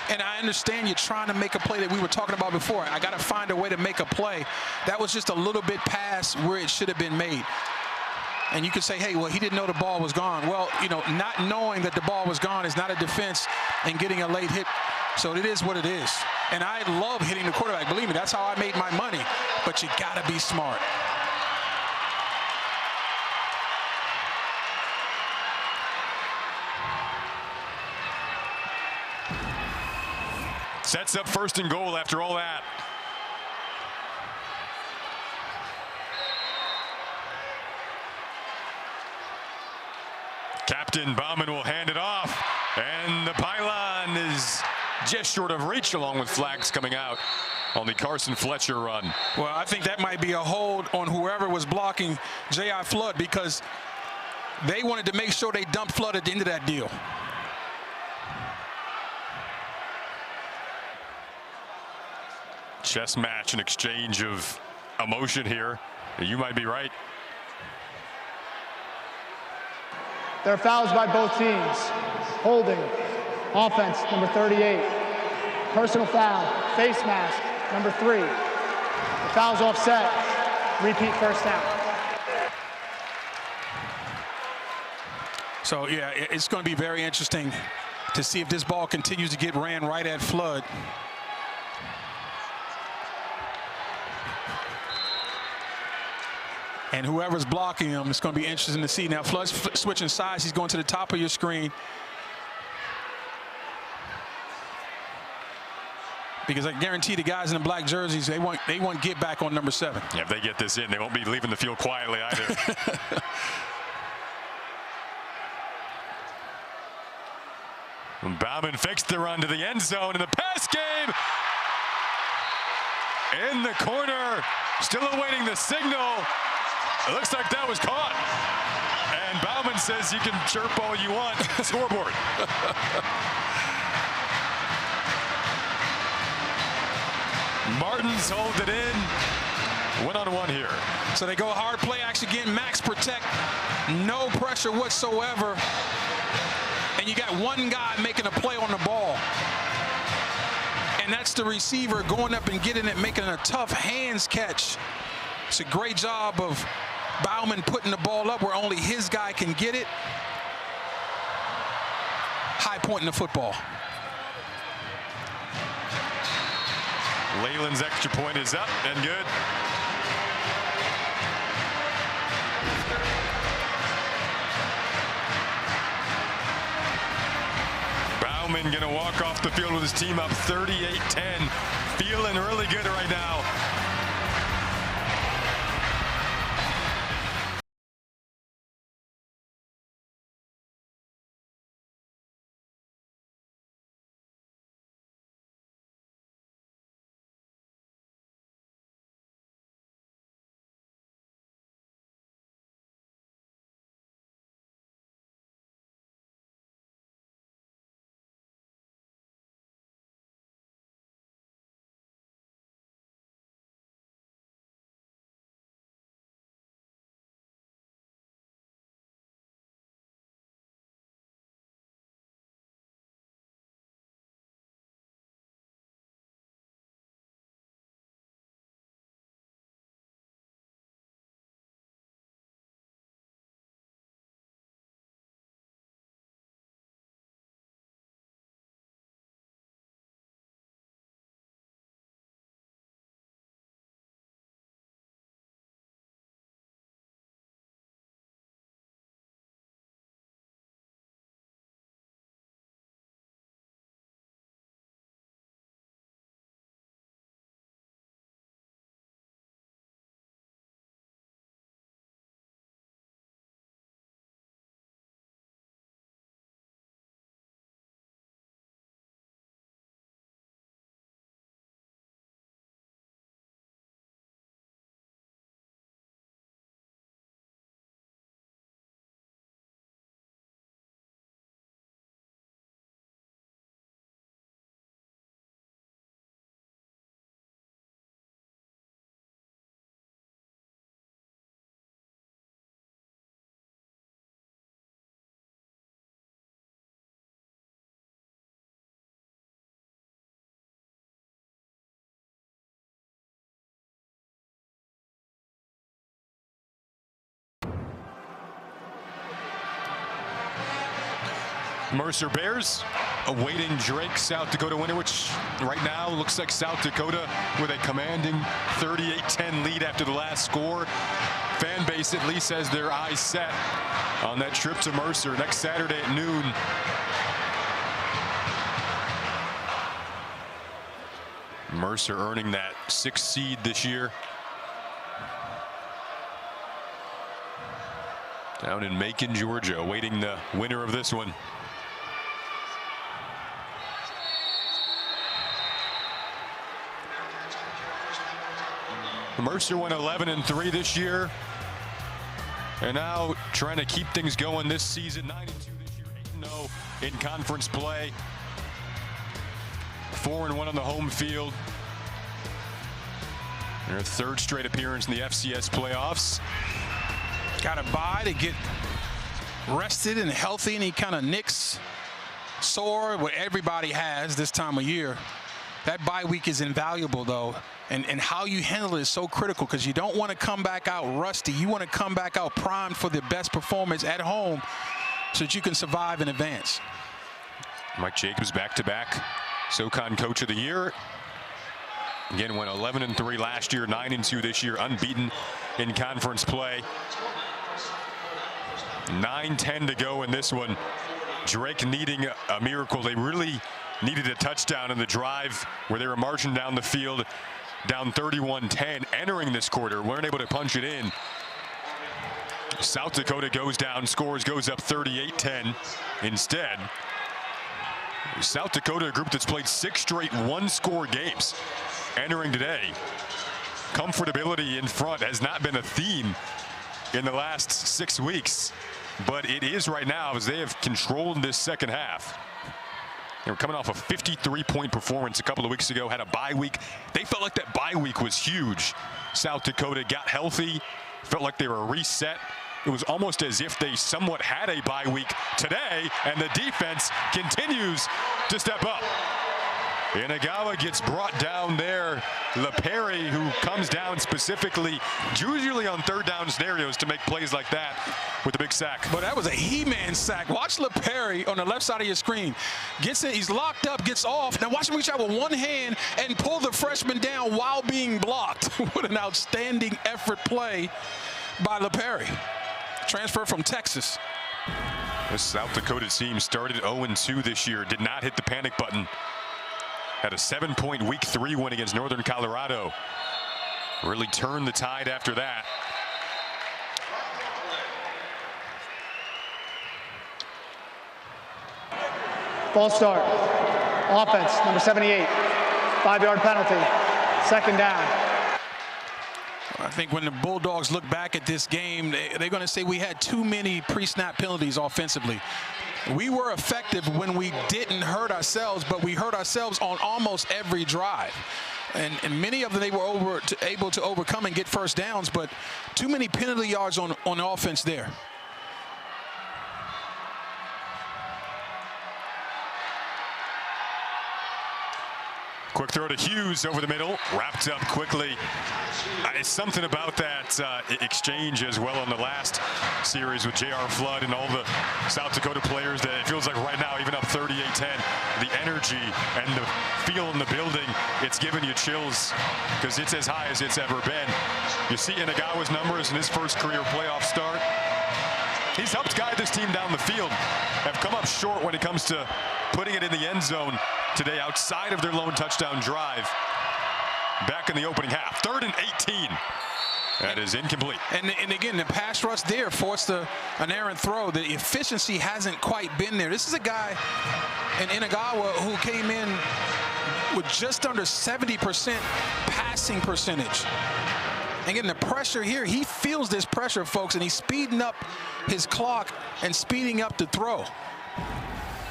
And I understand you're trying to make a play that we were talking about before. I got to find a way to make a play. That was just a little bit past where it should have been made. And you could say, hey, well, he didn't know the ball was gone. Well, you know, not knowing that the ball was gone is not a defense in getting a late hit. So it is what it is. And I love hitting the quarterback. Believe me, that's how I made my money. But you got to be smart. Sets up first and goal after all that. Captain Bauman will hand it off, and the pylon is just short of reach, along with flags coming out on the Carson Fletcher run. Well, I think that might be a hold on whoever was blocking J.I. Flood, because they wanted to make sure they dumped Flood at the end of that deal. Chess match, an exchange of emotion here. You might be right. There are fouls by both teams. Holding, offense, number 38. Personal foul, face mask, number 3. The foul's offset. Repeat first down. So, yeah, it's going to be very interesting to see if this ball continues to get ran right at Flood. And whoever's blocking him, it's going to be interesting to see. Now, Flood's switching sides. He's going to the top of your screen. Because I guarantee the guys in the black jerseys, they want get back on number 7. Yeah, if they get this in, they won't be leaving the field quietly either. Bauman fixed the run to the end zone in the pass game. In the corner, still awaiting the signal. It looks like that was caught. And Bauman says you can chirp all you want. Scoreboard. Martins hold it in. 1-on-1 here. So they go hard play action again. Max protect. No pressure whatsoever. And you got one guy making a play on the ball. And that's the receiver going up and getting it, making a tough hands catch. It's a great job of Bauman putting the ball up where only his guy can get it. High point in the football. Leyland's extra point is up and good. Bauman gonna walk off the field with his team up 38-10. Feeling really good right now. Mercer Bears awaiting Drake South Dakota winner, which right now looks like South Dakota with a commanding 38-10 lead after the last score. Fan base at least has their eyes set on that trip to Mercer next Saturday at noon. Mercer earning that 6th seed this year. Down in Macon, Georgia, awaiting the winner of this one. Mercer went 11-3 this year, and now trying to keep things going this season. 9-2 this year, 8-0 in conference play. 4-1 on the home field. Their 3rd straight appearance in the FCS playoffs. Got a bye to get rested and healthy, and he kind of nicks sore, what everybody has this time of year. That bye week is invaluable, though, and how you handle it is so critical, because you don't want to come back out rusty. You want to come back out primed for the best performance at home so that you can survive and advance. Mike Jacobs back-to-back SoCon Coach of the Year. Again, went 11-3 last year, 9-2 this year, unbeaten in conference play. 9:10 to go in this one. Drake needing a miracle. They really needed a touchdown in the drive where they were marching down the field, down 31-10, entering this quarter. Weren't able to punch it in. South Dakota goes down, goes up 38-10 instead. South Dakota, a group that's played 6 straight one-score games, entering today. Comfortability in front has not been a theme in the last 6 weeks, but it is right now as they have controlled this second half. They were coming off a 53-point performance a couple of weeks ago, had a bye week. They felt like that bye week was huge. South Dakota got healthy, felt like they were reset. It was almost as if they somewhat had a bye week today, and the defense continues to step up. Inagawa gets brought down there. LaPerry, who comes down specifically, usually on third down scenarios, to make plays like that with a big sack. But that was a He-Man sack. Watch LaPerry on the left side of your screen. Gets it, he's locked up, gets off. Now watch him reach out with one hand and pull the freshman down while being blocked. What an outstanding effort play by LaPerry. Transfer from Texas. This South Dakota team started 0-2 this year, did not hit the panic button. Had a 7-point week 3 win against Northern Colorado. Really turned the tide after that. False start. Offense, number 78. 5-yard penalty. Second down. I think when the Bulldogs look back at this game, they're going to say we had too many pre-snap penalties offensively. We were effective when we didn't hurt ourselves, but we hurt ourselves on almost every drive. And many of them they were able to overcome and get first downs, but too many penalty yards on offense there. Quick throw to Hughes over the middle, wrapped up quickly. It's something about that exchange as well on the last series with J.R. Flood and all the South Dakota players that it feels like right now, even up 38-10, the energy and the feel in the building, it's giving you chills because it's as high as it's ever been. You see Inagawa's numbers in his first career playoff start. He's helped guide this team down the field, have come up short when it comes to putting it in the end zone today outside of their lone touchdown drive back in the opening half. 3rd and 18. That is incomplete. And again, the pass rush there forced an errant throw. The efficiency hasn't quite been there. This is a guy in Inagawa who came in with just under 70% passing percentage. Again, the pressure here, he feels this pressure, folks, and he's speeding up his clock and speeding up the throw.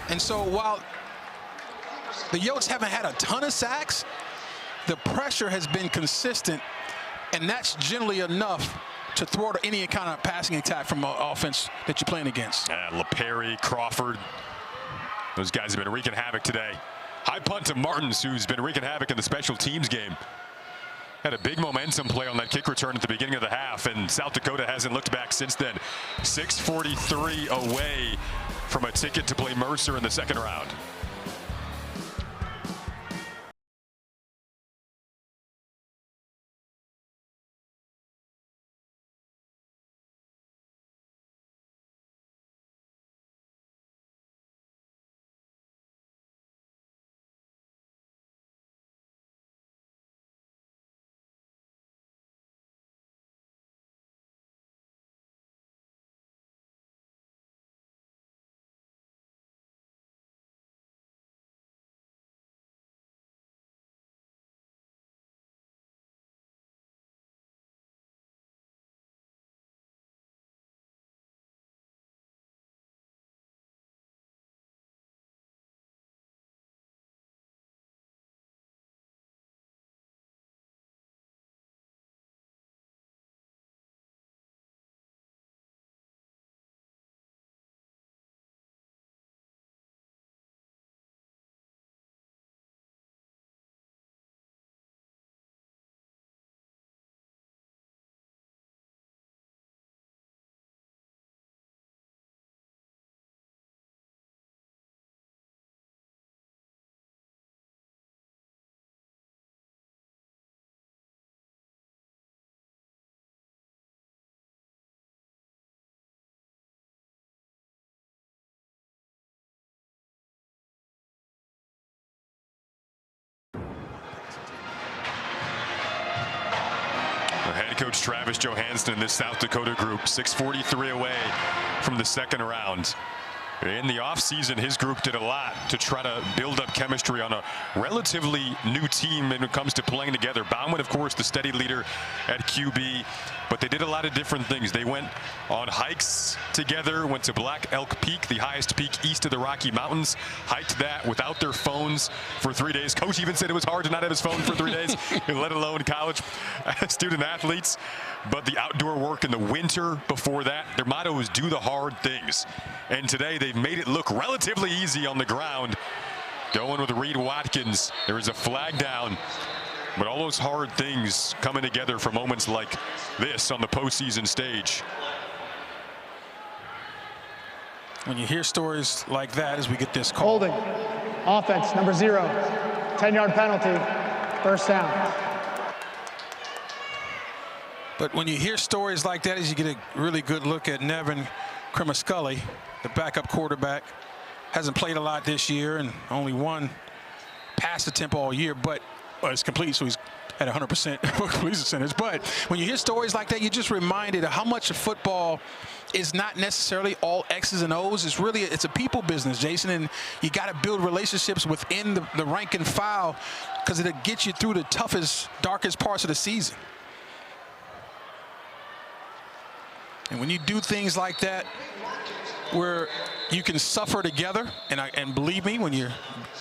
And so while the Yotes haven't had a ton of sacks, the pressure has been consistent, and that's generally enough to thwart any kind of passing attack from an offense that you're playing against. LaPerry, Crawford, those guys have been wreaking havoc today. High punt to Martins, who's been wreaking havoc in the special teams game. Had a big momentum play on that kick return at the beginning of the half, and South Dakota hasn't looked back since then. 6:43 away from a ticket to play Mercer in the second round. coach Travis Johansson in this South Dakota group, 6:43 away from the second round. In the offseason, his group did a lot to try to build up chemistry on a relatively new team when it comes to playing together. Bauman, of course, the steady leader at QB, but they did a lot of different things. They went on hikes together, went to Black Elk Peak, the highest peak east of the Rocky Mountains, hiked that without their phones for 3 days. Coach even said it was hard to not have his phone for 3 days, let alone college student athletes. But the outdoor work in the winter before that, their motto is do the hard things. And today they've made it look relatively easy on the ground. Going with Reed Watkins. There is a flag down. But all those hard things coming together for moments like this on the postseason stage. When you hear stories like that as we get this call. Holding. Offense, number 0. 10-yard penalty. First down. But when you hear stories like that, as you get a really good look at Nevin Cremascully, the backup quarterback, hasn't played a lot this year and only one pass attempt all year, but it's complete, so he's at 100% completion percentage. But when you hear stories like that, you're just reminded of how much of football is not necessarily all X's and O's. It's a people business, Jason, and you got to build relationships within the rank and file because it'll get you through the toughest, darkest parts of the season. And when you do things like that, where you can suffer together, and believe me, when you're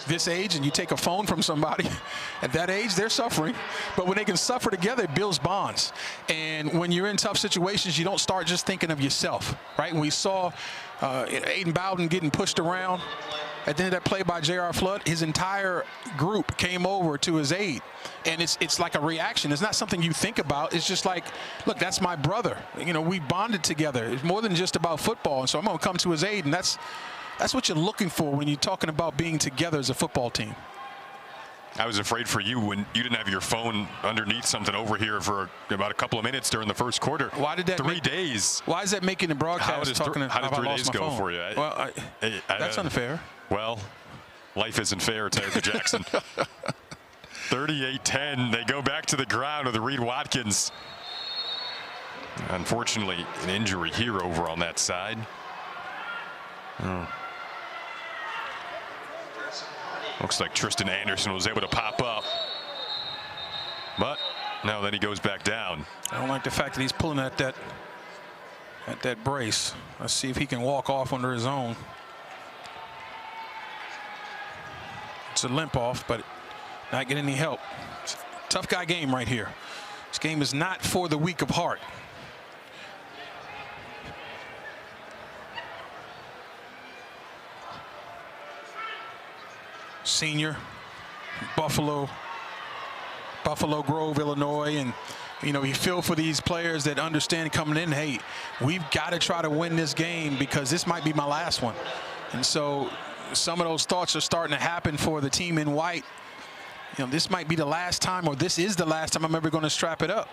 this age and you take a phone from somebody at that age, they're suffering. But when they can suffer together, it builds bonds. And when you're in tough situations, you don't start just thinking of yourself, right? When we saw Aiden Bowden getting pushed around at the end of that play by J.R. Flood, his entire group came over to his aid. And it's like a reaction. It's not something you think about. It's just like, look, that's my brother. You know, we bonded together. It's more than just about football. And so I'm going to come to his aid. And that's what you're looking for when you're talking about being together as a football team. I was afraid for you when you didn't have your phone underneath something over here for about a couple of minutes during the first quarter. Why did that 3 days? Why is that making the broadcast How did 3 days go for you? Well, that's unfair. Well, life isn't fair, Tiger Jackson. 38-10. They go back to the ground with Reed Watkins. Unfortunately, an injury here over on that side. Looks like Tristan Anderson was able to pop up. But no, then he goes back down. I don't like the fact that he's pulling at that brace. Let's see if he can walk off under his own. It's a limp off, but not getting any help. It's a tough guy game right here. This game is not for the weak of heart. Senior, Buffalo Grove, Illinois, and you know, you feel for these players that understand coming in, hey, we've got to try to win this game because this might be my last one. And so some of those thoughts are starting to happen for the team in white. You know, this might be the last time, or this is the last time I'm ever going to strap it up.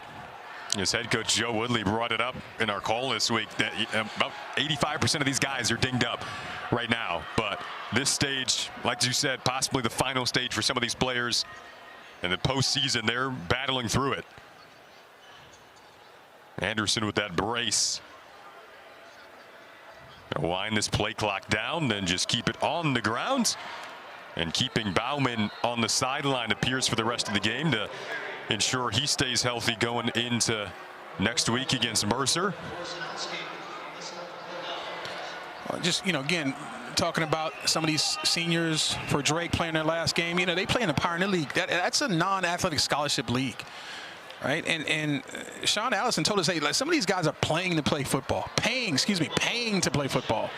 His head coach Joe Woodley brought it up in our call this week that about 85% of these guys are dinged up right now. But this stage, like you said, possibly the final stage for some of these players. In the postseason, they're battling through it. Anderson with that brace. Gonna wind this play clock down, then just keep it on the ground. And keeping Bauman on the sideline appears for the rest of the game to ensure he stays healthy going into next week against Mercer. Just, you know, again, talking about some of these seniors for Drake playing their last game. You know, they play in the Pioneer League. That's a non-athletic scholarship league, right? And Sean Allison told us, hey, like, some of these guys are paying to play football. Paying to play football.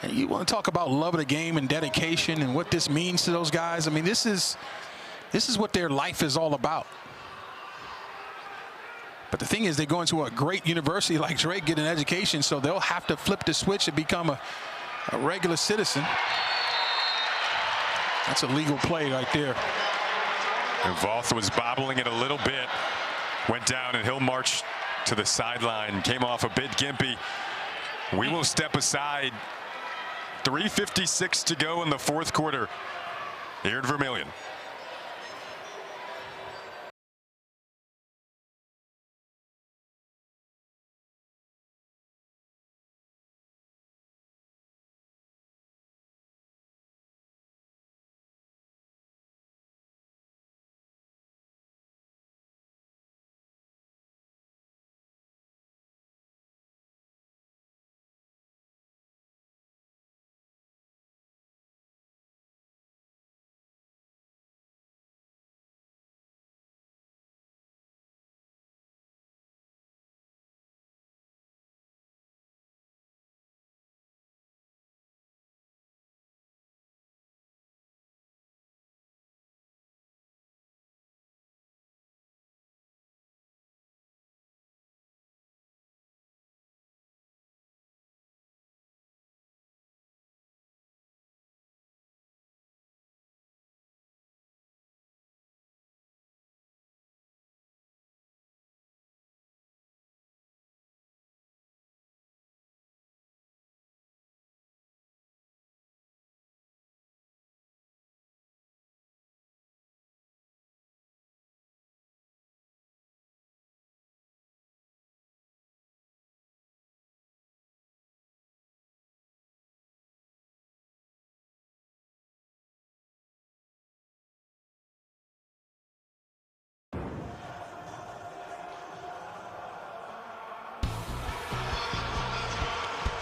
And you want to talk about love of the game and dedication and what this means to those guys. I mean, this is what their life is all about. But the thing is, they go into a great university like Drake, get an education, so they'll have to flip the switch and become a regular citizen. That's a legal play right there. And Voth was bobbling it a little bit. Went down, and he'll march to the sideline. Came off a bit gimpy. We will step aside. 3:56 to go in the fourth quarter here in Vermillion.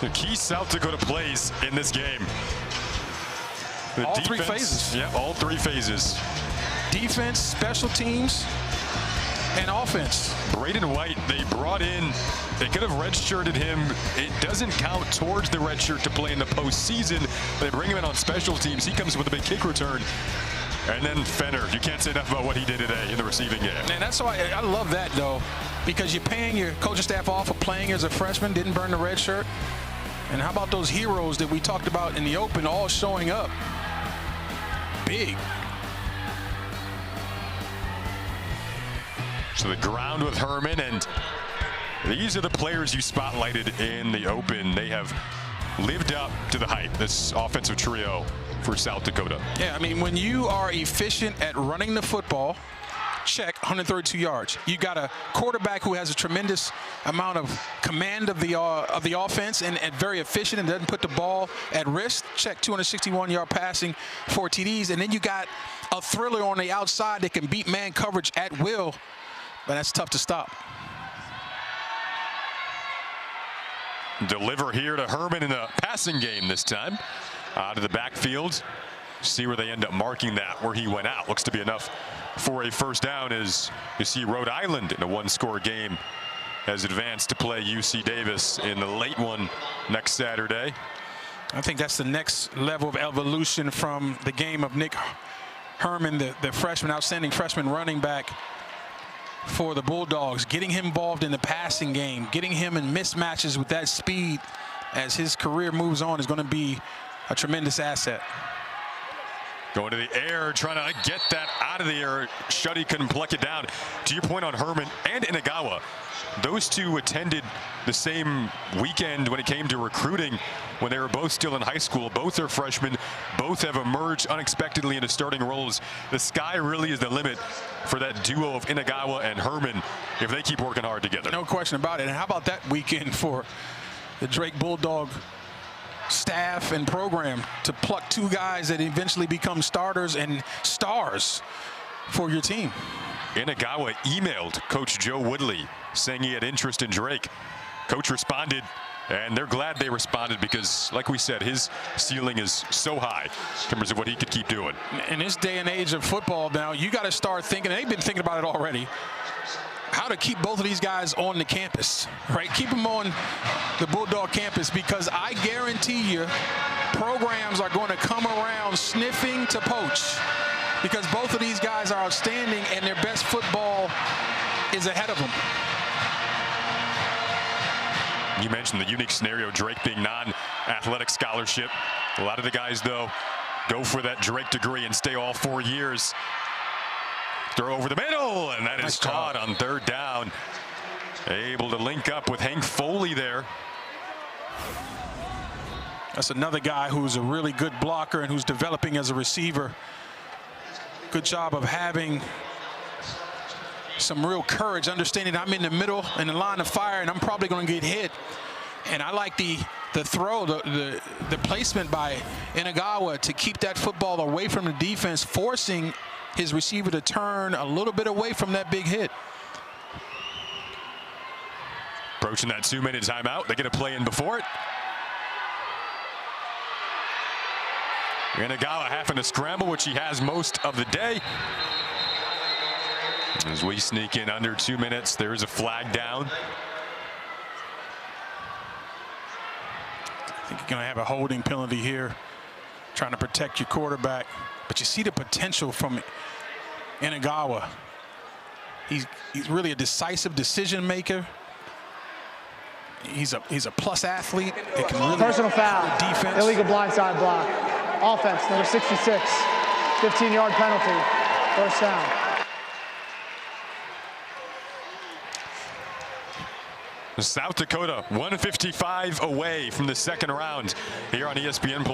The key South Dakota plays in this game. All 3 phases. Yeah, all 3 phases. Defense, special teams, and offense. Braden White, they brought in, they could have redshirted him. It doesn't count towards the redshirt to play in the postseason. They bring him in on special teams. He comes with a big kick return. And then Fenner, you can't say enough about what he did today in the receiving game. And that's why I love that, though, because you're paying your coaching staff off for playing as a freshman, didn't burn the red shirt. And how about those heroes that we talked about in the open all showing up? Big. So the ground with Herman, and these are the players you spotlighted in the open. They have lived up to the hype, this offensive trio for South Dakota. Yeah, I mean, when you are efficient at running the football, check, 132 yards. You got a quarterback who has a tremendous amount of command of the offense and very efficient and doesn't put the ball at risk. Check, 261-yard passing, 4 TDs. And then you got a thriller on the outside that can beat man coverage at will, but that's tough to stop. Deliver here to Herman in the passing game this time. Out of the backfield. See where they end up marking that, where he went out. Looks to be enough for a first down as you see Rhode Island in a 1-score game has advanced to play UC Davis in the late one next Saturday. I think that's the next level of evolution from the game of Nick Herman, the freshman, outstanding freshman running back for the Bulldogs. Getting him involved in the passing game, getting him in mismatches with that speed as his career moves on is going to be a tremendous asset. Going to the air, trying to get that out of the air. Shuddy couldn't pluck it down. To your point on Herman and Inagawa, those two attended the same weekend when it came to recruiting when they were both still in high school. Both are freshmen. Both have emerged unexpectedly into starting roles. The sky really is the limit for that duo of Inagawa and Herman if they keep working hard together. No question about it. And how about that weekend for the Drake Bulldog staff and program to pluck 2 guys that eventually become starters and stars for your team. Inagawa emailed Coach Joe Woodley saying he had interest in Drake. Coach responded, and they're glad they responded because, like we said, his ceiling is so high in terms of what he could keep doing. In this day and age of football now, you got to start thinking, and they've been thinking about it already, how to keep both of these guys on the campus, right? Keep them on the Bulldog campus, because I guarantee you programs are going to come around sniffing to poach, because both of these guys are outstanding and their best football is ahead of them. You mentioned the unique scenario, Drake being non-athletic scholarship. A lot of the guys, though, go for that Drake degree and stay all 4 years. Throw over the middle, and that is caught on 3rd down. Able to link up with Hank Foley there. That's another guy who's a really good blocker and who's developing as a receiver. Good job of having some real courage, understanding I'm in the middle in the line of fire and I'm probably going to get hit. And I like the throw, the placement by Inagawa to keep that football away from the defense, forcing his receiver to turn a little bit away from that big hit. Approaching that 2-minute timeout. They get a play in before it. Inagawa having to scramble, which he has most of the day. As we sneak in under 2 minutes, there is a flag down. I think you're going to have a holding penalty here, trying to protect your quarterback. But you see the potential from Inagawa. He's really a decisive decision maker. He's a plus athlete. It can really personal foul. Defense. Illegal blindside block. Offense, number 66. 15-yard penalty. First down. South Dakota 155 away from the second round here on ESPN+.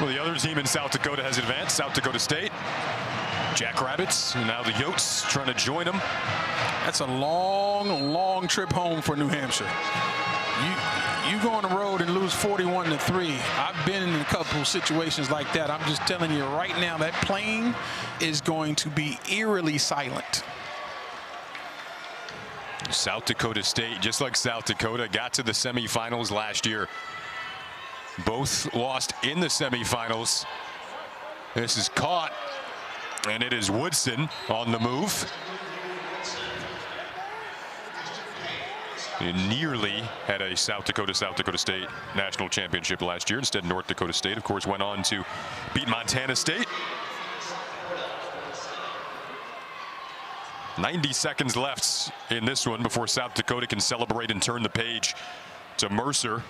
Well, the other team in South Dakota has advanced, South Dakota State. Jackrabbits, and now the Yotes trying to join them. That's a long, long trip home for New Hampshire. You go on the road and lose 41-3. I've been in a couple situations like that. I'm just telling you right now, that plane is going to be eerily silent. South Dakota State, just like South Dakota, got to the semifinals last year. Both lost in the semifinals. This is caught, and it is Woodson on the move. They nearly had a South Dakota State national championship last year. Instead, North Dakota State, of course, went on to beat Montana State. 90 seconds left in this one before South Dakota can celebrate and turn the page to Mercer.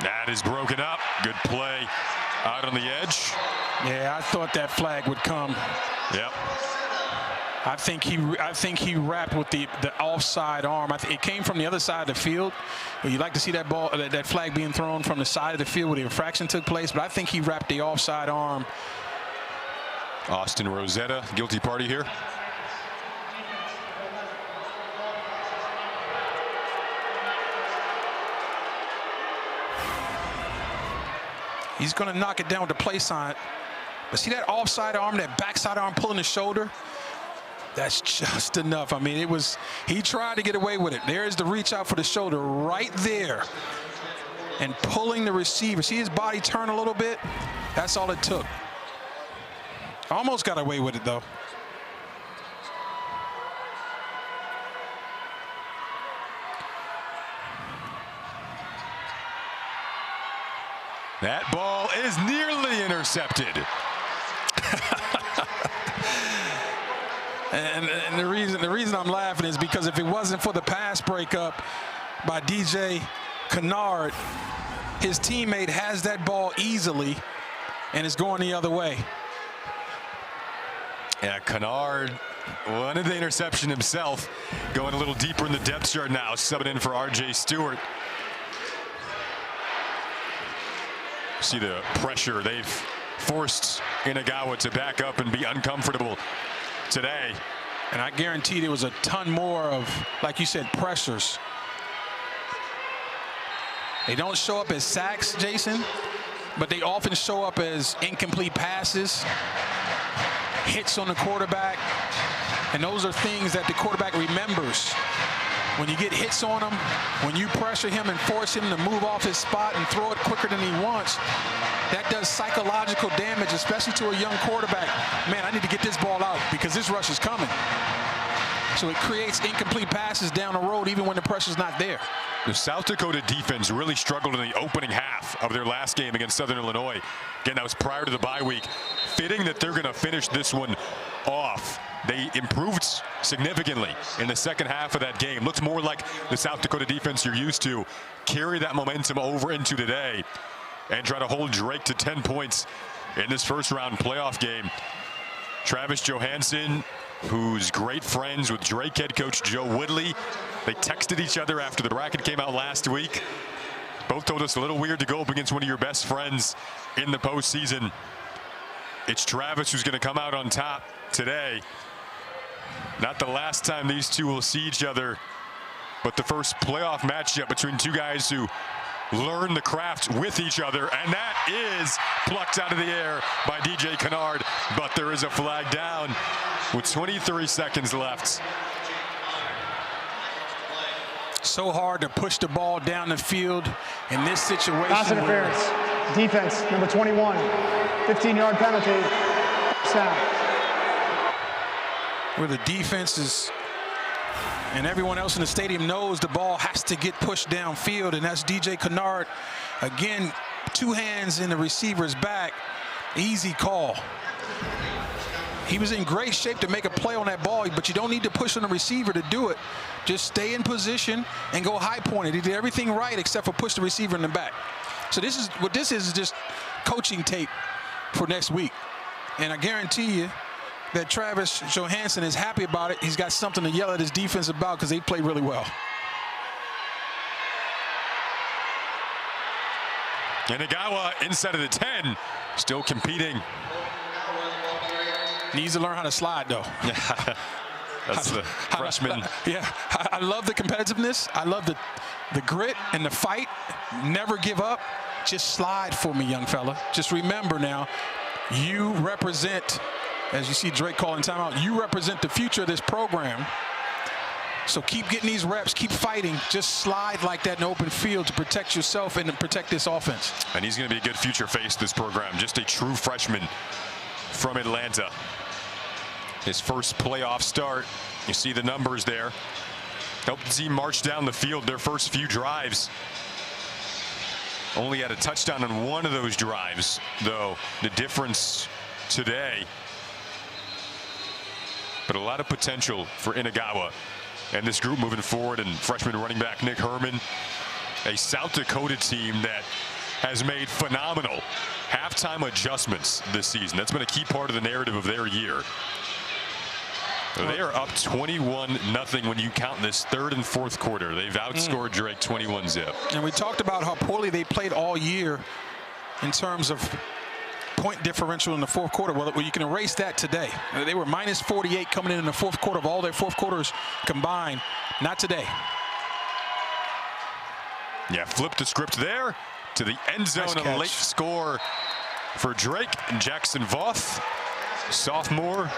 That is broken up. Good play out on the edge. Yeah, I thought that flag would come. Yep. I think he wrapped with the offside arm. It came from the other side of the field. You like to see that ball, that flag being thrown from the side of the field where the infraction took place, but I think he wrapped the offside arm. Austin Rosetta, guilty party here. He's going to knock it down with the play sign. But see that offside arm, that backside arm pulling the shoulder? That's just enough. I mean, he tried to get away with it. There's the reach out for the shoulder right there. And pulling the receiver. See his body turn a little bit? That's all it took. Almost got away with it, though. That ball is nearly intercepted. and the reason I'm laughing is because if it wasn't for the pass breakup by DJ Kennard, his teammate has that ball easily and it's going the other way. Yeah, Kennard wanted the interception himself. Going a little deeper in the depth chart now, subbing in for R.J. Stewart. See the pressure they've forced Inagawa to back up and be uncomfortable today. And I guarantee there was a ton more of, like you said, pressures. They don't show up as sacks, Jason, but they often show up as incomplete passes, hits on the quarterback, and those are things that the quarterback remembers. When you get hits on him, when you pressure him and force him to move off his spot and throw it quicker than he wants, that does psychological damage, especially to a young quarterback. Man, I need to get this ball out because this rush is coming. So it creates incomplete passes down the road even when the pressure's not there. The South Dakota defense really struggled in the opening half of their last game against Southern Illinois. Again, that was prior to the bye week. Fitting that they're going to finish this one off. They improved significantly in the second half of that game. Looks more like the South Dakota defense you're used to. Carry that momentum over into today and try to hold Drake to 10 points in this first round playoff game. Travis Johansson, who's great friends with Drake head coach Joe Woodley. They texted each other after the bracket came out last week. Both told us a little weird to go up against one of your best friends in the postseason. It's Travis who's going to come out on top today. Not the last time these two will see each other, but the first playoff matchup between two guys who learn the craft with each other, and that is plucked out of the air by DJ Kennard, but there is a flag down with 23 seconds left. So hard to push the ball down the field in this situation. Pass interference. Defense, number 21. 15-yard penalty. Snap. Where the defense is, and everyone else in the stadium knows the ball has to get pushed downfield, and that's DJ Kennard. Again, two hands in the receiver's back. Easy call. He was in great shape to make a play on that ball, but you don't need to push on the receiver to do it. Just stay in position and go high pointed. He did everything right except for push the receiver in the back. So this is just coaching tape for next week. And I guarantee you, that Travis Johansson is happy about it. He's got something to yell at his defense about because they played really well. Inagawa inside of the 10, still competing. Needs to learn how to slide, though. That's the freshman. Yeah, I love the competitiveness. I love the grit and the fight. Never give up. Just slide for me, young fella. Just remember now, you represent, as you see Drake calling timeout, you represent the future of this program. So keep getting these reps, keep fighting. Just slide like that in open field to protect yourself and to protect this offense. And he's going to be a good future face of this program. Just a true freshman from Atlanta. His first playoff start. You see the numbers there. Helped the team march down the field their first few drives. Only had a touchdown on one of those drives, though. The difference today. But a lot of potential for Inagawa and this group moving forward, and freshman running back Nick Herman, a South Dakota team that has made phenomenal halftime adjustments this season. That's been a key part of the narrative of their year. They are up 21-0 when you count this third and fourth quarter. They've outscored Drake 21-zip. And we talked about how poorly they played all year in terms of point differential in the fourth quarter. Well, you can erase that today. They were minus 48 coming in the fourth quarter of all their fourth quarters combined. Not today. Yeah, flip the script there to the end zone. Nice a catch. late score for Drake and Jackson Voth, sophomore,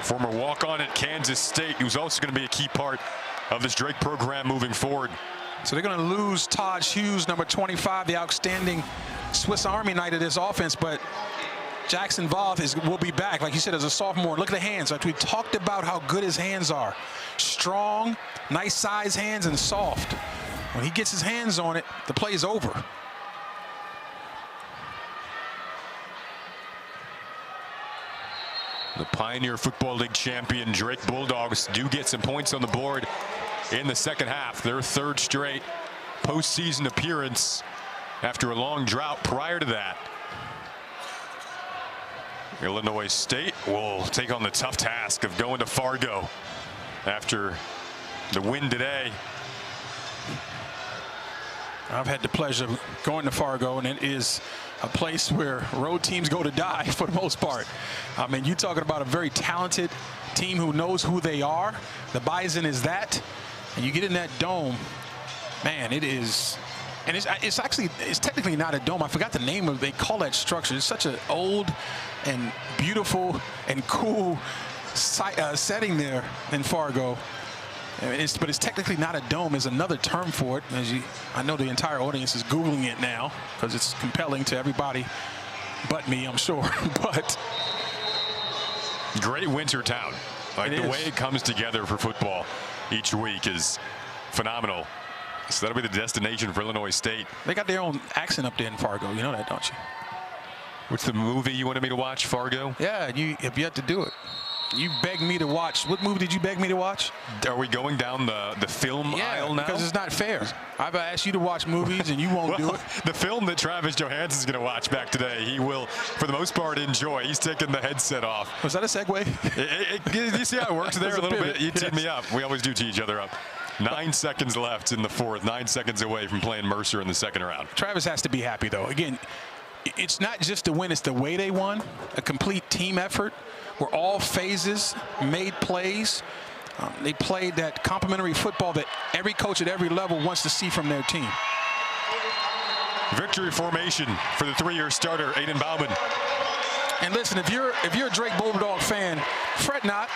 former walk-on at Kansas State, who's also going to be a key part of this Drake program moving forward. So they're going to lose Todd Hughes, number 25, the outstanding Swiss Army knight of this offense, but Jackson Voth will be back, like you said, as a sophomore. Look at the hands. Like we talked about how good his hands are. Strong, nice size hands, and soft. When he gets his hands on it, the play is over. The Pioneer Football League champion Drake Bulldogs do get some points on the board in the second half. Their third straight postseason appearance after a long drought prior to that. Illinois State will take on the tough task of going to Fargo after the win today. I've had the pleasure of going to Fargo, and it is a place where road teams go to die for the most part. I mean, you're talking about a very talented team who knows who they are. The Bison is that. And you get in that dome, man, it is. And it's technically not a dome. I forgot the name of it. They call that structure. It's such an old and beautiful and cool setting there in Fargo. But it's technically not a dome. There's another term for it. I know the entire audience is Googling it now because it's compelling to everybody but me, I'm sure. But great winter town. Like the way it comes together for football each week is phenomenal. So that'll be the destination for Illinois State. They got their own accent up there in Fargo. You know that, don't you? What's the movie you wanted me to watch, Fargo? Yeah, you have yet to do it. You begged me to watch. What movie did you beg me to watch? Are we going down the film aisle now? Because it's not fair. I've asked you to watch movies and you won't do it. The film that Travis Johansson's going to watch back today, he will, for the most part, enjoy. He's taking the headset off. Was that a segue? You see how it works there a little bit? You teed me up. We always do tee each other up. 9 seconds left in the fourth. 9 seconds away from playing Mercer in the second round. Travis has to be happy, though. Again, it's not just the win, it's the way they won. A complete team effort where all phases made plays. They played that complementary football that every coach at every level wants to see from their team. Victory formation for the three-year starter, Aiden Bauman. And listen, if you're a Drake Bulldog fan, fret not.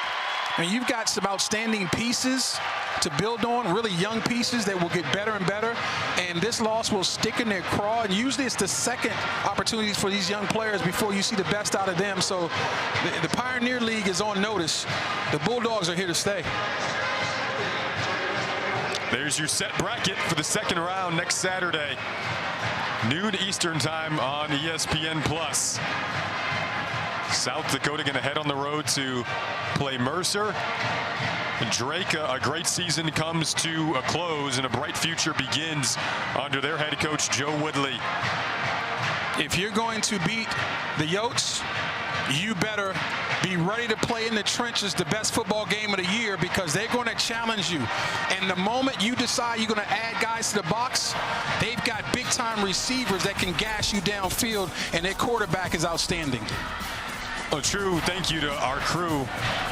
I mean, you've got some outstanding pieces to build on, really young pieces that will get better and better. And this loss will stick in their craw. And usually it's the second opportunities for these young players before you see the best out of them. So the Pioneer League is on notice. The Bulldogs are here to stay. There's your set bracket for the second round next Saturday. Noon Eastern time on ESPN+. South Dakota going to head on the road to play Mercer. Drake, a great season comes to a close and a bright future begins under their head coach, Joe Woodley. If you're going to beat the Yotes, you better be ready to play in the trenches the best football game of the year, because they're going to challenge you. And the moment you decide you're going to add guys to the box, they've got big-time receivers that can gash you downfield, and their quarterback is outstanding. A true thank you to our crew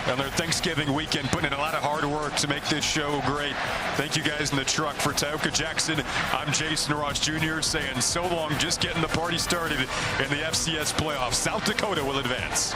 on their Thanksgiving weekend, putting in a lot of hard work to make this show great. Thank you guys in the truck. For Tauka Jackson, I'm Jason Ross Jr. saying so long, just getting the party started in the FCS playoffs. South Dakota will advance.